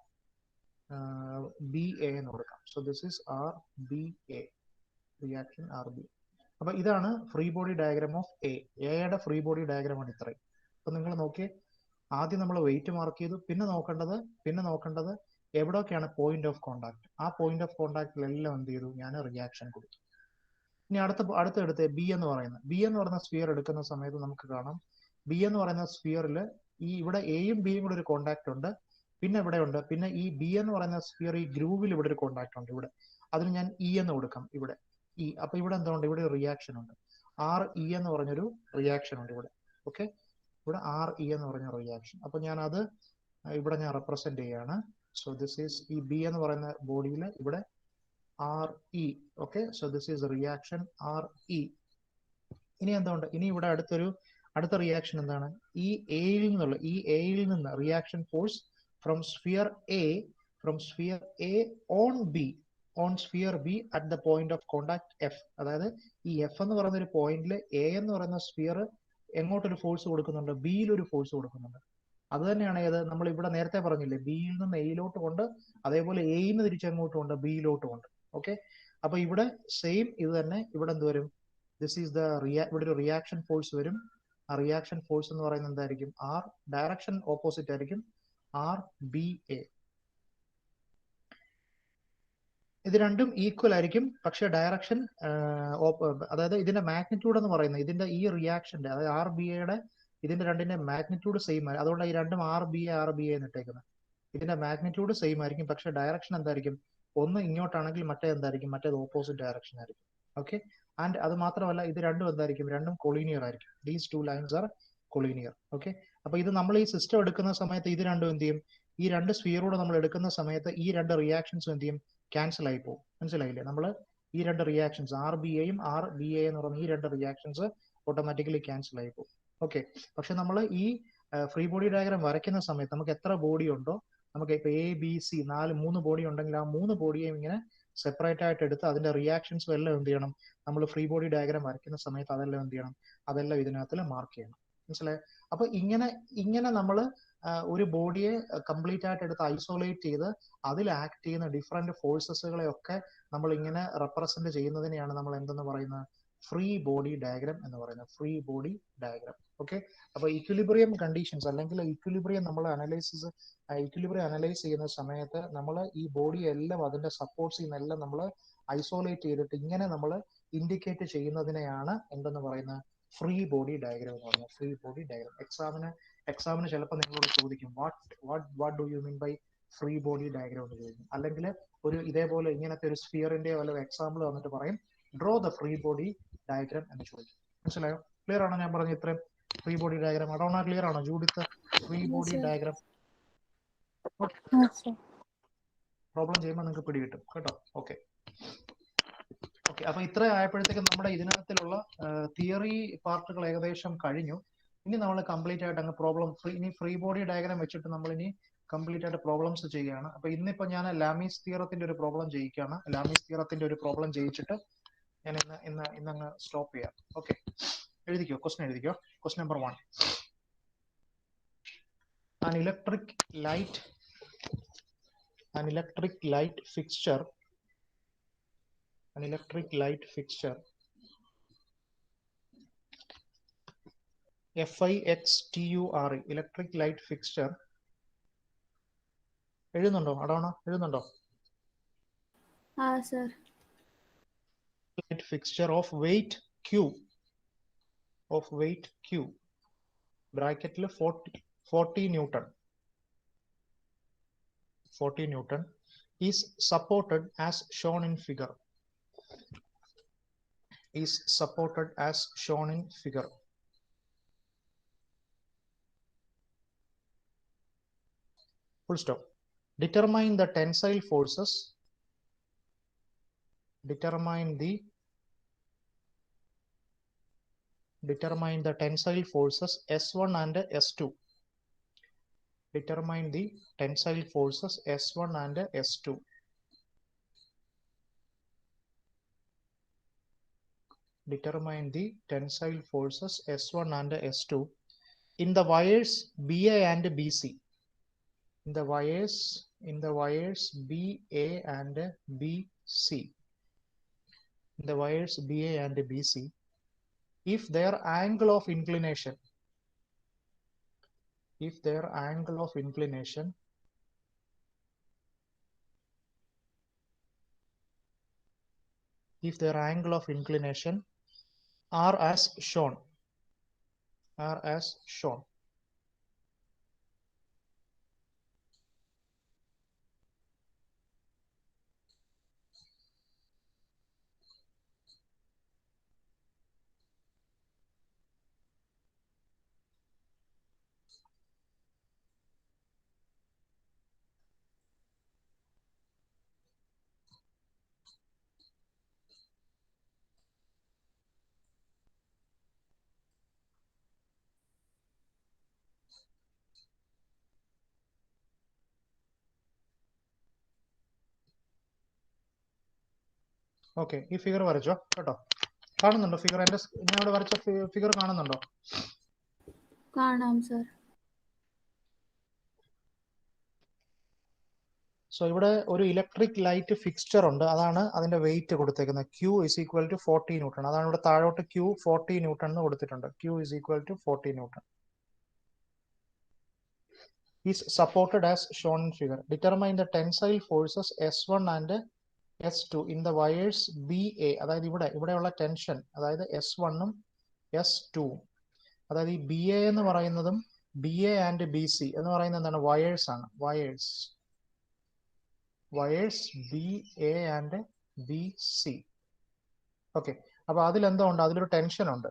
ബി എ എന്ന് കൊടുക്കാം. So this is R B A, reaction R B. അപ്പൊ ഇതാണ് ഫ്രീ ബോഡി ഡയഗ്രാം ഓഫ് എയുടെ ഫ്രീ ബോഡി ഡയഗ്രാം ആണ് ഇത്രയും. അപ്പൊ നിങ്ങൾ നോക്കിയേ, ആദ്യം നമ്മൾ വെയിറ്റ് മാർക്ക് ചെയ്തു, പിന്നെ നോക്കേണ്ടത് എവിടെയൊക്കെയാണ് പോയിന്റ് ഓഫ് കോണ്ടാക്ട്. ആ പോയിന്റ് ഓഫ് കോണ്ടാക്റ്റിലെല്ലാം എന്ത് ചെയ്തു, ഞാൻ റിയാക്ഷൻ കൊടുത്തു. ഇനി അടുത്തെടുത്ത് ബി എന്ന് പറയുന്ന സ്ഫിയർ എടുക്കുന്ന സമയത്ത് നമുക്ക് കാണാം, ബി എന്ന് പറയുന്ന സ്ഫിയറിൽ ഈ ഇവിടെ എയും ബിയും കൂടെ ഒരു കോണ്ടാക്ട് ഉണ്ട്, പിന്നെ ഇവിടെ ഉണ്ട്, പിന്നെ ഈ ബി എന്ന് പറയുന്ന സ്ഫിയർ ഈ ഗ്രൂവിൽ ഇവിടെ ഒരു കോണ്ടാക്ട് ഉണ്ട് ഇവിടെ, അതിന് ഞാൻ ഇ എന്ന് കൊടുക്കാം ഇവിടെ ഇ. അപ്പൊ ഇവിടെ എന്തുകൊണ്ട്, ഇവിടെ ഒരു റിയാക്ഷൻ ഉണ്ട്, ആർ ഇ എന്ന് പറഞ്ഞൊരു റിയാക്ഷൻ ഉണ്ട് ഇവിടെ. ഓക്കെ, ഇവിടെ ആർ ഇ എന്ന് പറഞ്ഞ റിയാക്ഷൻ. അപ്പൊ ഞാൻ അത് ഇവിടെ ഞാൻ റെപ്രസെന്റ് ചെയ്യാണ്. സോ ദിസ് ഈസ് ഈ ബി എന്ന് പറയുന്ന ബോഡിയിൽ ഇവിടെ R E. Okay, so this is reaction R E. ഇനി എന്തുകൊണ്ട്, ഇനി ഇവിടെ അടുത്ത റിയാക്ഷൻ എന്താണ്, ഈ എയിൽ നിന്ന് reaction force from sphere A on B sphere B at the point of contact F. അതായത് ഈ എഫ് എന്ന് പറയുന്ന ഒരു പോയിന്റിൽ എ എന്ന് പറയുന്ന സ്ഫിയർ എങ്ങോട്ടൊരു ഫോഴ്സ് കൊടുക്കുന്നുണ്ട്, ബിയിൽ ഒരു ഫോഴ്സ് കൊടുക്കുന്നുണ്ട്. അത് തന്നെയാണ് ഏത്, നമ്മൾ ഇവിടെ നേരത്തെ പറഞ്ഞില്ലേ, ബിയിൽ നിന്ന് എയിലോട്ട് കൊണ്ട്, അതേപോലെ എയിൽ നിന്ന് തിരിച്ചെങ്ങോട്ടും ഉണ്ട്, ബിയിലോട്ട് കൊണ്ട്. ഓക്കെ, അപ്പൊ ഇവിടെ സെയിം ഇത് തന്നെ, ഇവിടെ എന്ത് വരും, ദിസ് ഈസ് ദ ഇവിടെ ഒരു റിയാക്ഷൻ ഫോഴ്സ് വരും. ആ റിയാക്ഷൻ ഫോഴ്സ് എന്ന് പറയുന്നത് എന്തായിരിക്കും, ആർ, ഡയറക്ഷൻ ഓപ്പോസിറ്റ് ആയിരിക്കും, ആർ ബി എ. ഇത് രണ്ടും ഈക്വൽ ആയിരിക്കും, പക്ഷെ ഡയറക്ഷൻ, അതായത് ഇതിന്റെ മാഗ്നിറ്റ്യൂഡ് എന്ന് പറയുന്നത്, ഇതിന്റെ ഈ റിയാക്ഷന്റെ, അതായത് ആർ ബി എയുടെ ഇതിന്റെ രണ്ടിന്റെ മാഗ്നിറ്റ്യൂഡ് സെയിം ആയിരിക്കും. അതുകൊണ്ടാണ് ഈ രണ്ടും ആർ ബി എ എന്നിട്ടേക്കുന്നത്. ഇതിന്റെ മാഗ്നിറ്റ്യൂഡ് സെയിം ആയിരിക്കും, പക്ഷെ ഡയറക്ഷൻ എന്തായിരിക്കും, ഒന്ന് ഇങ്ങോട്ടാണെങ്കിൽ മറ്റേ എന്തായിരിക്കും, മറ്റേത് ഓപ്പോസിറ്റ് ഡയറക്ഷൻ ആയിരിക്കും. ഓക്കെ, ആൻഡ് അത് മാത്രമല്ല ഇത് രണ്ടും എന്തായിരിക്കും, രണ്ടും കൊളീനിയർ ആയിരിക്കും. These two lines are collinear. Okay, അപ്പൊ ഇത് നമ്മൾ ഈ സിസ്റ്റം എടുക്കുന്ന സമയത്ത് ഇത് രണ്ടും എന്ത് ചെയ്യും, ഈ രണ്ട് സ്ഫിയറൂടെ നമ്മൾ എടുക്കുന്ന സമയത്ത് ഈ രണ്ട് റിയാക്ഷൻസ് എന്ത് ചെയ്യും, ക്യാൻസൽ ആയി പോകും. മനസ്സിലായില്ലേ, നമ്മൾ ഈ രണ്ട് റിയാക്ഷൻസ് ആർ ബി എയും ആർ ബി എ എന്ന് പറയുന്ന ഈ രണ്ട് റിയാക്ഷൻസ് ഓട്ടോമാറ്റിക്കലി ക്യാൻസൽ ആയി പോകും. ഓക്കെ, പക്ഷെ നമ്മൾ ഈ ഫ്രീ ബോഡി ഡയഗ്രാം വരയ്ക്കുന്ന സമയത്ത് നമുക്ക് എത്ര ബോഡി ഉണ്ടോ, നമുക്ക് ഇപ്പൊ എ ബി സി 3 ബോഡി ഉണ്ടെങ്കിൽ ആ 3 ബോഡിയെയും ഇങ്ങനെ സെപ്പറേറ്റ് ആയിട്ട് എടുത്ത് അതിന്റെ റിയാക്ഷൻസും എല്ലാം എന്ത് ചെയ്യണം, നമ്മൾ ഫ്രീ ബോഡി ഡയഗ്രാം വരയ്ക്കുന്ന സമയത്ത് അതെല്ലാം എന്ത് ചെയ്യണം, അതെല്ലാം ഇതിനകത്ത് മാർക്ക് ചെയ്യണം. മനസ്സിലായോ? അപ്പൊ ഇങ്ങനെ നമ്മൾ ഒരു ബോഡിയെ കംപ്ലീറ്റ് ആയിട്ട് എടുത്ത് ഐസോലേറ്റ് ചെയ്ത് അതിൽ ആക്ട് ചെയ്യുന്ന ഡിഫറെന്റ് ഫോഴ്സസുകളെ ഒക്കെ നമ്മൾ ഇങ്ങനെ റെപ്രസെന്റ് ചെയ്യുന്നതിനെയാണ് നമ്മൾ എന്തെന്ന് പറയുന്നത്, ഫ്രീ ബോഡി ഡയഗ്രാം എന്ന് പറയുന്നത്. Free body diagram. ഓക്കെ, അപ്പൊ ഇക്വിലിബ്രിയം കണ്ടീഷൻസ് അല്ലെങ്കിൽ ഇക്വിലിബ്രിയം നമ്മൾ ഇക്വിലിബ്രിയം അനലൈസ് ചെയ്യുന്ന സമയത്ത് നമ്മൾ ഈ ബോഡി എല്ലാം അതിന്റെ സപ്പോർട്ട്സ് എല്ലാം നമ്മൾ ഐസോലേറ്റ് ചെയ്തിട്ട് ഇങ്ങനെ നമ്മൾ ഇൻഡിക്കേറ്റ് ചെയ്യുന്നതിനെയാണ് എന്തെന്ന് പറയുന്നത്, ഫ്രീ ബോഡി ഡയഗ്രാം എന്ന് പറയുന്നത്. Free body diagram. എക്സാമിന് ചിലപ്പോൾ നിങ്ങളോട് ചോദിക്കും, what do you mean by free body diagram എന്ന് ചോദിക്കും. അല്ലെങ്കിൽ ഒരു ഇതേപോലെ ഇങ്ങനത്തെ ഒരു സ്ഫിയറിന്റെ വല്ല എക്സാമ്പിൾ വന്നിട്ട് പറയും, draw the free body diagram എന്ന് ചോദിക്കും. മനസ്സിലായോ? ക്ലിയർ ആണോ ഞാൻ പറഞ്ഞ ഇത്രയും? ഫ്രീ ബോഡി ഡയഗ്രാം അടോണ ക്ലിയർ ആണോ Judith? Free body diagram problem ചെയ്യുമ്പോൾ നിങ്ങൾക്ക് പിടികിട്ടും കേട്ടോ. ഓക്കെ, അപ്പൊ ഇത്ര ആയപ്പോഴത്തേക്കും നമ്മുടെ ഇതിനകത്തിലുള്ള തിയറി പാർട്ടുകൾ ഏകദേശം കഴിഞ്ഞു. ഇനി നമ്മൾ കംപ്ലീറ്റ് ആയിട്ട് അങ്ങ് പ്രോബ്ലം ഇനി ഫ്രീ ബോഡി ഡയഗ്രാം വെച്ചിട്ട് നമ്മൾ ഇനി കംപ്ലീറ്റ് ആയിട്ട് പ്രോബ്ലംസ് ചെയ്യുകയാണ്. അപ്പൊ ഇന്നിപ്പോ ഞാൻ ലാമീസ് തിയറത്തിന്റെ ഒരു പ്രോബ്ലം ചെയ്യിക്കുകയാണ്. ലാമീസ് തിയറത്തിന്റെ ഒരു പ്രോബ്ലം ചെയ്യിച്ചിട്ട് ഞാൻ ഇന്നങ്ങ് സ്റ്റോപ്പ് ചെയ്യാം. ഓക്കെ, എഴുതിക്കോ, ക്വസ്റ്റ്യൻ എഴുതിക്കോ. Question number 1. An electric light fixture FIXTURE electric light fixture എഴുതുന്നുണ്ടോ അടോണ? എഴുതുന്നുണ്ടോ? sir. Light fixture of weight Q ബ്രാക്കറ്റിൽ 40 Newton is supported as shown in figure. Full stop. Determine the tensile forces. Determine the tensile forces S1 and S2. Determine the tensile forces S1 and S2. Determine the tensile forces S1 and S2 in the wires BA and BC. In the wires BA and BC. in the wires BA and BC, if their angle of inclination, if their angle of inclination are as shown, okay. ഈ figure വരച്ചോ കേട്ടോ. കാണുന്നുണ്ടോ figure? എൻ്റെ ഞാൻ ഇവിടെ വരച്ച figure കാണുന്നുണ്ടോ? കാണാം sir. So ഇവിടെ ഒരു ഇലക്ട്രിക് ലൈറ്റ് ഫിക്സ്ചർ ഉണ്ട്, അതാണ് അതിന്റെ വെയിറ്റ് കൊടുത്തേക്കുന്നത്. Q is equal to 40 newton. അതാണ് ഇവിടെ താഴോട്ട് Q 40 ന്യൂട്ടൺ എന്ന് കൊടുത്തിട്ടുണ്ട്. Q is equal to 40 newton. Is supported as shown in figure. Determine the tensile forces S1 and S2 in the wires BA. അതായത് ഇവിടെയുള്ള ടെൻഷൻ, അതായത് S1 ഉം S2, അതായത് ഈ BA എന്ന് പറയുന്നതും BA and BC എന്ന് പറയുന്നത് എന്താണ്? വയേഴ്സ് ആണ്. Wires BA and BC. Okay. അപ്പൊ അതിലെന്തോ ഉണ്ട്? അതിലൊരു ടെൻഷൻ ഉണ്ട്.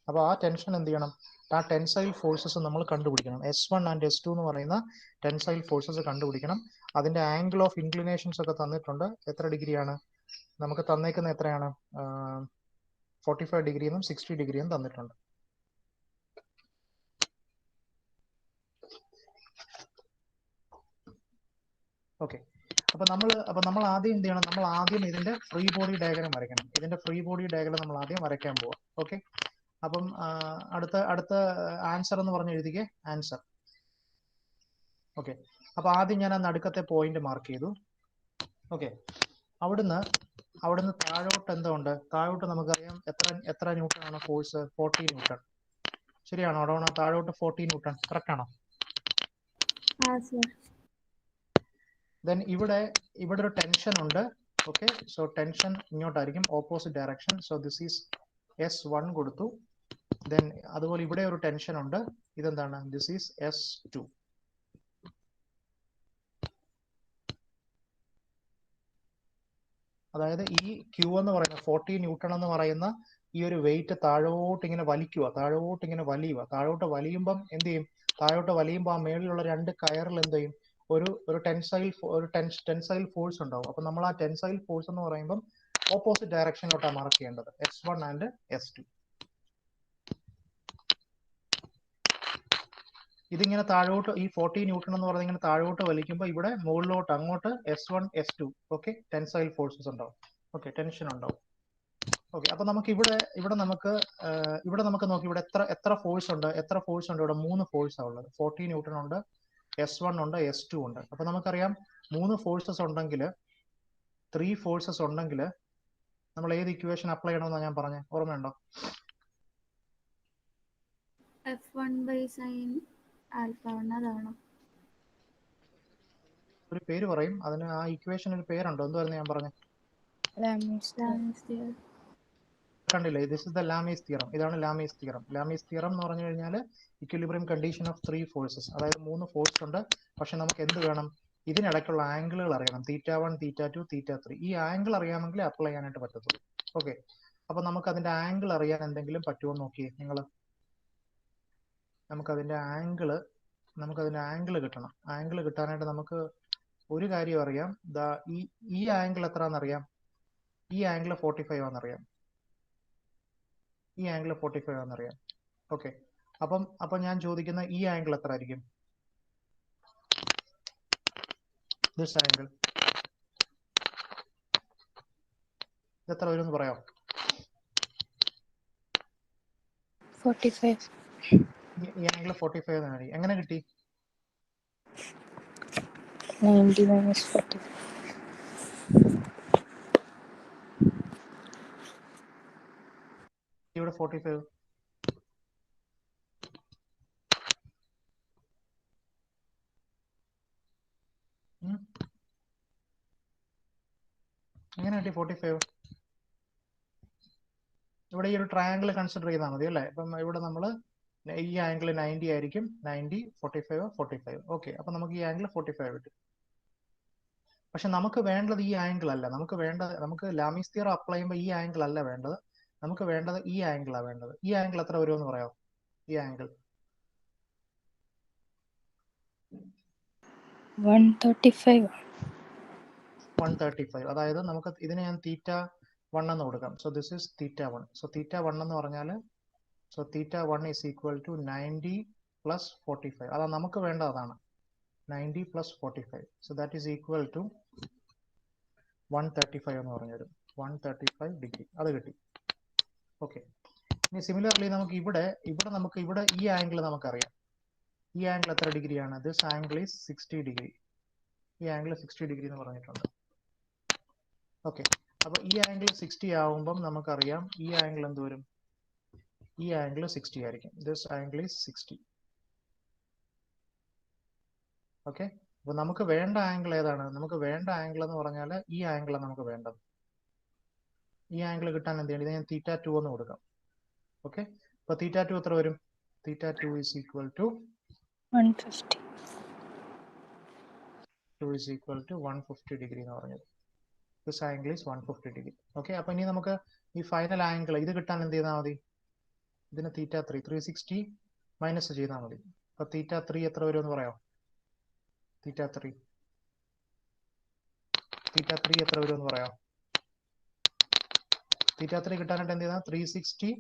അപ്പൊ ആ ടെൻഷൻ എന്ത് ചെയ്യണം? ആ ടെൻസൈൽ ഫോഴ്സസ് നമ്മൾ കണ്ടുപിടിക്കണം. S1 and S2 എന്ന് പറയുന്ന ടെൻസൈൽ ഫോഴ്സസ് കണ്ടുപിടിക്കണം. അതിന്റെ ആംഗിൾ ഓഫ് ഇൻക്ലിനേഷൻസ് ഒക്കെ തന്നിട്ടുണ്ട്. എത്ര ഡിഗ്രിയാണ് നമുക്ക് തന്നേക്കുന്ന? എത്രയാണ്? 45 ഡിഗ്രി എന്നും 60 ഡിഗ്രി എന്നും തന്നിട്ടുണ്ട്. ഓക്കെ. അപ്പൊ നമ്മൾ ആദ്യം എന്ത് ചെയ്യണം? നമ്മൾ ആദ്യം ഇതിന്റെ ഫ്രീ ബോഡി ഡയഗ്രം വരയ്ക്കണം. ഇതിന്റെ ഫ്രീ ബോഡി ഡയഗ്രം നമ്മൾ ആദ്യം വരയ്ക്കാൻ പോവാം. ഓക്കെ. അപ്പം അടുത്ത ആൻസർ എന്ന് പറഞ്ഞ് എഴുതിക്കേ. ആൻസർ. ഓക്കെ. അപ്പൊ ആദ്യം ഞാൻ ആ നടുക്കത്തെ പോയിന്റ് മാർക്ക് ചെയ്തു. ഓക്കെ. അവിടുന്ന് താഴോട്ട് എന്തോ ഉണ്ട്? താഴോട്ട് നമുക്കറിയാം എത്ര ന്യൂട്ടൺ ആണ് ഫോഴ്സ്? 40 ന്യൂട്ടൺ. ശരിയാണോ? അവിടെ താഴോട്ട് 40 ന്യൂട്ടൺ. കറക്റ്റ് ആണോ? ദെൻ ഇവിടെ ഒരു ടെൻഷൻ ഉണ്ട്. ഓക്കെ. സോ ടെൻഷൻ ഇങ്ങോട്ടായിരിക്കും, opposite direction. So this is S1 കൊടുത്തു. ദെൻ അതുപോലെ ഇവിടെ ഒരു ടെൻഷൻ ഉണ്ട്. ഇതെന്താണ്? This is S2. അതായത് ഈ Q എന്ന് പറയുന്ന 40 ന്യൂട്ടൺ എന്ന് പറയുന്ന ഈ ഒരു വെയിറ്റ് താഴോട്ട് ഇങ്ങനെ വലിക്കുക, താഴോട്ട് വലിയുമ്പം എന്ത് ചെയ്യും? താഴോട്ട് വലിയുമ്പോൾ ആ മേളിലുള്ള രണ്ട് കയറിൽ എന്ത് ചെയ്യും? ഒരു ടെൻസൈൽ ഫോഴ്സ് ഉണ്ടാവും. അപ്പൊ നമ്മൾ ആ ടെൻസൈൽ ഫോഴ്സ് എന്ന് പറയുമ്പോൾ ഓപ്പോസിറ്റ് ഡയറക്ഷനിലോട്ടാണ് മാർക്ക് ചെയ്യേണ്ടത്. S1 and S2. ഇതിങ്ങനെ താഴോട്ട് ഈ 40 ന്യൂട്ടൺ എന്ന് പറയുന്നത് ഇങ്ങനെ താഴോട്ട് വലിക്കുമ്പോൾ ഇവിടെ മുകളിലോട്ട് അങ്ങോട്ട് S1 S2 okay tensile forces ഉണ്ടാവും. ഓക്കെ. ടെൻഷൻ ഉണ്ടാവും. ഓക്കെ. അപ്പൊ നമുക്ക് ഇവിടെ നമുക്ക് നോക്കി ഇവിടെ എത്ര ഫോഴ്സ് ഉണ്ട്? ഇവിടെ 3 ഫോഴ്സാണ് ഉള്ളത്. 40 ന്യൂട്ടൺ ഉണ്ട്, S1 ഉണ്ട്, S2 ഉണ്ട്. അപ്പൊ നമുക്കറിയാം 3 ഫോഴ്സസ് ഉണ്ടെങ്കിൽ, 3 ഫോഴ്സസ് ഉണ്ടെങ്കിൽ നമ്മൾ ഏത് ഇക്വേഷൻ അപ്ലൈ ചെയ്യണമെന്നാണ് ഞാൻ പറഞ്ഞത്? ഓർമ്മയുണ്ടോ? F1/sin alpha അതാണോ? ഒരു പേര് പറയും അതിന്. ആ ഇക്വേഷൻ ഒരു പേരുണ്ടോ? എന്തായിരുന്നു ഞാൻ പറഞ്ഞത്? കണ്ടില്ലേ? This is the Lamees theorem. ഇതാണ് ലാമീസ് തിയറം. ലാമീസ് തിയറം എന്ന് പറഞ്ഞു കഴിഞ്ഞാൽ ഇക്വിലിബ്രിയം കണ്ടീഷൻ ഓഫ് 3 ഫോഴ്സസ്. അതായത് 3 ഫോഴ്സ് ഉണ്ട്. പക്ഷെ നമുക്ക് എന്ത് വേണം? ഇതിനിടയ്ക്കുള്ള ആംഗിളുകൾ അറിയണം. θ1, θ2, θ3. ഈ ആംഗിൾ അറിയാമെങ്കിൽ അപ്ലൈ ചെയ്യാനായിട്ട് പറ്റത്തുള്ളൂ. ഓക്കെ. അപ്പൊ നമുക്ക് അതിന്റെ ആംഗിൾ അറിയാൻ എന്തെങ്കിലും പറ്റുമോ നോക്കിയേ നിങ്ങൾ. നമുക്കതിന്റെ ആംഗിൾ കിട്ടണം. ആംഗിൾ കിട്ടാനായിട്ട് നമുക്ക് ഒരു കാര്യം അറിയാം. ഈ ആംഗിൾ എത്രയാണെന്നറിയാം? ഈ ആംഗിൾ 45 ആണെന്നറിയാം. ഈ ആംഗിൾ 45 ആണെന്നറിയാം. ഓക്കെ. അപ്പം ഞാൻ ചോദിക്കുന്ന ഈ ആംഗിൾ എത്ര ആയിരിക്കും? ദിസ് ആംഗിൾ എത്ര വരും എന്ന് പറയാം? 45. ഈ ആംഗിൾ 45 ആണ്. എങ്ങനെ കിട്ടി? 90 minus 45. ഇവിടെ 45. എങ്ങനെ കിട്ടി 45? ഇവിടെ ഈ ഒരു ട്രയാങ്കിൾ കൺസിഡർ ചെയ്താൽ മതി അല്ലേ? ഇപ്പം ഇവിടെ നമ്മൾ ഈ ആംഗിൾ 90 ആയിരിക്കും. 90, 45, 45. ഓക്കെ, അപ്പൊ നമുക്ക് ഈ ആംഗിൾ 45 കിട്ടും. പക്ഷെ നമുക്ക് വേണ്ടത് ഈ ആംഗിൾ അല്ല. നമുക്ക് ലാമീസ് തിയറം അപ്ലൈ ചെയ്യുമ്പോൾ ഈ ആംഗിൾ അല്ല വേണ്ടത്. നമുക്ക് വേണ്ടത് ഈ ആംഗിളാണ് വേണ്ടത്. ഈ ആംഗിൾ എത്ര വരുമെന്ന് പറയാമോ? ഈ ആംഗിൾ 135. 135. അതായത് നമുക്ക് ഇതിനെ ഞാൻ θ1 എന്ന് കൊടുക്കാം. So this is θ1. സോ θ1 എന്ന് പറഞ്ഞാൽ so θ1 is equal to 90 plus 45. അതാ നമുക്ക് വേണ്ടത് അതാണ്. 90 plus 45. So that is equal to 135 എന്ന് പറഞ്ഞു വരും. 135 ഡിഗ്രി. അത് കിട്ടി. ഓക്കെ. ഇനി സിമിലർലി നമുക്ക് ഇവിടെ ഈ ആംഗിൾ നമുക്കറിയാം. ഈ ആംഗിൾ എത്ര ഡിഗ്രിയാണ്? This angle is 60 degree. ഈ ആംഗിൾ 60 ഡിഗ്രി എന്ന് പറഞ്ഞിട്ടുണ്ട്. ഓക്കെ, അപ്പൊ ഈ ആംഗിൾ 60 ആവുമ്പം നമുക്കറിയാം ഈ ആംഗിൾ എന്ത് വരും? ഈ ആംഗിൾ 60 ആയിരിക്കും. This angle is 60. ഓക്കെ, അപ്പൊ നമുക്ക് വേണ്ട ആംഗിൾ ഏതാണ്? നമുക്ക് വേണ്ട ആംഗിൾ എന്ന് പറഞ്ഞാൽ ഈ ആംഗിളാണ് നമുക്ക് വേണ്ടത്. ഈ ആംഗിൾ കിട്ടാൻ എന്ത് ചെയ്യണം? ഇത് ഞാൻ θ2 എന്ന് കൊടുക്കാം. ഓക്കെ, അപ്പൊ θ2 എത്ര വരും? θ2 is equal to 150. 2 is equal to 150 degree എന്ന് പറഞ്ഞത്. This angle is 150 degree. Okay, അപ്പൊ ഇനി നമുക്ക് ഈ ഫൈനൽ ആംഗിൾ ഇത് കിട്ടാൻ എന്ത് ചെയ്താൽ മതി? ഇതിന് θ3 360 മൈനസ് ചെയ്താൽ മതി. അപ്പൊ θ3 എത്ര വരും എന്ന് പറയാം? θ3 എത്ര വരും എന്ന് പറയാം? θ3 കിട്ടാനായിട്ട് എന്ത് ചെയ്താൽ 360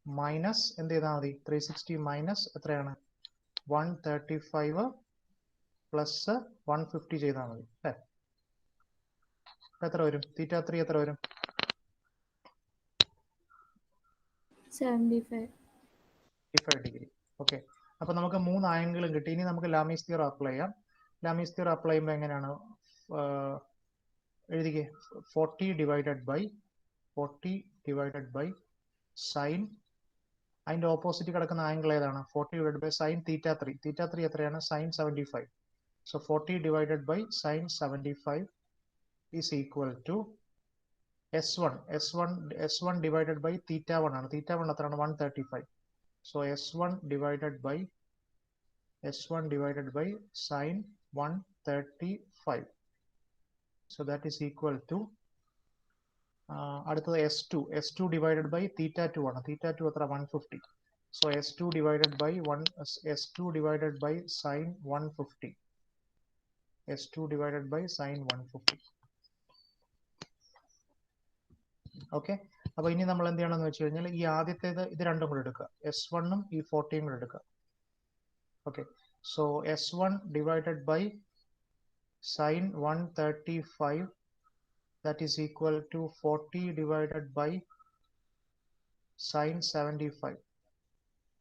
മൈനസ് എന്ത് ചെയ്താൽ മതി? 360 മൈനസ് എത്രയാണ്? 135 പ്ലസ് 150 ചെയ്താൽ മതി അല്ലേ? എത്ര വരും? θ3 എത്ര വരും? 75. ഡിഗ്രി. ഓക്കെ, അപ്പൊ നമുക്ക് 3 ആംഗിളും കിട്ടി. ഇനി നമുക്ക് ലാമീസ് തിയറം അപ്ലൈ ചെയ്യാം. ലാമീസ് തിയറം അപ്ലൈ ചെയ്യുമ്പോൾ എങ്ങനെയാണ് എഴുതിക്കേ? 40 ഡിവൈഡഡ് ബൈ സൈൻ, അതിന്റെ ഓപ്പോസിറ്റ് കിടക്കുന്ന ആംഗിൾ ഏതാണ്? 40 ഡിവൈഡ് ബൈ സൈൻ θ3. θ3 എത്രയാണ്? Sine 75. So 40 divided by sine 75 is equal to S1 divided by θ1 ആണ്. θ1 എത്രയാണ്? 135. So S1 divided by sin 135. So that is equal to അടുത്തത് S2 divided by θ2 ആണ്. θ2 എത്ര? 150. So S2 divided by sin 150. S2 divided by sin 150. Okay, അപ്പൊ ഇനി നമ്മൾ എന്ത് ചെയ്യണമെന്ന് വെച്ച് കഴിഞ്ഞാൽ ഈ ആദ്യത്തേത് ഇത് രണ്ടും കൂടെ എടുക്കുക. S1ഉം ഈ 40യും കൂടെ എടുക്കുക. Okay, so S1 divided by sine 135 that is equal to 40 divided by sine 75.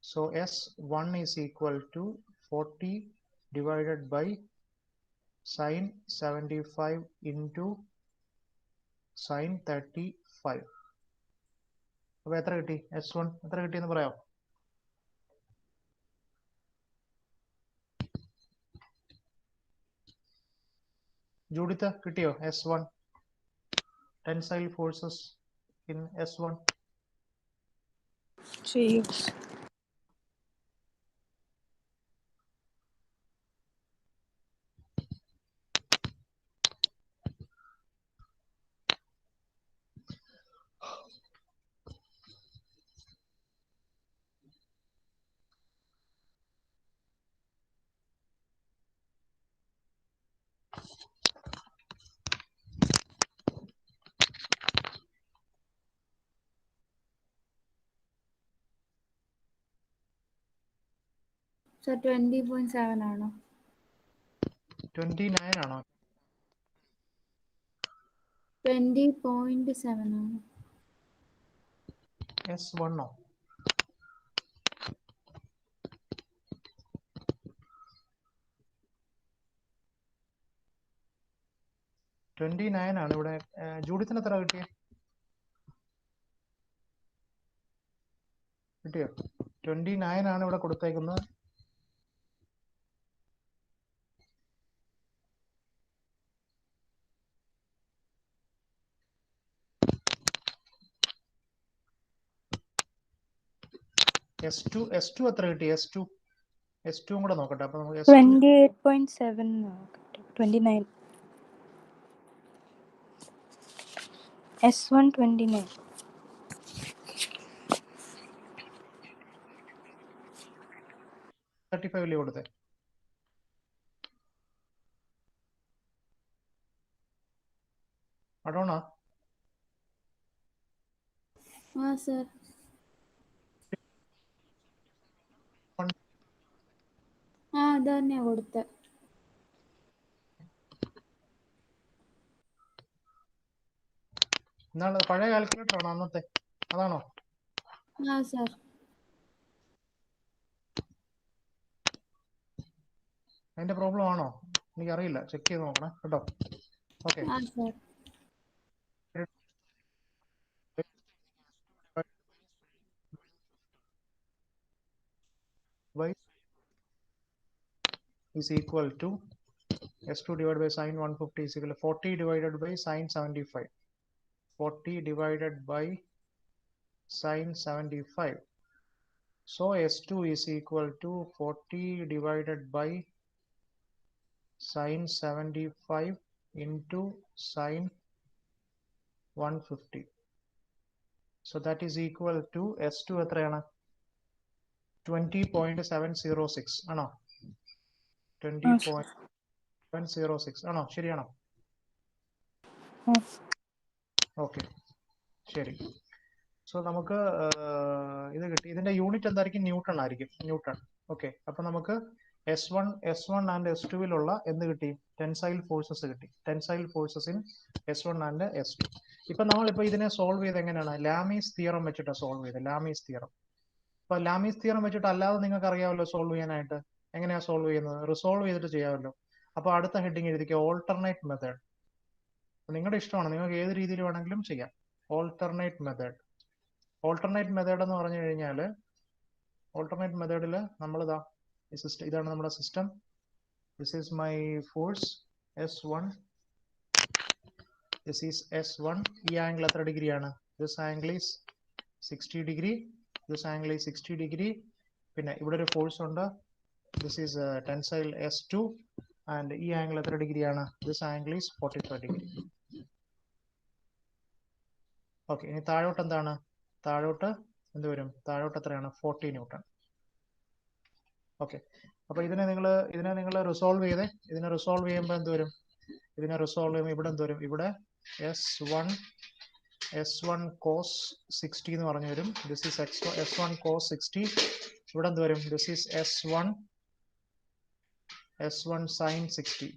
So S1 is equal to 40 divided by sine 75 into sine 35. അപ്പൊ എത്ര കിട്ടി? S1 എത്ര കിട്ടിയെന്ന് പറയാമോ? ജൂഡിത്ത് കിട്ടിയോ? S1 tensile forces in S1. Yes. So 20.7 ആണോ? 29 ആണോ? 20.7 ആണോ? S1 29 ആണ്. ഇവിടെ ജൂഡിത്തിന് എത്ര കിട്ടിയേ? കിട്ടിയോ? 29 ആണ് ഇവിടെ കൊടുത്തേക്കുന്നത്. S2 എത്ര കിട്ടി? S2 കൂടെ നോക്കട്ടെ. അപ്പൊ നമുക്ക് 28.7 29. S1 29. $35 കൊടുത്തേ. അടോണ sir. അത് തന്നെയാ കൊടുത്തത്. എന്താണ് പഴയ കാൽക്കുലേറ്റർ ആണോ അന്നത്തെ? അതാണോ? sir. അതിന്റെ പ്രോബ്ലം ആണോ? എനിക്കറിയില്ല, ചെക്ക് ചെയ്ത് നോക്കണം കേട്ടോ. Okay, sir. y is equal to S2 divided by sin 150 is equal to 40 divided by sin 75. 40 divided by sin 75. So S2 is equal to 40 divided by sin 75 into sin 150. So that is equal to S2 എത്രയാണ്? 20.706 ആണോ? 20.706 ആണോ? ശരിയാണോ? Okay, ശരി. So നമുക്ക് ഇത് കിട്ടി. ഇതിന്റെ unit എന്തായിരിക്കും? ന്യൂട്ടൺ ആയിരിക്കും. ന്യൂട്ടൺ. ഓക്കെ, അപ്പൊ നമുക്ക് S1 ആൻഡ് S2 എന്ത് കിട്ടി? ടെൻസൈൽ ഫോഴ്സസ് കിട്ടി. Tensile forces in S1 and S2. ഇപ്പൊ നമ്മളിപ്പോ ഇതിനെ സോൾവ് ചെയ്ത് എങ്ങനെയാണ്? ലാമീസ് തിയറം വെച്ചിട്ട് സോൾവ് ചെയ്ത്. ലാമീസ് തിയറം. ഇപ്പൊ ലാമീസ് തിയറം വെച്ചിട്ട് അല്ലാതെ നിങ്ങൾക്ക് അറിയാമല്ലോ സോൾവ് ചെയ്യാനായിട്ട്. എങ്ങനെയാ സോൾവ് ചെയ്യുന്നത്? റിസോൾവ് ചെയ്തിട്ട് ചെയ്യാമല്ലോ. അപ്പൊ അടുത്ത ഹെഡിങ് എഴുതിക്കുക, ഓൾട്ടർനേറ്റ് മെത്തേഡ്. നിങ്ങളുടെ ഇഷ്ടമാണ്, നിങ്ങൾക്ക് ഏത് രീതിയിൽ വേണമെങ്കിലും ചെയ്യാം. Alternate method. ഓൾട്ടർനേറ്റ് മെത്തേഡ് എന്ന് പറഞ്ഞു കഴിഞ്ഞാൽ, ഓൾട്ടർനേറ്റ് മെത്തേഡിൽ നമ്മളിതാ സിസ്റ്റം, ഇതാണ് നമ്മുടെ system. This is my force S1. This is S1. ഈ ആംഗിൾ എത്ര ഡിഗ്രിയാണ്? This angle is 60 degree. This angle is 60 degree. പിന്നെ ഇവിടെ ഒരു ഫോഴ്സ് ഉണ്ട്. This is tensile S2. And ഈ ആംഗിൾ എത്ര ഡിഗ്രിയാണ്? This angle is 45 degree. Okay, ഇനി താഴോട്ട് എന്താണ്? താഴോട്ട് എന്ത് വരും? താഴോട്ട് എത്രയാണ്? 40 ന്യൂട്ടൺ. ഓക്കെ, അപ്പൊ ഇതിനെ നിങ്ങൾ റിസോൾവ് ചെയ്തേ. ഇതിനെ റിസോൾവ് ചെയ്യുമ്പോൾ എന്ത് വരും? ഇതിനെ റിസോൾവ് ചെയ്യുമ്പോൾ ഇവിടെ എന്ത് വരും? ഇവിടെ S1 cos 60 എന്ന് പറഞ്ഞു വരും. This is S1 cos 60. ഇവിടെ എന്ത് വരും? This is S1 sin 60.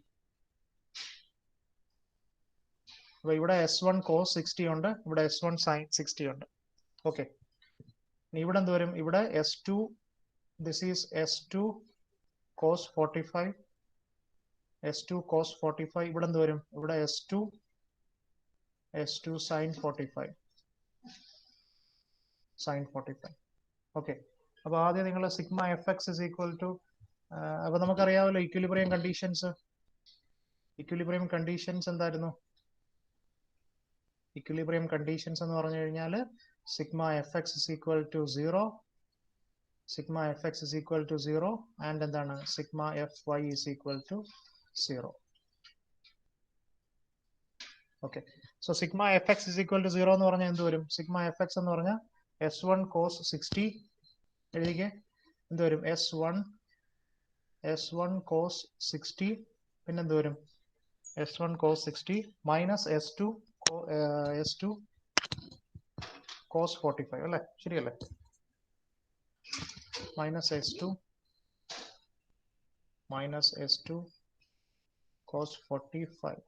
അപ്പൊ ഇവിടെ S1 cos 60 ഉണ്ട്, ഇവിടെ S1 sin 60 ഉണ്ട്. ഓക്കെ, ഇവിടെ എന്ത് വരും? ഇവിടെ S2, this is S2 cos 45. S2 cos 45. ഇവിടെ എന്ത് വരും? ഇവിടെ S2 sin 45. sin 45. ഓക്കെ, അപ്പൊ ആദ്യം നിങ്ങൾ sigma fx is equal to, അപ്പൊ നമുക്കറിയാമല്ലോ ഇക്വിലിബ്രിയം കണ്ടീഷൻസ്. ഇക്വിലിബ്രിയം കണ്ടീഷൻസ് എന്തായിരുന്നു? ഇക്വിലിബ്രിയം കണ്ടീഷൻസ് എന്ന് പറഞ്ഞു കഴിഞ്ഞാൽ sigma fx is equal to 0, sigma fx is equal to 0 and എന്താണ്? sigma fy is equal to 0. Okay, so sigma fx is equal to 0 എന്ന് പറഞ്ഞാൽ എന്ത് വരും? സിഗ്മ fx എന്ന് പറഞ്ഞാൽ S1 cos 60 എഴുതിക്കേ. എന്ത് വരും? S1 cos 60. പിന്നെ എന്ത് വരും? S1 cos 60 minus S2 cos 45 അല്ലേ? ശരിയല്ലേ? minus S2 cos 45.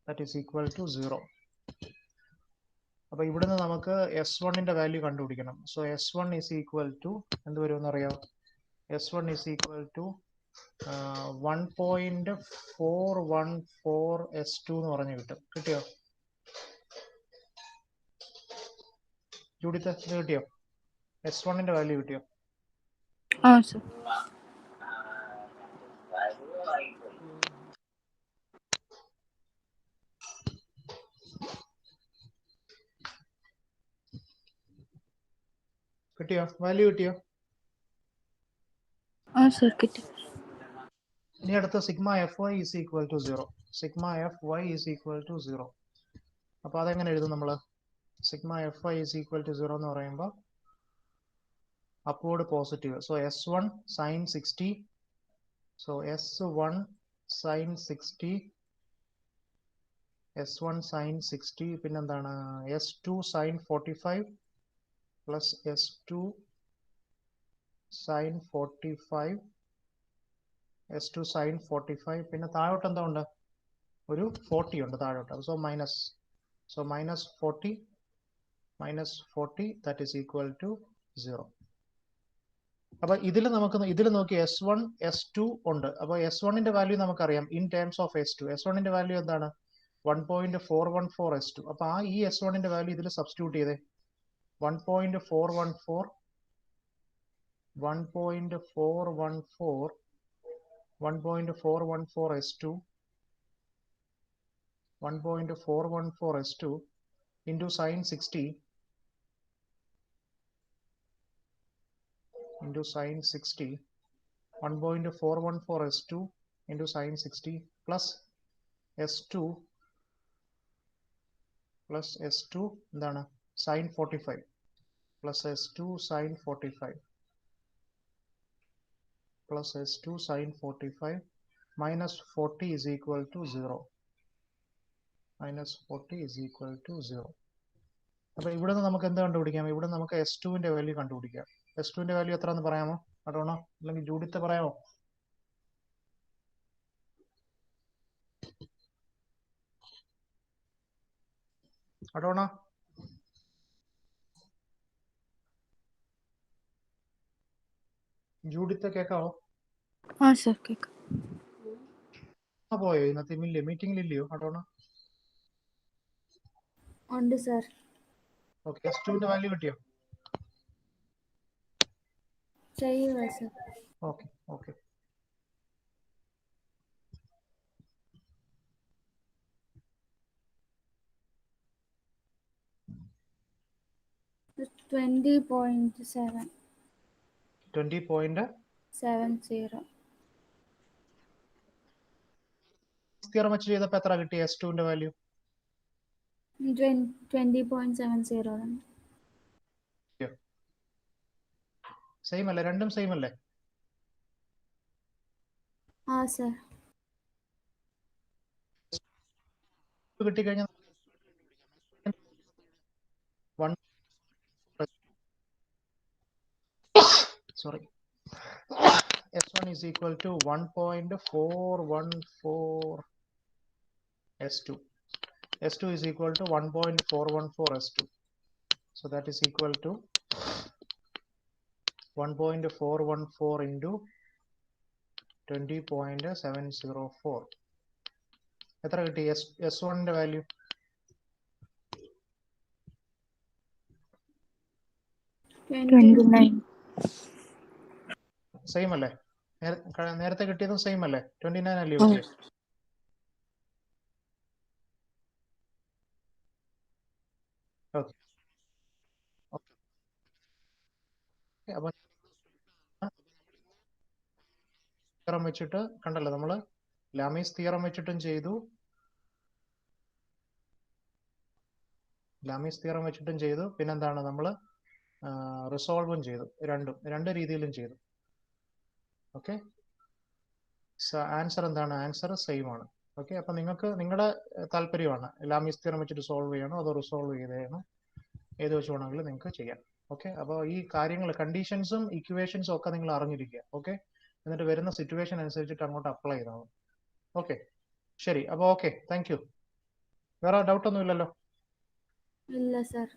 That is equal to 0. അപ്പൊ ഇവിടുന്ന് നമുക്ക് S1ന്റെ വാല്യൂ കണ്ടുപിടിക്കണം. So S1 is equal to എന്ത് വരുമെന്ന് അറിയാം? S1 is equal to 1.414 S2 എന്ന് പറഞ്ഞു കിട്ടും. കിട്ടിയോ ജൂഡിത്ത്? ഇത് കിട്ടിയോ? S1ന്റെ വാല്യൂ കിട്ടിയോ? ആ സർ. കിട്ടിയോ? വാല്യൂ കിട്ടിയോ? ആ സർ കിട്ടി. ഇനി അടുത്ത sigma F Y is equal to 0. Sigma F Y is equal to 0. അപ്പൊ അതെങ്ങനെ എഴുതും നമ്മൾ? Sigma F Y is equal to 0 എന്ന് പറയുമ്പോൾ upward positive. So S1 sin 60. So S1 sin 60. S1 sin 60. പിന്നെന്താണ്? S2 sin 45 plus S2 sin 45. S2 sin 45. പിന്നെ താഴോട്ട് എന്താ ഉണ്ട്? ഒരു 40 ഉണ്ട് താഴോട്ട്. So minus. So minus 40. Minus 40. That is equal to 0. അപ്പൊ ഇതിൽ നോക്കി S1 S2 ഉണ്ട്. അപ്പൊ S1ന്റെ വാല്യൂ നമുക്കറിയാം ഇൻ ടേംസ് ഓഫ് S2. S1ന്റെ വാല്യൂ എന്താണ്? 1.414 S2. അപ്പൊ ഈ S1ന്റെ വാല്യൂ ഇതിൽ സബ്സ്റ്റിറ്റ്യൂട്ട് ചെയ്തേ. 1.414 S2 1.414 S2 into sin 60 into sin 60 1.414 S2 into sin 60 plus S2 എന്താണ്? sin 45 plus S2 sin 45 plus S2 sin 45 minus 40 is equal to 0. Minus 40 is equal to 0. അപ്പൊ ഇവിടെ നിന്ന് നമുക്ക് എന്ത് കണ്ടുപിടിക്കാം? ഇവിടെ നമുക്ക് S2ന്റെ വാല്യൂ കണ്ടുപിടിക്കാം. S2ന്റെ വാല്യൂ എത്രയെന്ന് പറയാമോ? അടോണോ അല്ലെങ്കിൽ ജൂഡിത്ത് പറയാമോ? അടോണോ ജൂഡിത്ത് കേൾക്കാവോ? ആ സർ കേൾക്കാം. പോയോ ഇന്നത്തെ മീറ്റിംഗിലില്ലയോ അടോണോ? ഉണ്ട് സർ. ഓക്കെ, S2ന്റെ വാല്യൂ കിട്ടിയോ? ചെയ്യുക സർ. Okay okay. $20.7. 20.70 തിയറം വെച്ച് ചെയ്തപ്പോ എത്ര കിട്ടി S2ന്റെ വാല്യൂ? 20.70. സെയിം അല്ലേ? രണ്ടും സെയിം അല്ലേ? ആ സർ. കിട്ടിക്കഴിഞ്ഞാൽ sorry S1 is equal to 1.414 S2. S2 is equal to 1.414 S2. So that is equal to 1.414 into 20.704. എത്ര കിട്ടി S1ന്റെ വാല്യൂ? സെയിം അല്ലേ? നേരത്തെ കിട്ടിയതും സെയിം അല്ലേ? 29 അല്ലേ കിട്ടിയത്? ഓക്കെ. അപ്പൊ തിയറം വെച്ചിട്ട് കണ്ടല്ലോ നമ്മള് ലാമീസ് തിയറം വെച്ചിട്ടും ചെയ്തു, പിന്നെന്താണ് നമ്മള് റിസോൾവും ചെയ്തു. രണ്ട് രീതിയിലും ചെയ്തു. ഓക്കെ, ആൻസർ എന്താണ്? ആൻസർ സെയിം ആണ്. ഓക്കെ, അപ്പൊ നിങ്ങൾക്ക് നിങ്ങളുടെ താല്പര്യമാണ് ലാമീസ് തിയറം വെച്ചിട്ട് സോൾവ് ചെയ്യണോ അതോ റിസോൾവ് ചെയ്യണോ, ഏത് വെച്ച് വേണമെങ്കിലും നിങ്ങൾക്ക് ചെയ്യാം. ഓക്കെ, അപ്പോൾ ഈ കാര്യങ്ങൾ കണ്ടീഷൻസും ഇക്വേഷൻസും ഒക്കെ നിങ്ങൾ അറിഞ്ഞിരിക്കുക. ഓക്കെ, എന്നിട്ട് വരുന്ന സിറ്റുവേഷൻ അനുസരിച്ചിട്ട് അങ്ങോട്ട് അപ്ലൈ ചെയ്താൽ മതി. ഓക്കെ, ശരി. അപ്പോൾ ഓക്കെ, താങ്ക് യു. വേറെ ഡൗട്ട് ഒന്നും ഇല്ലല്ലോ? ഇല്ല സർ.